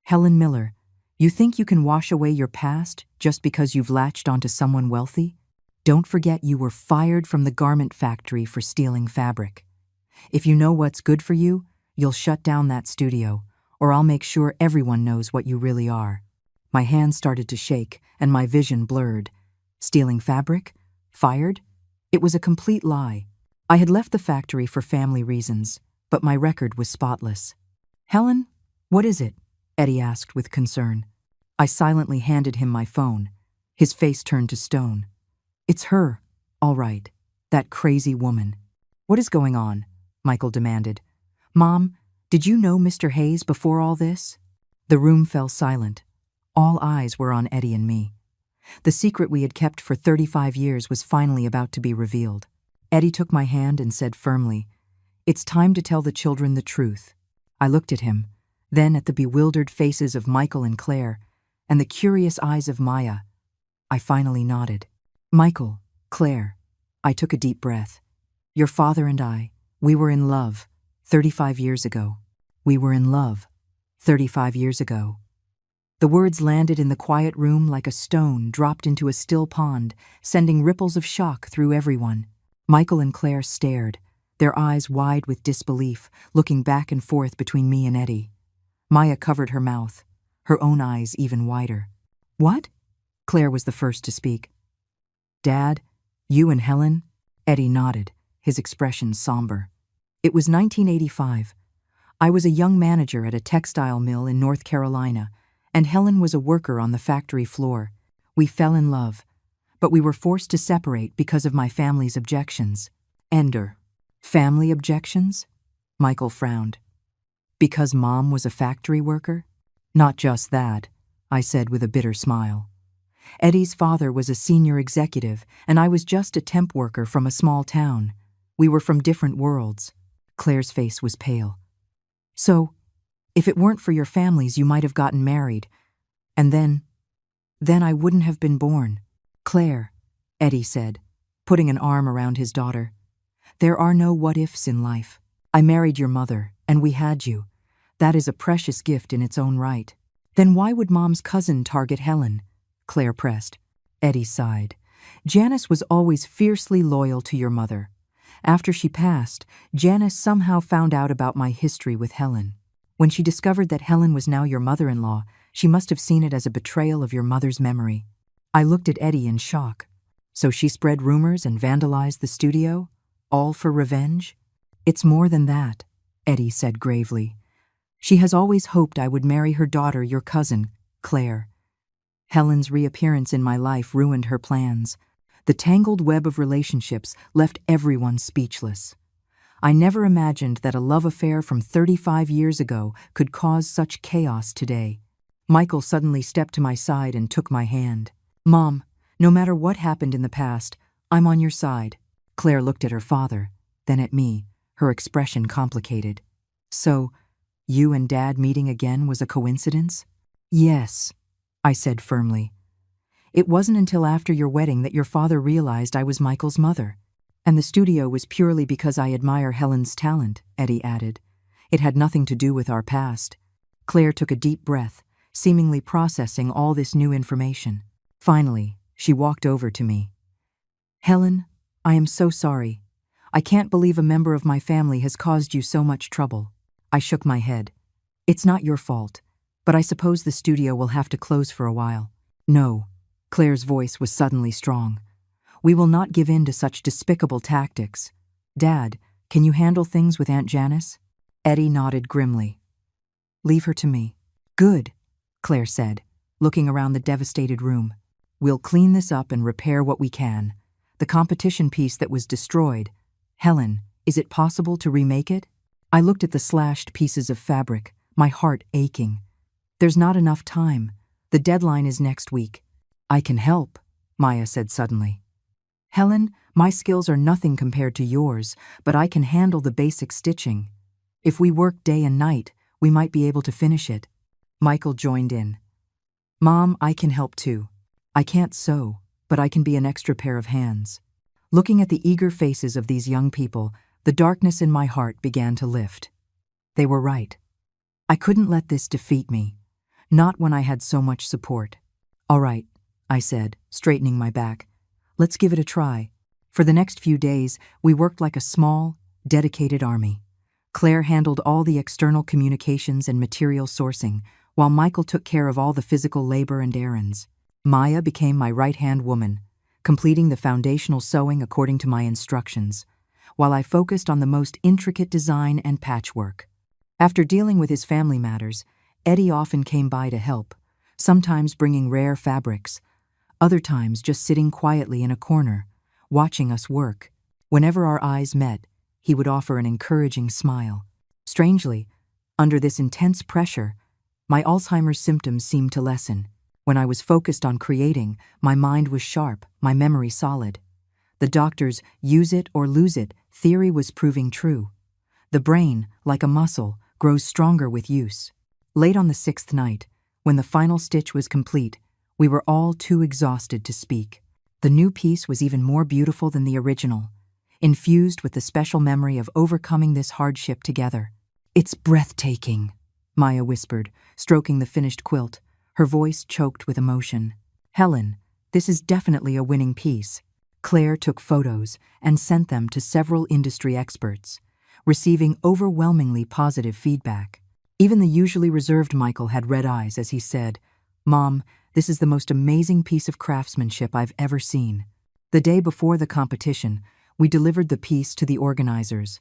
"Helen Miller, you think you can wash away your past just because you've latched onto someone wealthy? Don't forget you were fired from the garment factory for stealing fabric. If you know what's good for you, you'll shut down that studio, or I'll make sure everyone knows what you really are." My hands started to shake, and my vision blurred. Stealing fabric? Fired? It was a complete lie. I had left the factory for family reasons, but my record was spotless. "Helen, what is it?" Eddie asked with concern. I silently handed him my phone. His face turned to stone. "It's her, all right, that crazy woman." "What is going on?" Michael demanded. "Mom, did you know Mr. Hayes before all this?" The room fell silent. All eyes were on Eddie and me. The secret we had kept for 35 years was finally about to be revealed. Eddie took my hand and said firmly, "It's time to tell the children the truth." I looked at him, then at the bewildered faces of Michael and Claire, and the curious eyes of Maya. I finally nodded. "Michael, Claire," I took a deep breath. "Your father and I, we were in love 35 years ago. We were in love 35 years ago." The words landed in the quiet room like a stone dropped into a still pond, sending ripples of shock through everyone. Michael and Claire stared, their eyes wide with disbelief, looking back and forth between me and Eddie. Maya covered her mouth, her own eyes even wider. "What?" Claire was the first to speak. "Dad, you and Helen?" Eddie nodded, his expression somber. "It was 1985. I was a young manager at a textile mill in North Carolina, and Helen was a worker on the factory floor. We fell in love, but we were forced to separate because of my family's objections." "Ender. Family objections?" Michael frowned. "Because Mom was a factory worker?" "Not just that," I said with a bitter smile. Eddie's father was a senior executive, and I was just a temp worker from a small town. We were from different worlds. Claire's face was pale. "So, if it weren't for your families, you might have gotten married. And then I wouldn't have been born." "Claire," Eddie said, putting an arm around his daughter, "there are no what-ifs in life. I married your mother, and we had you. That is a precious gift in its own right." "Then why would Mom's cousin target Helen?" Claire pressed. Eddie sighed. "Janice was always fiercely loyal to your mother. After she passed, Janice somehow found out about my history with Helen. When she discovered that Helen was now your mother-in-law, she must have seen it as a betrayal of your mother's memory." I looked at Eddie in shock. "So she spread rumors and vandalized the studio? All for revenge?" "It's more than that," Eddie said gravely. "She has always hoped I would marry her daughter, your cousin, Claire. Helen's reappearance in my life ruined her plans. The tangled web of relationships left everyone speechless. I never imagined that a love affair from 35 years ago could cause such chaos today." Michael suddenly stepped to my side and took my hand. Mom, no matter what happened in the past, I'm on your side. Claire looked at her father, then at me, her expression complicated. So, you and Dad meeting again was a coincidence? Yes, I said firmly. It wasn't until after your wedding that your father realized I was Michael's mother. And the studio was purely because I admire Helen's talent, Eddie added. It had nothing to do with our past. Claire took a deep breath, seemingly processing all this new information. Finally, she walked over to me. Helen, I am so sorry. I can't believe a member of my family has caused you so much trouble. I shook my head. It's not your fault, but I suppose the studio will have to close for a while. No, Claire's voice was suddenly strong. We will not give in to such despicable tactics. Dad, can you handle things with Aunt Janice? Eddie nodded grimly. Leave her to me. Good, Claire said, looking around the devastated room. We'll clean this up and repair what we can. The competition piece that was destroyed. Helen, is it possible to remake it? I looked at the slashed pieces of fabric, my heart aching. There's not enough time. The deadline is next week. I can help, Maya said suddenly. Helen, my skills are nothing compared to yours, but I can handle the basic stitching. If we work day and night, we might be able to finish it. Michael joined in. Mom, I can help too. I can't sew, but I can be an extra pair of hands. Looking at the eager faces of these young people, the darkness in my heart began to lift. They were right. I couldn't let this defeat me, not when I had so much support. All right, I said, straightening my back. Let's give it a try. For the next few days, we worked like a small, dedicated army. Claire handled all the external communications and material sourcing, while Michael took care of all the physical labor and errands. Maya became my right-hand woman, completing the foundational sewing according to my instructions, while I focused on the most intricate design and patchwork. After dealing with his family matters, Eddie often came by to help, sometimes bringing rare fabrics, other times just sitting quietly in a corner, watching us work. Whenever our eyes met, he would offer an encouraging smile. Strangely, under this intense pressure, my Alzheimer's symptoms seemed to lessen. When I was focused on creating, my mind was sharp, my memory solid. The doctor's use it or lose it theory was proving true. The brain, like a muscle, grows stronger with use. Late on the 6th night, when the final stitch was complete, we were all too exhausted to speak. The new piece was even more beautiful than the original, infused with the special memory of overcoming this hardship together. It's breathtaking, Maya whispered, stroking the finished quilt, her voice choked with emotion. Helen, this is definitely a winning piece. Claire took photos and sent them to several industry experts, receiving overwhelmingly positive feedback. Even the usually reserved Michael had red eyes as he said, Mom, this is the most amazing piece of craftsmanship I've ever seen. The day before the competition, we delivered the piece to the organizers.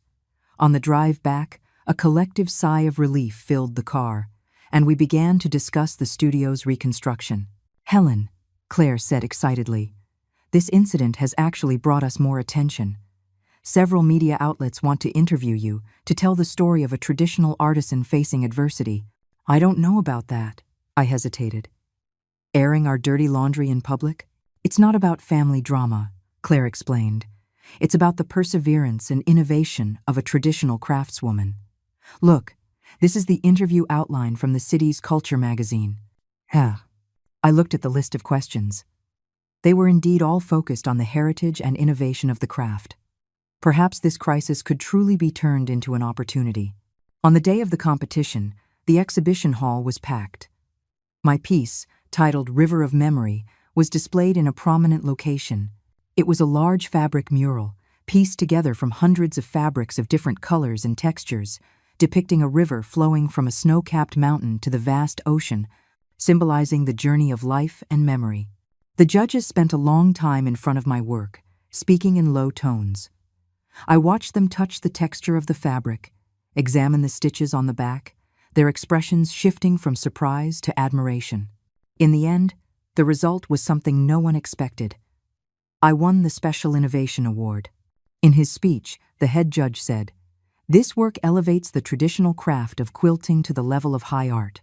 On the drive back, a collective sigh of relief filled the car, and we began to discuss the studio's reconstruction. Helen, Claire said excitedly, this incident has actually brought us more attention. Several media outlets want to interview you to tell the story of a traditional artisan facing adversity. I don't know about that, I hesitated. Airing our dirty laundry in public? It's not about family drama, Claire explained. It's about the perseverance and innovation of a traditional craftswoman. Look, this is the interview outline from the city's culture magazine. I looked at the list of questions. They were indeed all focused on the heritage and innovation of the craft. Perhaps this crisis could truly be turned into an opportunity. On the day of the competition, the exhibition hall was packed. My piece, titled River of Memory, was displayed in a prominent location. It was a large fabric mural, pieced together from hundreds of fabrics of different colors and textures, depicting a river flowing from a snow-capped mountain to the vast ocean, symbolizing the journey of life and memory. The judges spent a long time in front of my work, speaking in low tones. I watched them touch the texture of the fabric, examine the stitches on the back, their expressions shifting from surprise to admiration. In the end, the result was something no one expected. I won the Special Innovation Award. In his speech, the head judge said, "This work elevates the traditional craft of quilting to the level of high art.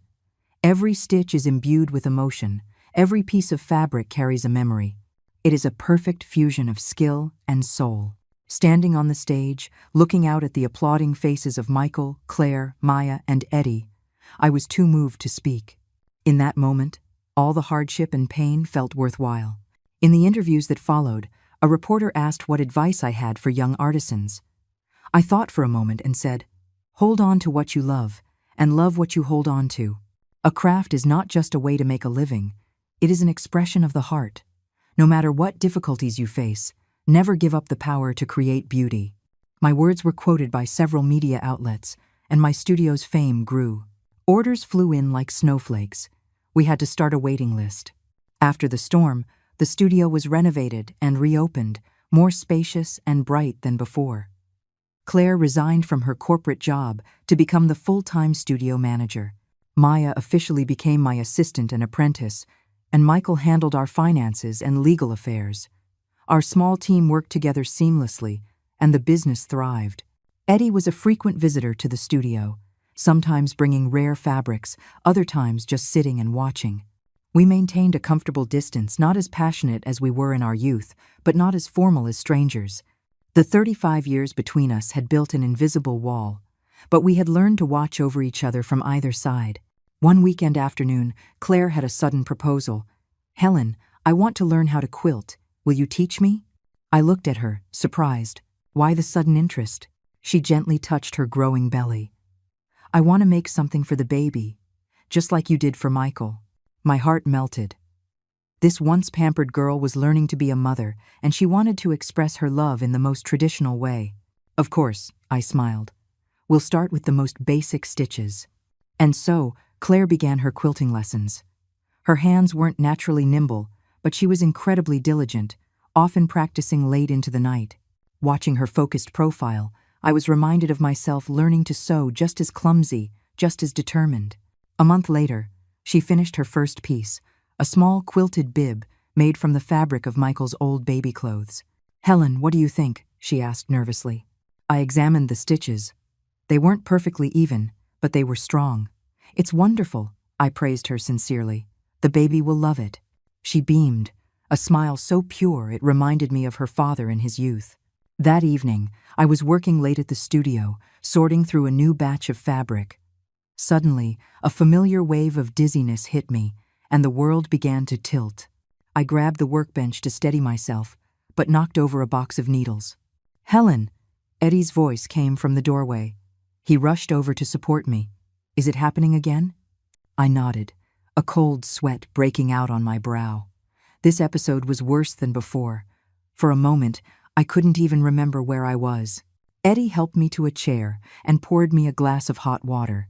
Every stitch is imbued with emotion. Every piece of fabric carries a memory. It is a perfect fusion of skill and soul. Standing on the stage, looking out at the applauding faces of Michael, Claire, Maya, and Eddie, I was too moved to speak. In that moment, all the hardship and pain felt worthwhile. In the interviews that followed, a reporter asked what advice I had for young artisans. I thought for a moment and said, "Hold on to what you love, and love what you hold on to. A craft is not just a way to make a living, it is an expression of the heart. No matter what difficulties you face, never give up the power to create beauty." My words were quoted by several media outlets, and my studio's fame grew. Orders flew in like snowflakes. We had to start a waiting list. After the storm, the studio was renovated and reopened, more spacious and bright than before. Claire resigned from her corporate job to become the full-time studio manager. Maya officially became my assistant and apprentice, and Michael handled our finances and legal affairs. Our small team worked together seamlessly, and the business thrived. Eddie was a frequent visitor to the studio, sometimes bringing rare fabrics, other times just sitting and watching. We maintained a comfortable distance, not as passionate as we were in our youth, but not as formal as strangers. The 35 years between us had built an invisible wall, but we had learned to watch over each other from either side. One weekend afternoon, Claire had a sudden proposal. "Helen, I want to learn how to quilt. Will you teach me?" I looked at her, surprised. Why the sudden interest? She gently touched her growing belly. "I want to make something for the baby, just like you did for Michael." My heart melted. This once pampered girl was learning to be a mother, and she wanted to express her love in the most traditional way. "Of course," I smiled. "We'll start with the most basic stitches." And so, Claire began her quilting lessons. Her hands weren't naturally nimble, but she was incredibly diligent, often practicing late into the night. Watching her focused profile, I was reminded of myself learning to sew just as clumsy, just as determined. A month later, she finished her first piece, a small quilted bib made from the fabric of Michael's old baby clothes. "Helen, what do you think?" she asked nervously. I examined the stitches. They weren't perfectly even, but they were strong. "It's wonderful," I praised her sincerely. "The baby will love it." She beamed, a smile so pure it reminded me of her father in his youth. That evening, I was working late at the studio, sorting through a new batch of fabric. Suddenly, a familiar wave of dizziness hit me, and the world began to tilt. I grabbed the workbench to steady myself, but knocked over a box of needles. "Helen!" Eddie's voice came from the doorway. He rushed over to support me. "Is it happening again?" I nodded, a cold sweat breaking out on my brow. This episode was worse than before. For a moment, I couldn't even remember where I was. Eddie helped me to a chair and poured me a glass of hot water.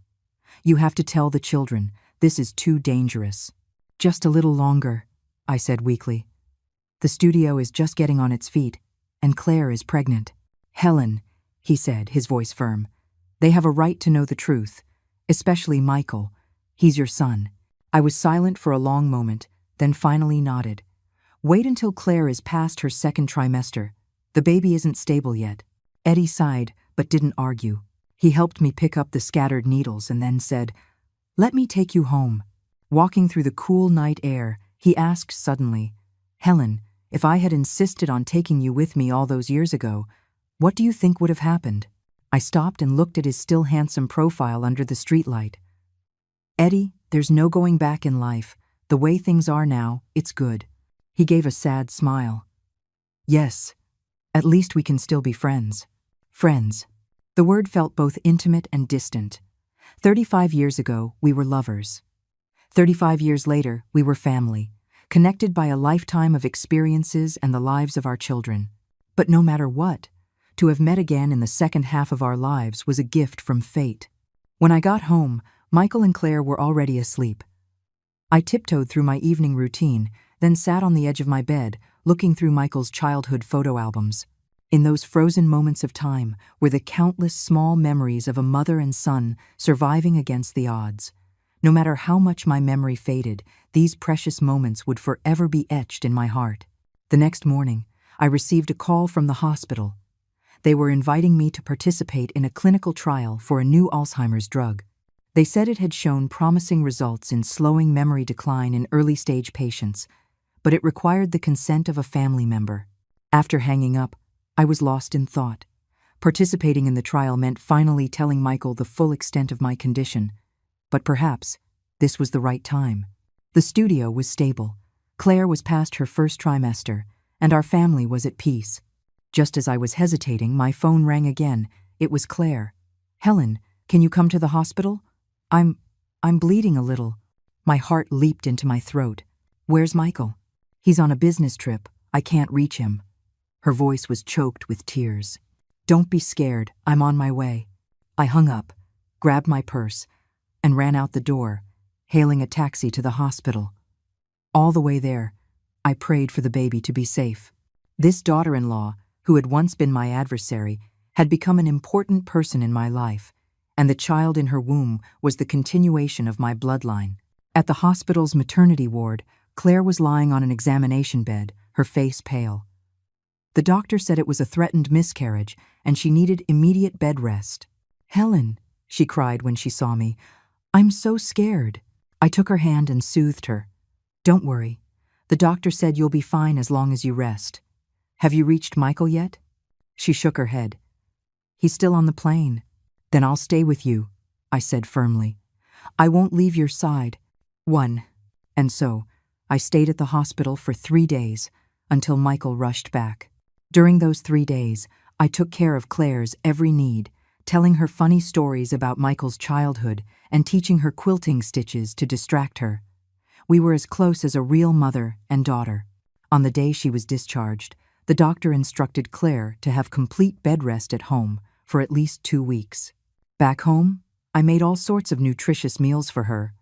"You have to tell the children. This is too dangerous." "Just a little longer," I said weakly. "The studio is just getting on its feet, and Claire is pregnant." "Helen," he said, his voice firm, "they have a right to know the truth, especially Michael. He's your son." I was silent for a long moment, then finally nodded. "Wait until Claire is past her second trimester. The baby isn't stable yet." Eddie sighed, but didn't argue. He helped me pick up the scattered needles and then said, "Let me take you home." Walking through the cool night air, he asked suddenly, "Helen, if I had insisted on taking you with me all those years ago, what do you think would have happened?" I stopped and looked at his still handsome profile under the streetlight. "Eddie, there's no going back in life. The way things are now, it's good." He gave a sad smile. "Yes, at least we can still be friends." Friends. The word felt both intimate and distant. 35 years ago, we were lovers. 35 years later, we were family, connected by a lifetime of experiences and the lives of our children. But no matter what, to have met again in the second half of our lives was a gift from fate. When I got home, Michael and Claire were already asleep. I tiptoed through my evening routine, then sat on the edge of my bed, looking through Michael's childhood photo albums. In those frozen moments of time were the countless small memories of a mother and son surviving against the odds. No matter how much my memory faded, these precious moments would forever be etched in my heart. The next morning, I received a call from the hospital. They were inviting me to participate in a clinical trial for a new Alzheimer's drug. They said it had shown promising results in slowing memory decline in early-stage patients, but it required the consent of a family member. After hanging up, I was lost in thought. Participating in the trial meant finally telling Michael the full extent of my condition, but perhaps this was the right time. The studio was stable. Claire was past her first trimester, and our family was at peace. Just as I was hesitating, my phone rang again. It was Claire. "Helen, can you come to the hospital? I'm bleeding a little." My heart leaped into my throat. "Where's Michael?" "He's on a business trip. I can't reach him." Her voice was choked with tears. "Don't be scared. I'm on my way." I hung up, grabbed my purse, and ran out the door, hailing a taxi to the hospital. All the way there, I prayed for the baby to be safe. This daughter-in-law, who had once been my adversary, had become an important person in my life, and the child in her womb was the continuation of my bloodline. At the hospital's maternity ward, Claire was lying on an examination bed, her face pale. The doctor said it was a threatened miscarriage, and she needed immediate bed rest. "Helen," she cried when she saw me, "I'm so scared." I took her hand and soothed her. "Don't worry. The doctor said you'll be fine as long as you rest. Have you reached Michael yet?" She shook her head. "He's still on the plane." "Then I'll stay with you," I said firmly. "I won't leave your side." And so, I stayed at the hospital for 3 days, until Michael rushed back. During those 3 days, I took care of Claire's every need, telling her funny stories about Michael's childhood and teaching her quilting stitches to distract her. We were as close as a real mother and daughter. On the day she was discharged, the doctor instructed Claire to have complete bed rest at home for at least 2 weeks. Back home, I made all sorts of nutritious meals for her,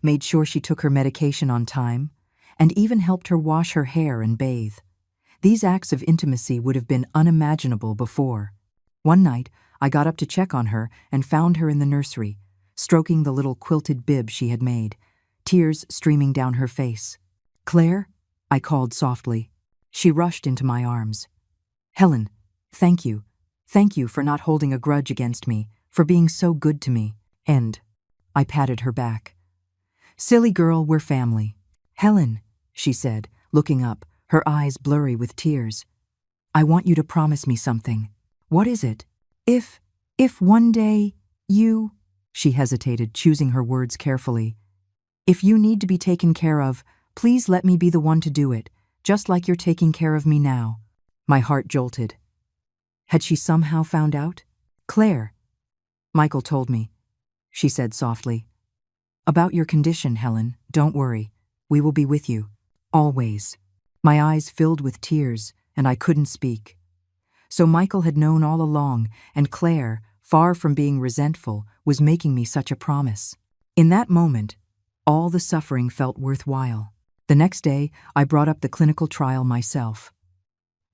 made sure she took her medication on time, and even helped her wash her hair and bathe. These acts of intimacy would have been unimaginable before. One night, I got up to check on her and found her in the nursery, stroking the little quilted bib she had made, tears streaming down her face. "Claire?" I called softly. She rushed into my arms. "Helen, thank you. Thank you for not holding a grudge against me, for being so good to me." And I patted her back. "Silly girl, we're family." "Helen," she said, looking up, her eyes blurry with tears. "I want you to promise me something." "What is it?" If one day you," she hesitated, choosing her words carefully, "if you need to be taken care of, please let me be the one to do it, just like you're taking care of me now." My heart jolted. Had she somehow found out? "Claire." "Michael told me," she said softly. "About your condition, Helen, don't worry. We will be with you. Always." My eyes filled with tears, and I couldn't speak. So Michael had known all along, and Claire, far from being resentful, was making me such a promise. In that moment, all the suffering felt worthwhile. The next day, I brought up the clinical trial myself.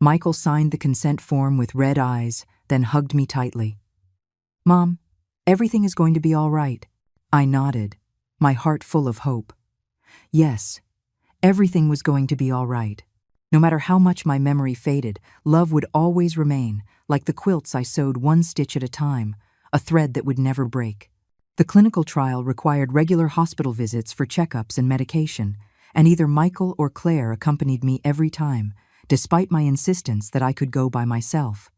Michael signed the consent form with red eyes, then hugged me tightly. "Mom, everything is going to be all right." I nodded, my heart full of hope. Yes, everything was going to be all right. No matter how much my memory faded, love would always remain, like the quilts I sewed one stitch at a time, a thread that would never break. The clinical trial required regular hospital visits for checkups and medication, and either Michael or Claire accompanied me every time, despite my insistence that I could go by myself.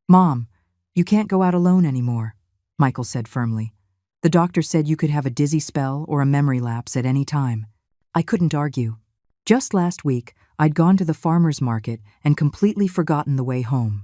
"Mom, you can't go out alone anymore," Michael said firmly. "The doctor said you could have a dizzy spell or a memory lapse at any time." I couldn't argue. Just last week, I'd gone to the farmer's market and completely forgotten the way home.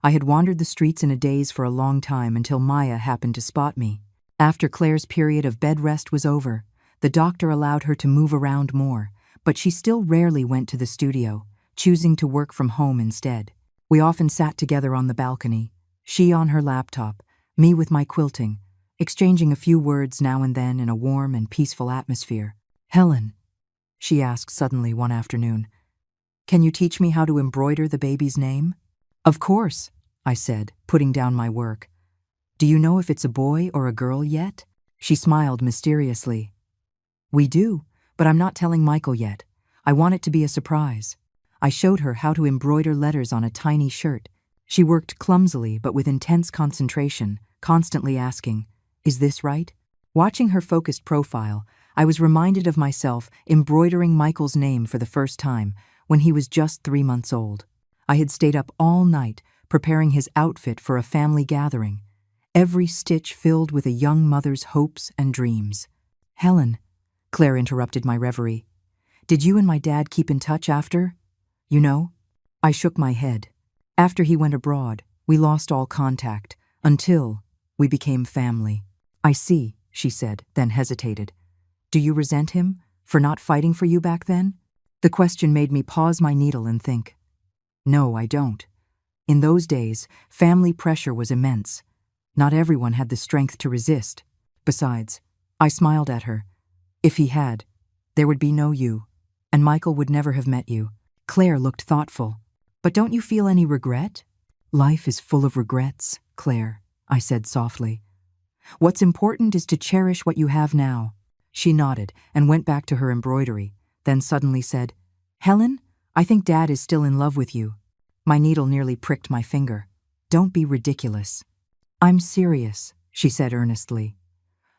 I had wandered the streets in a daze for a long time until Maya happened to spot me. After Claire's period of bed rest was over, the doctor allowed her to move around more, but she still rarely went to the studio, choosing to work from home instead. We often sat together on the balcony, she on her laptop, me with my quilting, exchanging a few words now and then in a warm and peaceful atmosphere. "Helen," she asked suddenly one afternoon, "can you teach me how to embroider the baby's name?" "Of course," I said, putting down my work. "Do you know if it's a boy or a girl yet?" She smiled mysteriously. "We do, but I'm not telling Michael yet. I want it to be a surprise." I showed her how to embroider letters on a tiny shirt. She worked clumsily but with intense concentration, constantly asking, "Is this right? Watching her focused profile, I was reminded of myself embroidering Michael's name for the first time when he was just 3 months old. I had stayed up all night preparing his outfit for a family gathering, every stitch filled with a young mother's hopes and dreams. "Helen," Claire interrupted my reverie, "did you and my dad keep in touch after? You know?" I shook my head. "After he went abroad, we lost all contact, until we became family." "I see," she said, then hesitated. "Do you resent him for not fighting for you back then?" The question made me pause my needle and think. No, I don't. In those days, family pressure was immense. Not everyone had the strength to resist. Besides, I smiled at her. If he had, there would be no you, and Michael would never have met you. Claire looked thoughtful. "But don't you feel any regret?" "Life is full of regrets, Claire," I said softly. "What's important is to cherish what you have now." She nodded and went back to her embroidery, then suddenly said, "Helen, I think Dad is still in love with you." My needle nearly pricked my finger. "Don't be ridiculous." "I'm serious," she said earnestly.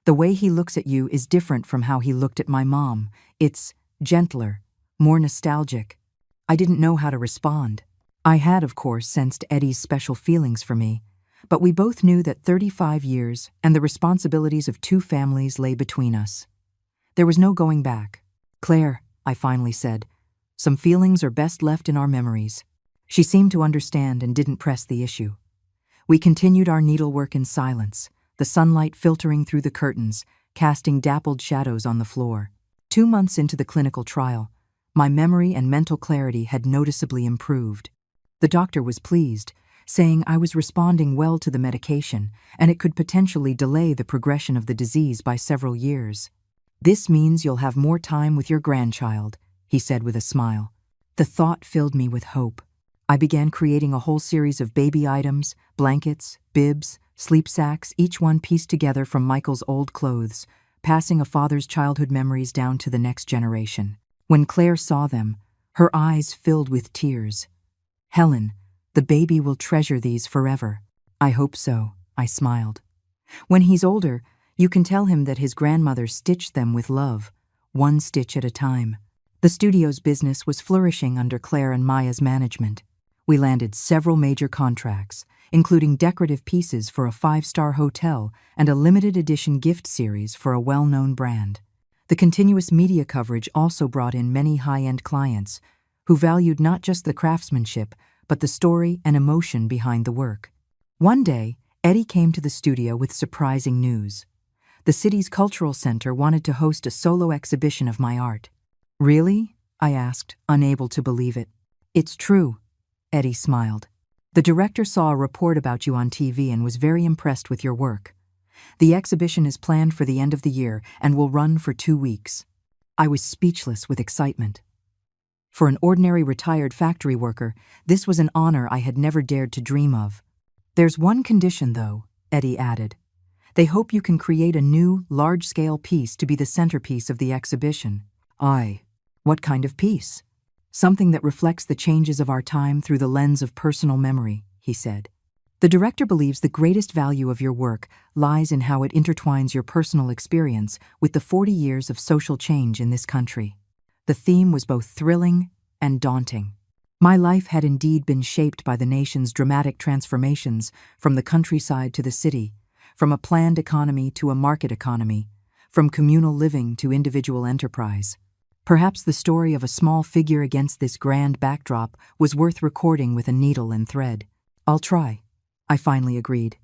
"The way he looks at you is different from how he looked at my mom. It's gentler, more nostalgic." I didn't know how to respond. I had, of course, sensed Eddie's special feelings for me, but we both knew that 35 years and the responsibilities of 2 families lay between us. There was no going back. "Claire," I finally said, "some feelings are best left in our memories." She seemed to understand and didn't press the issue. We continued our needlework in silence, the sunlight filtering through the curtains, casting dappled shadows on the floor. 2 months into the clinical trial, my memory and mental clarity had noticeably improved. The doctor was pleased, saying I was responding well to the medication and it could potentially delay the progression of the disease by several years. "This means you'll have more time with your grandchild," he said with a smile. The thought filled me with hope. I began creating a whole series of baby items, blankets, bibs, sleep sacks, each one pieced together from Michael's old clothes, passing a father's childhood memories down to the next generation. When Claire saw them, her eyes filled with tears. "Helen, the baby will treasure these forever." "I hope so," I smiled. "When he's older, you can tell him that his grandmother stitched them with love, one stitch at a time." The studio's business was flourishing under Claire and Maya's management. We landed several major contracts, including decorative pieces for a 5-star hotel and a limited edition gift series for a well-known brand. The continuous media coverage also brought in many high-end clients who valued not just the craftsmanship, but the story and emotion behind the work. One day, Eddie came to the studio with surprising news. The city's cultural center wanted to host a solo exhibition of my art. "Really?" I asked, unable to believe it. "It's true," Eddie smiled. "The director saw a report about you on TV and was very impressed with your work. The exhibition is planned for the end of the year and will run for 2 weeks." I was speechless with excitement. For an ordinary retired factory worker, this was an honor I had never dared to dream of. "There's one condition, though," Eddie added. "They hope you can create a new, large-scale piece to be the centerpiece of the exhibition." What kind of piece?" "Something that reflects the changes of our time through the lens of personal memory," he said. "The director believes the greatest value of your work lies in how it intertwines your personal experience with the 40 years of social change in this country." The theme was both thrilling and daunting. My life had indeed been shaped by the nation's dramatic transformations from the countryside to the city, from a planned economy to a market economy, from communal living to individual enterprise. Perhaps the story of a small figure against this grand backdrop was worth recording with a needle and thread. "I'll try," I finally agreed.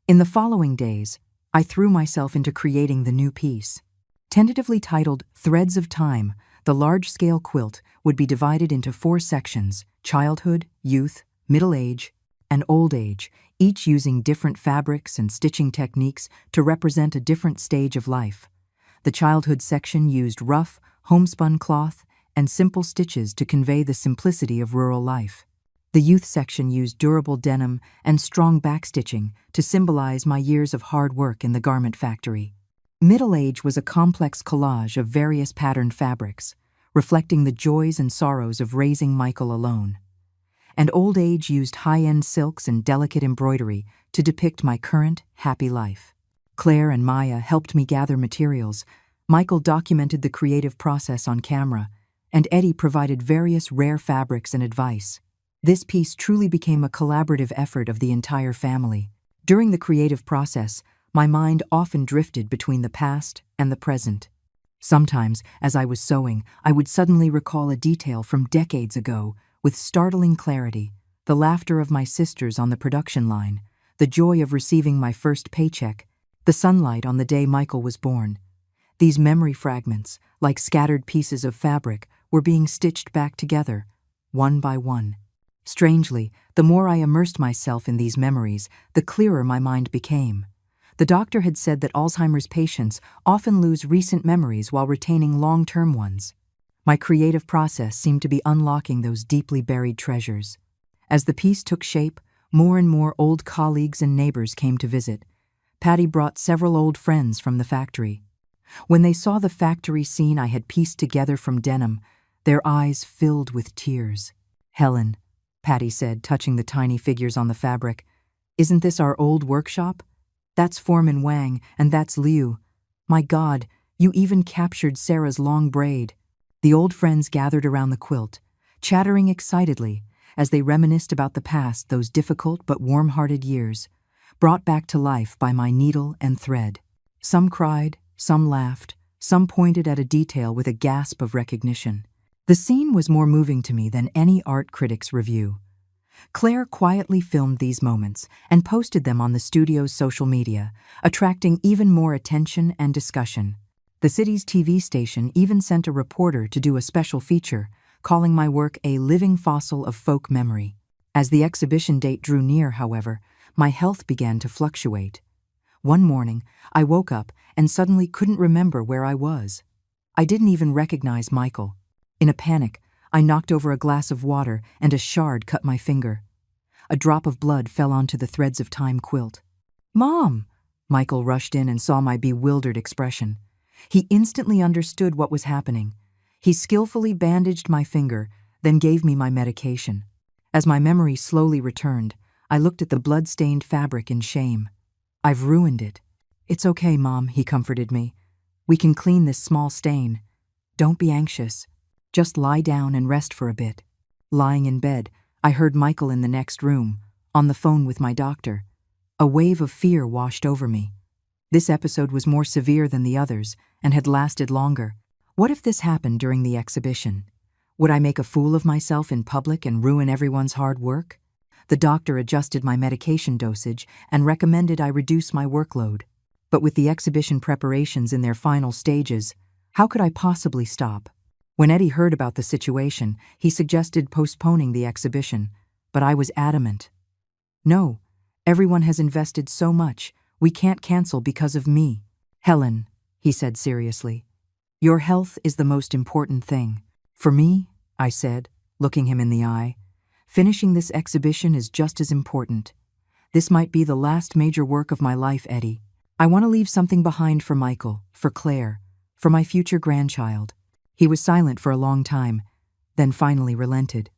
In the following days, I threw myself into creating the new piece. Tentatively titled Threads of Time, the large-scale quilt would be divided into 4 sections: childhood, youth, middle age, and old age, each using different fabrics and stitching techniques to represent a different stage of life. The childhood section used rough, homespun cloth and simple stitches to convey the simplicity of rural life. The youth section used durable denim and strong backstitching to symbolize my years of hard work in the garment factory. Middle age was a complex collage of various patterned fabrics, reflecting the joys and sorrows of raising Michael alone. And old age used high-end silks and delicate embroidery to depict my current, happy life. Claire and Maya helped me gather materials, Michael documented the creative process on camera, and Eddie provided various rare fabrics and advice. This piece truly became a collaborative effort of the entire family. During the creative process, my mind often drifted between the past and the present. Sometimes, as I was sewing, I would suddenly recall a detail from decades ago with startling clarity: the laughter of my sisters on the production line, the joy of receiving my first paycheck, the sunlight on the day Michael was born. These memory fragments, like scattered pieces of fabric, were being stitched back together, one by one. Strangely, the more I immersed myself in these memories, the clearer my mind became. The doctor had said that Alzheimer's patients often lose recent memories while retaining long-term ones. My creative process seemed to be unlocking those deeply buried treasures. As the piece took shape, more and more old colleagues and neighbors came to visit. Patty brought several old friends from the factory. When they saw the factory scene I had pieced together from denim, their eyes filled with tears. "Helen," Patty said, touching the tiny figures on the fabric, "isn't this our old workshop? That's Foreman Wang, and that's Liu. My God, you even captured Sarah's long braid." The old friends gathered around the quilt, chattering excitedly as they reminisced about the past, those difficult but warm-hearted years, brought back to life by my needle and thread. Some cried, some laughed, some pointed at a detail with a gasp of recognition. The scene was more moving to me than any art critic's review. Claire quietly filmed these moments and posted them on the studio's social media, attracting even more attention and discussion. The city's TV station even sent a reporter to do a special feature, calling my work a living fossil of folk memory. As the exhibition date drew near, however, my health began to fluctuate. One morning, I woke up and suddenly couldn't remember where I was. I didn't even recognize Michael. In a panic, I knocked over a glass of water and a shard cut my finger. A drop of blood fell onto the threads of time quilt. "Mom!" Michael rushed in and saw my bewildered expression. He instantly understood what was happening. He skillfully bandaged my finger, then gave me my medication. As my memory slowly returned, I looked at the blood-stained fabric in shame. "I've ruined it." "It's okay, Mom," he comforted me. "We can clean this small stain. Don't be anxious. Just lie down and rest for a bit." Lying in bed, I heard Michael in the next room, on the phone with my doctor. A wave of fear washed over me. This episode was more severe than the others and had lasted longer. What if this happened during the exhibition? Would I make a fool of myself in public and ruin everyone's hard work? The doctor adjusted my medication dosage and recommended I reduce my workload. But with the exhibition preparations in their final stages, how could I possibly stop? When Eddie heard about the situation, he suggested postponing the exhibition, but I was adamant. "No, everyone has invested so much, we can't cancel because of me." "Helen," he said seriously, "your health is the most important thing." "For me," I said, looking him in the eye, "finishing this exhibition is just as important. This might be the last major work of my life, Eddie. I want to leave something behind for Michael, for Claire, for my future grandchild." He was silent for a long time, then finally relented.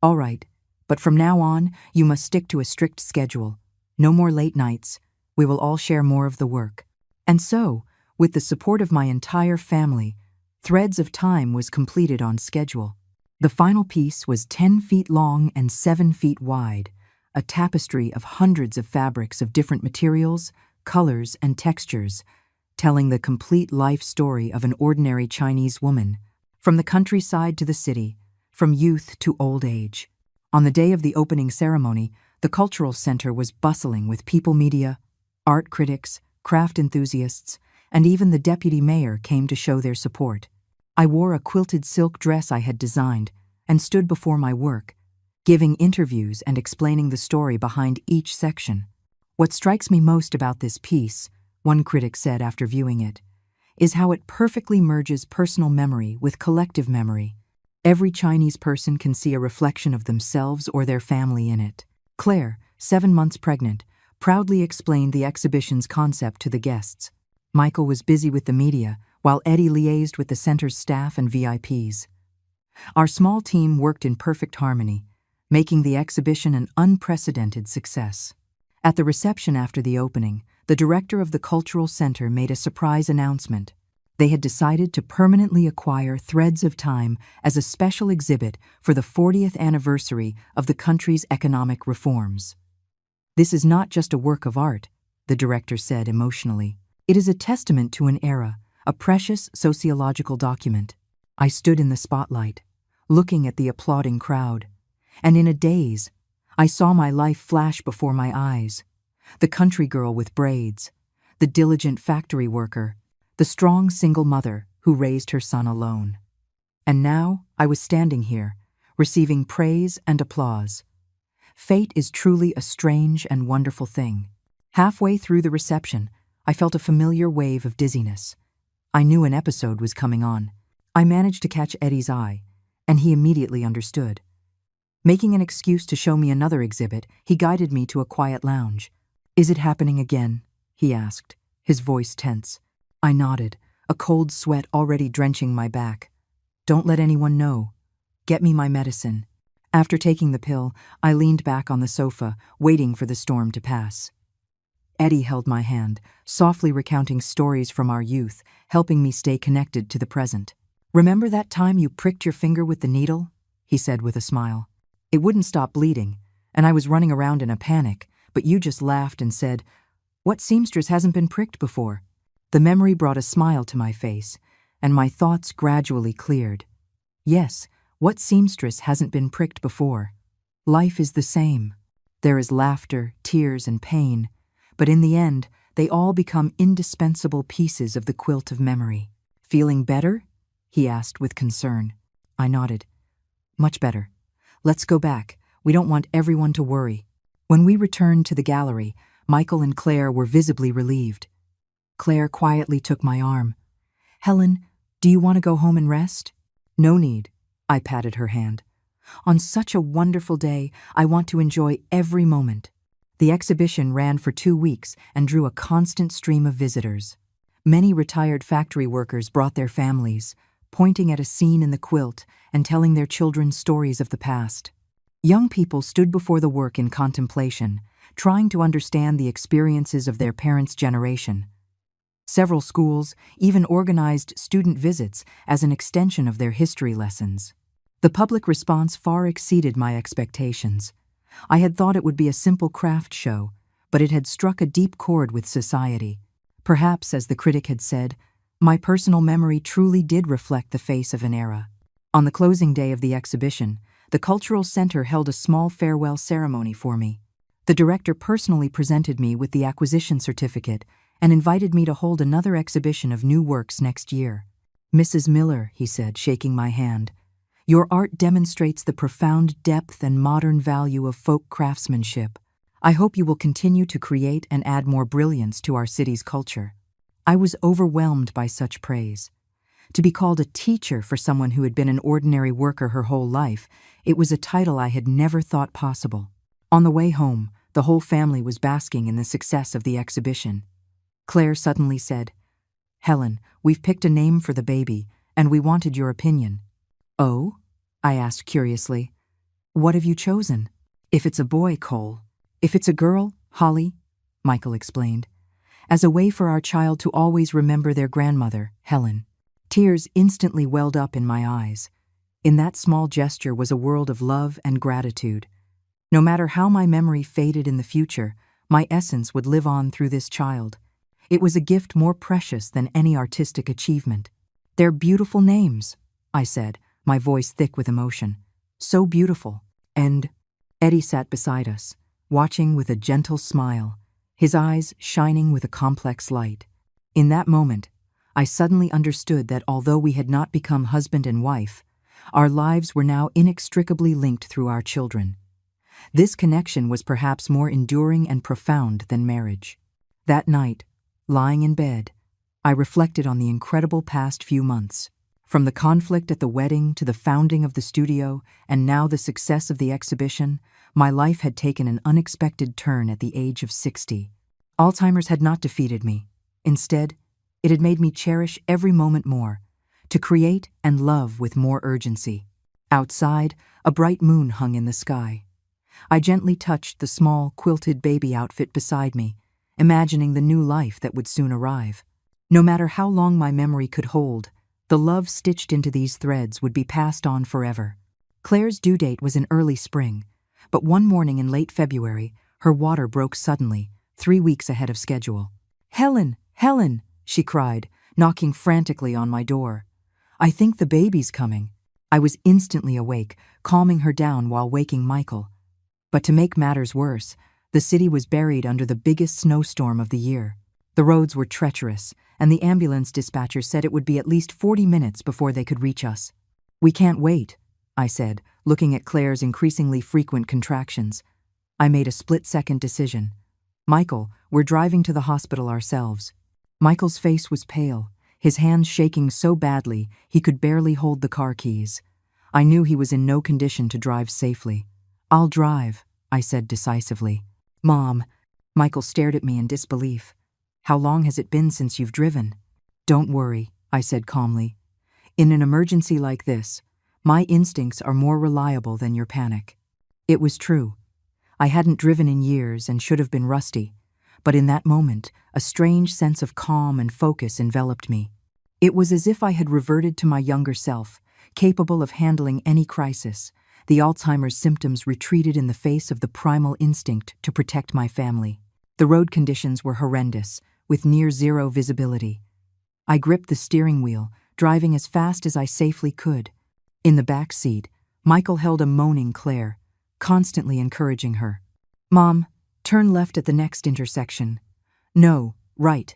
"All right, but from now on, you must stick to a strict schedule. No more late nights. We will all share more of the work." And so, with the support of my entire family, Threads of Time was completed on schedule. The final piece was 10 feet long and 7 feet wide, a tapestry of hundreds of fabrics of different materials, colors, and textures, telling the complete life story of an ordinary Chinese woman, from the countryside to the city, from youth to old age. On the day of the opening ceremony, the cultural center was bustling with people media, art critics, craft enthusiasts, and even the deputy mayor came to show their support. I wore a quilted silk dress I had designed and stood before my work, giving interviews and explaining the story behind each section. "What strikes me most about this piece," one critic said after viewing it, "is how it perfectly merges personal memory with collective memory. Every Chinese person can see a reflection of themselves or their family in it." Claire, 7 months pregnant, proudly explained the exhibition's concept to the guests. Michael was busy with the media, while Eddie liaised with the center's staff and VIPs. Our small team worked in perfect harmony, making the exhibition an unprecedented success. At the reception after the opening, the director of the Cultural Center made a surprise announcement. They had decided to permanently acquire Threads of Time as a special exhibit for the 40th anniversary of the country's economic reforms. "This is not just a work of art," the director said emotionally. "It is a testament to an era, a precious sociological document." I stood in the spotlight, looking at the applauding crowd, and in a daze, I saw my life flash before my eyes. The country girl with braids, the diligent factory worker, the strong single mother who raised her son alone. And now I was standing here, receiving praise and applause. Fate is truly a strange and wonderful thing. Halfway through the reception, I felt a familiar wave of dizziness. I knew an episode was coming on. I managed to catch Eddie's eye, and he immediately understood. Making an excuse to show me another exhibit, he guided me to a quiet lounge. "Is it happening again?" he asked, his voice tense. I nodded, a cold sweat already drenching my back. "Don't let anyone know. Get me my medicine." After taking the pill, I leaned back on the sofa, waiting for the storm to pass. Eddie held my hand, softly recounting stories from our youth, helping me stay connected to the present. "Remember that time you pricked your finger with the needle?" he said with a smile. "It wouldn't stop bleeding, and I was running around in a panic, but you just laughed and said, 'What seamstress hasn't been pricked before?'" The memory brought a smile to my face, and my thoughts gradually cleared. Yes, what seamstress hasn't been pricked before? Life is the same. There is laughter, tears, and pain, but in the end, they all become indispensable pieces of the quilt of memory. "Feeling better?" he asked with concern. I nodded. "Much better. Let's go back. We don't want everyone to worry." When we returned to the gallery, Michael and Claire were visibly relieved. Claire quietly took my arm. "Helen, do you want to go home and rest?" "No need." I patted her hand. "On such a wonderful day, I want to enjoy every moment." The exhibition ran for 2 weeks and drew a constant stream of visitors. Many retired factory workers brought their families, pointing at a scene in the quilt and telling their children stories of the past. Young people stood before the work in contemplation, trying to understand the experiences of their parents' generation. Several schools even organized student visits as an extension of their history lessons. The public response far exceeded my expectations. I had thought it would be a simple craft show, but it had struck a deep chord with society. Perhaps, as the critic had said, my personal memory truly did reflect the face of an era. On the closing day of the exhibition, the Cultural Center held a small farewell ceremony for me. The director personally presented me with the acquisition certificate and invited me to hold another exhibition of new works next year. "Mrs. Miller," he said, shaking my hand, "your art demonstrates the profound depth and modern value of folk craftsmanship. I hope you will continue to create and add more brilliance to our city's culture." I was overwhelmed by such praise. To be called a teacher for someone who had been an ordinary worker her whole life, it was a title I had never thought possible. On the way home, the whole family was basking in the success of the exhibition. Claire suddenly said, "Helen, we've picked a name for the baby, and we wanted your opinion." "Oh?" I asked curiously. "What have you chosen?" "If it's a boy, Cole. If it's a girl, Holly," Michael explained, "as a way for our child to always remember their grandmother, Helen." Tears instantly welled up in my eyes. In that small gesture was a world of love and gratitude. No matter how my memory faded in the future, my essence would live on through this child. It was a gift more precious than any artistic achievement. "They're beautiful names," I said, my voice thick with emotion. "So beautiful." And Eddie sat beside us, watching with a gentle smile, his eyes shining with a complex light. In that moment, I suddenly understood that although we had not become husband and wife, our lives were now inextricably linked through our children. This connection was perhaps more enduring and profound than marriage. That night, lying in bed, I reflected on the incredible past few months. From the conflict at the wedding to the founding of the studio, and now the success of the exhibition, my life had taken an unexpected turn at the age of 60. Alzheimer's had not defeated me. Instead, it had made me cherish every moment more, to create and love with more urgency. Outside, a bright moon hung in the sky. I gently touched the small, quilted baby outfit beside me, imagining the new life that would soon arrive. No matter how long my memory could hold, the love stitched into these threads would be passed on forever. Claire's due date was in early spring, but one morning in late February, her water broke suddenly, 3 weeks ahead of schedule. "Helen, Helen," she cried, knocking frantically on my door. "I think the baby's coming." I was instantly awake, calming her down while waking Michael. But to make matters worse, the city was buried under the biggest snowstorm of the year. The roads were treacherous, and the ambulance dispatcher said it would be at least 40 minutes before they could reach us. "We can't wait," I said, looking at Claire's increasingly frequent contractions. I made a split-second decision. "Michael, we're driving to the hospital ourselves." Michael's face was pale, his hands shaking so badly he could barely hold the car keys. I knew he was in no condition to drive safely. "I'll drive," I said decisively. "Mom," Michael stared at me in disbelief. "How long has it been since you've driven?" "Don't worry," I said calmly. "In an emergency like this, my instincts are more reliable than your panic." It was true. I hadn't driven in years and should have been rusty, but in that moment, a strange sense of calm and focus enveloped me. It was as if I had reverted to my younger self, capable of handling any crisis. The Alzheimer's symptoms retreated in the face of the primal instinct to protect my family. The road conditions were horrendous, with near-zero visibility. I gripped the steering wheel, driving as fast as I safely could. In the back seat, Michael held a moaning Claire, constantly encouraging her. "Mom, turn left at the next intersection." "No, right,"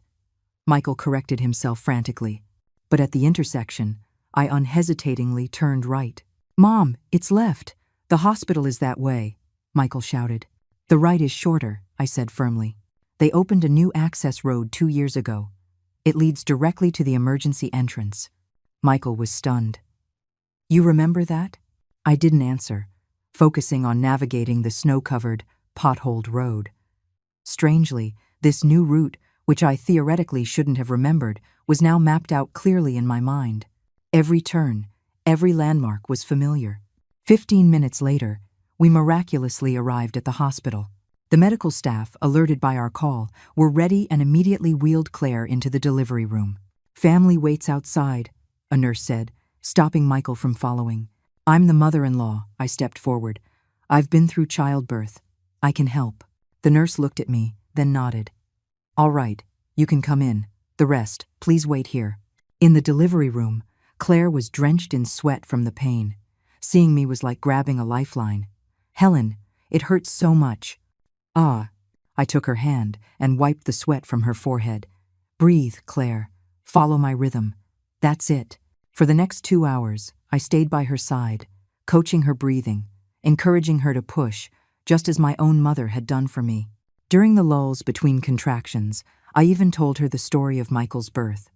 Michael corrected himself frantically. But at the intersection, I unhesitatingly turned right. "Mom, it's left. The hospital is that way," Michael shouted. "The right is shorter," I said firmly. "They opened a new access road 2 years ago. It leads directly to the emergency entrance." Michael was stunned. "You remember that?" I didn't answer, focusing on navigating the snow-covered, potholed road. Strangely, this new route, which I theoretically shouldn't have remembered, was now mapped out clearly in my mind. Every turn, every landmark was familiar. 15 minutes later, we miraculously arrived at the hospital. The medical staff, alerted by our call, were ready and immediately wheeled Claire into the delivery room. "Family waits outside," a nurse said, stopping Michael from following. "I'm the mother-in-law," I stepped forward. "I've been through childbirth. I can help." The nurse looked at me, then nodded. "All right, you can come in. The rest, please wait here." In the delivery room, Claire was drenched in sweat from the pain. Seeing me was like grabbing a lifeline. "Helen, it hurts so much." "Ah." I took her hand and wiped the sweat from her forehead. "Breathe, Claire. Follow my rhythm. That's it." For the next 2 hours, I stayed by her side, coaching her breathing, encouraging her to push, just as my own mother had done for me. During the lulls between contractions, I even told her the story of Michael's birth.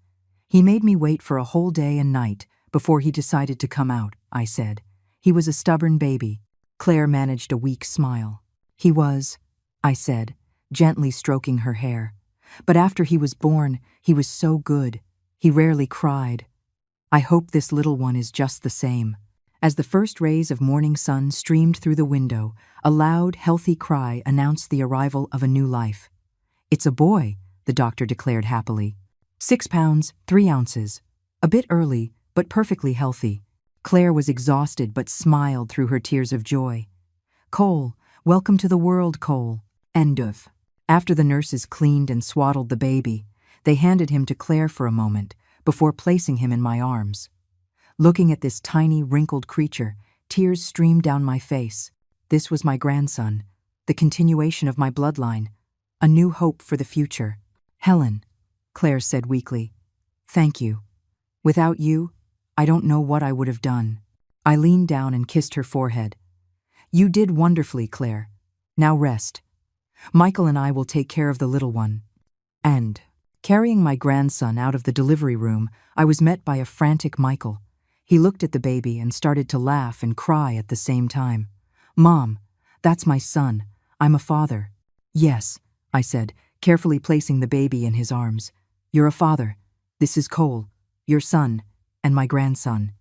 "He made me wait for a whole day and night before he decided to come out," I said. "He was a stubborn baby." Claire managed a weak smile. "He was," I said, gently stroking her hair. "But after he was born, he was so good. He rarely cried. I hope this little one is just the same." As the first rays of morning sun streamed through the window, a loud, healthy cry announced the arrival of a new life. "It's a boy," the doctor declared happily. 6 pounds, 3 ounces. A bit early, but perfectly healthy. Claire was exhausted but smiled through her tears of joy. "Cole, welcome to the world, Cole." End of. After the nurses cleaned and swaddled the baby, they handed him to Claire for a moment before placing him in my arms. Looking at this tiny, wrinkled creature, tears streamed down my face. This was my grandson, the continuation of my bloodline, a new hope for the future. "Helen," Claire said weakly, "thank you. Without you, I don't know what I would have done." I leaned down and kissed her forehead. "You did wonderfully, Claire. Now rest. Michael and I will take care of the little one." And, carrying my grandson out of the delivery room, I was met by a frantic Michael. He looked at the baby and started to laugh and cry at the same time. "Mom, that's my son. I'm a father." "Yes," I said, carefully placing the baby in his arms. "You're a father. This is Cole, your son, and my grandson."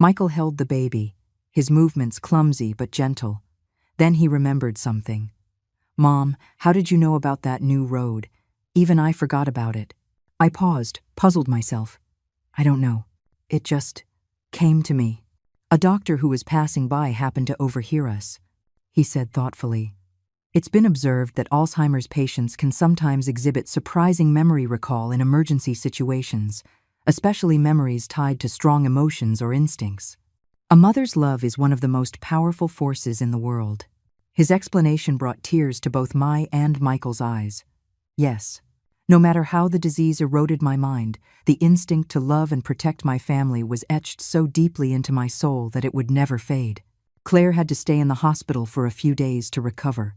Michael held the baby, his movements clumsy but gentle. Then he remembered something. "Mom, how did you know about that new road? Even I forgot about it. I paused, puzzled myself. I don't know. It just came to me. A doctor who was passing by happened to overhear us. He said thoughtfully, "It's been observed that Alzheimer's patients can sometimes exhibit surprising memory recall in emergency situations, especially memories tied to strong emotions or instincts. A mother's love is one of the most powerful forces in the world." His explanation brought tears to both my and Michael's eyes. Yes, no matter how the disease eroded my mind, the instinct to love and protect my family was etched so deeply into my soul that it would never fade. Claire had to stay in the hospital for a few days to recover.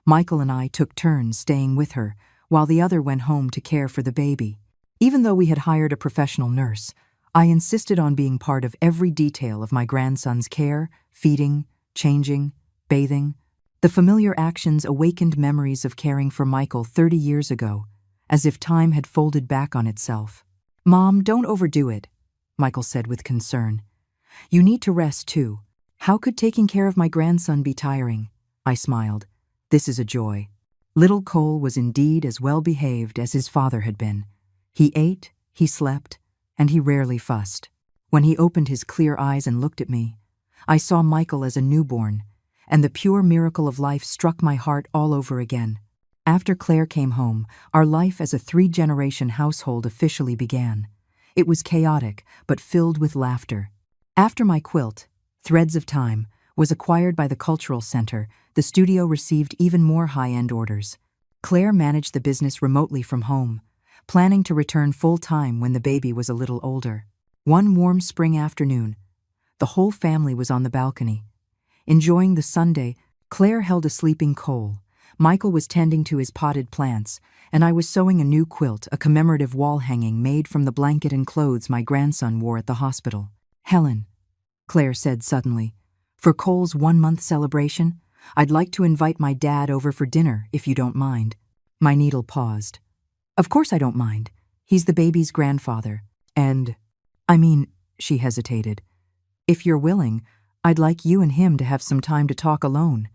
Michael and I took turns staying with her, while the other went home to care for the baby. Even though we had hired a professional nurse, I insisted on being part of every detail of my grandson's care, feeding, changing, bathing. The familiar actions awakened memories of caring for Michael 30 years ago, as if time had folded back on itself. "Mom, don't overdo it," Michael said with concern. "You need to rest too. How could taking care of my grandson be tiring?" I smiled. "This is a joy." Little Cole was indeed as well behaved as his father had been. He ate, he slept, and he rarely fussed. When he opened his clear eyes and looked at me, I saw Michael as a newborn, and the pure miracle of life struck my heart all over again. After Claire came home, our life as a 3-generation household officially began. It was chaotic, but filled with laughter. After my quilt, Threads of Time, was acquired by the Cultural Center, the studio received even more high-end orders. Claire managed the business remotely from home, planning to return full-time when the baby was a little older. One warm spring afternoon, the whole family was on the balcony. Enjoying the Sunday, Claire held a sleeping Cole. Michael was tending to his potted plants, and I was sewing a new quilt, a commemorative wall hanging made from the blanket and clothes my grandson wore at the hospital. "Helen," Claire said suddenly, "for Cole's 1-month celebration, I'd like to invite my dad over for dinner, if you don't mind." My needle paused. "Of course I don't mind. He's the baby's grandfather. And, she hesitated. "If you're willing, I'd like you and him to have some time to talk alone.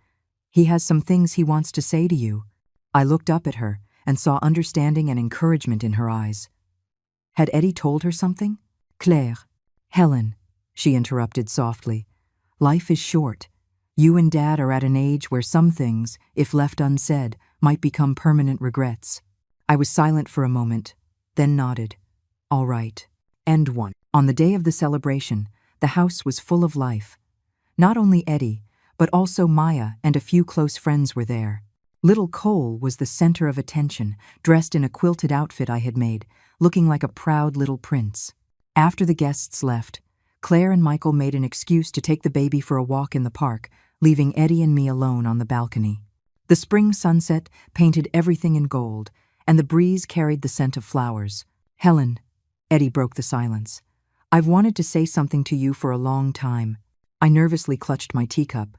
He has some things he wants to say to you." I looked up at her and saw understanding and encouragement in her eyes. Had Eddie told her something? "Claire." "Helen," she interrupted softly, "life is short. You and Dad are at an age where some things, if left unsaid, might become permanent regrets." I was silent for a moment, then nodded. "All right." End 1. On the day of the celebration, the house was full of life. Not only Eddie, but also Maya and a few close friends were there. Little Cole was the center of attention, dressed in a quilted outfit I had made, looking like a proud little prince. After the guests left, Claire and Michael made an excuse to take the baby for a walk in the park, leaving Eddie and me alone on the balcony. The spring sunset painted everything in gold, and the breeze carried the scent of flowers. "Helen," Eddie broke the silence, "I've wanted to say something to you for a long time." I nervously clutched my teacup.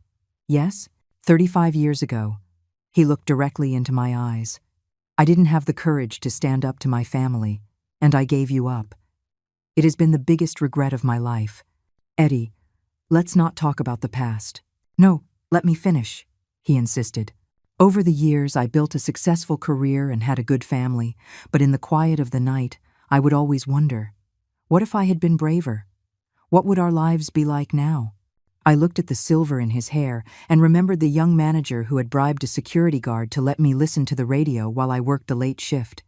"Yes?" 35 years ago. He looked directly into my eyes. "I didn't have the courage to stand up to my family, and I gave you up. It has been the biggest regret of my life. Eddie, let's not talk about the past." "No, let me finish," he insisted. "Over the years, I built a successful career and had a good family, but in the quiet of the night, I would always wonder, what if I had been braver? What would our lives be like now?" I looked at the silver in his hair and remembered the young manager who had bribed a security guard to let me listen to the radio while I worked the late shift.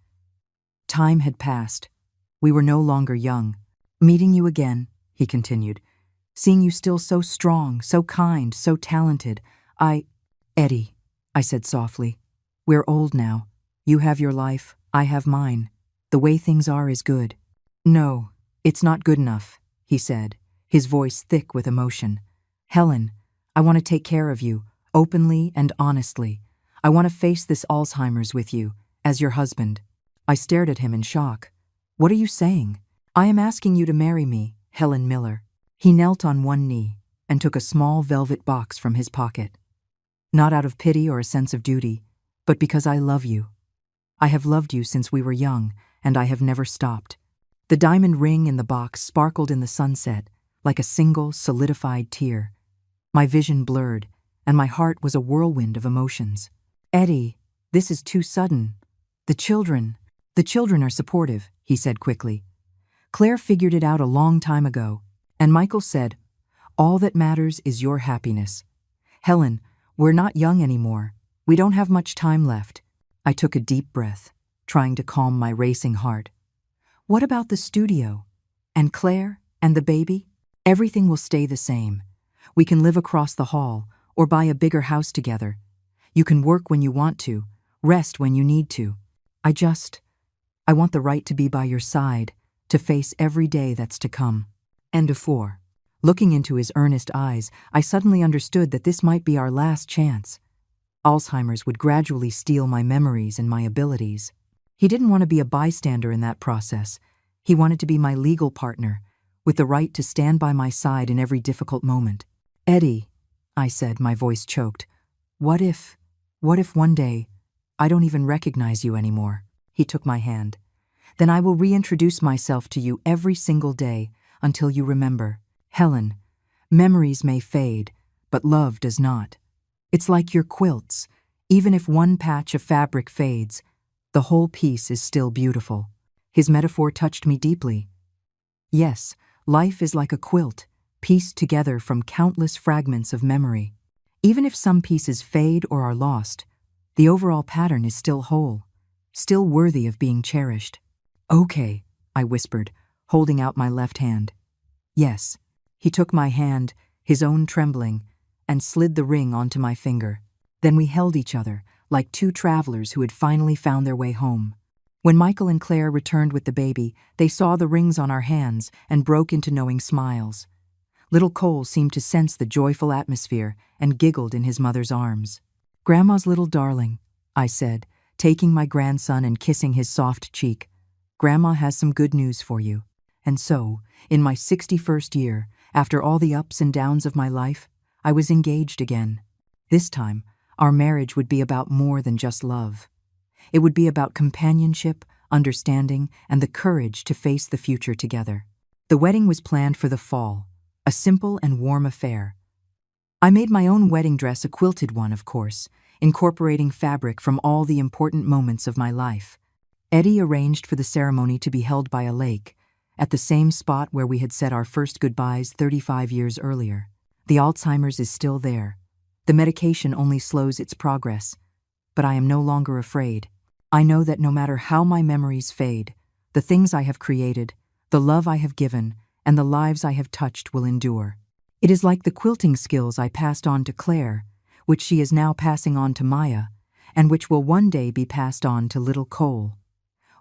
Time had passed. We were no longer young. "Meeting you again," he continued. "Seeing you still so strong, so kind, so talented. Eddie," I said softly, "we're old now. You have your life, I have mine. The way things are is good." "No, it's not good enough," he said, his voice thick with emotion. "Helen, I want to take care of you, openly and honestly. I want to face this Alzheimer's with you, as your husband." I stared at him in shock. "What are you saying?" "I am asking you to marry me, Helen Miller." He knelt on one knee and took a small velvet box from his pocket. "Not out of pity or a sense of duty, but because I love you. I have loved you since we were young, and I have never stopped." The diamond ring in the box sparkled in the sunset like a single solidified tear. My vision blurred, and my heart was a whirlwind of emotions. "Eddie, this is too sudden." The children. The children are supportive, he said quickly. Claire figured it out a long time ago. And Michael said, all that matters is your happiness. Helen, we're not young anymore. We don't have much time left. I took a deep breath, trying to calm my racing heart. What about the studio? And Claire? And the baby? Everything will stay the same. We can live across the hall, or buy a bigger house together. You can work when you want to, rest when you need to. I want the right to be by your side, to face every day that's to come. End of 4. Looking into his earnest eyes, I suddenly understood that this might be our last chance. Alzheimer's would gradually steal my memories and my abilities. He didn't want to be a bystander in that process. He wanted to be my legal partner, with the right to stand by my side in every difficult moment. Eddie, I said, my voice choked, what if one day I don't even recognize you anymore? He took my hand. Then I will reintroduce myself to you every single day until you remember. Helen, memories may fade, but love does not. It's like your quilts. Even if one patch of fabric fades, the whole piece is still beautiful. His metaphor touched me deeply. Yes, life is like a quilt, pieced together from countless fragments of memory. Even if some pieces fade or are lost, the overall pattern is still whole, still worthy of being cherished. Okay, I whispered, holding out my left hand. Yes. He took my hand, his own trembling, and slid the ring onto my finger. Then we held each other, like two travelers who had finally found their way home. When Michael and Claire returned with the baby, they saw the rings on our hands and broke into knowing smiles. Little Cole seemed to sense the joyful atmosphere and giggled in his mother's arms. Grandma's little darling, I said, taking my grandson and kissing his soft cheek. Grandma has some good news for you. And so, in my 61st year, after all the ups and downs of my life, I was engaged again. This time, our marriage would be about more than just love. It would be about companionship, understanding, and the courage to face the future together. The wedding was planned for the fall, a simple and warm affair. I made my own wedding dress, a quilted one, of course, incorporating fabric from all the important moments of my life. Eddie arranged for the ceremony to be held by a lake, at the same spot where we had said our first goodbyes 35 years earlier. The Alzheimer's is still there. The medication only slows its progress, but I am no longer afraid. I know that no matter how my memories fade, the things I have created, the love I have given, and the lives I have touched will endure. It is like the quilting skills I passed on to Claire, which she is now passing on to Maya, and which will one day be passed on to little Cole.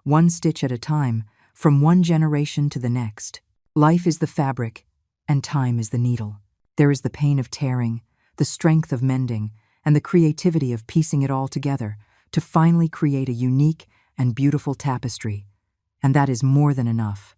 One stitch at a time, from one generation to the next. Life is the fabric, and time is the needle. There is the pain of tearing, the strength of mending, and the creativity of piecing it all together to finally create a unique and beautiful tapestry. And that is more than enough.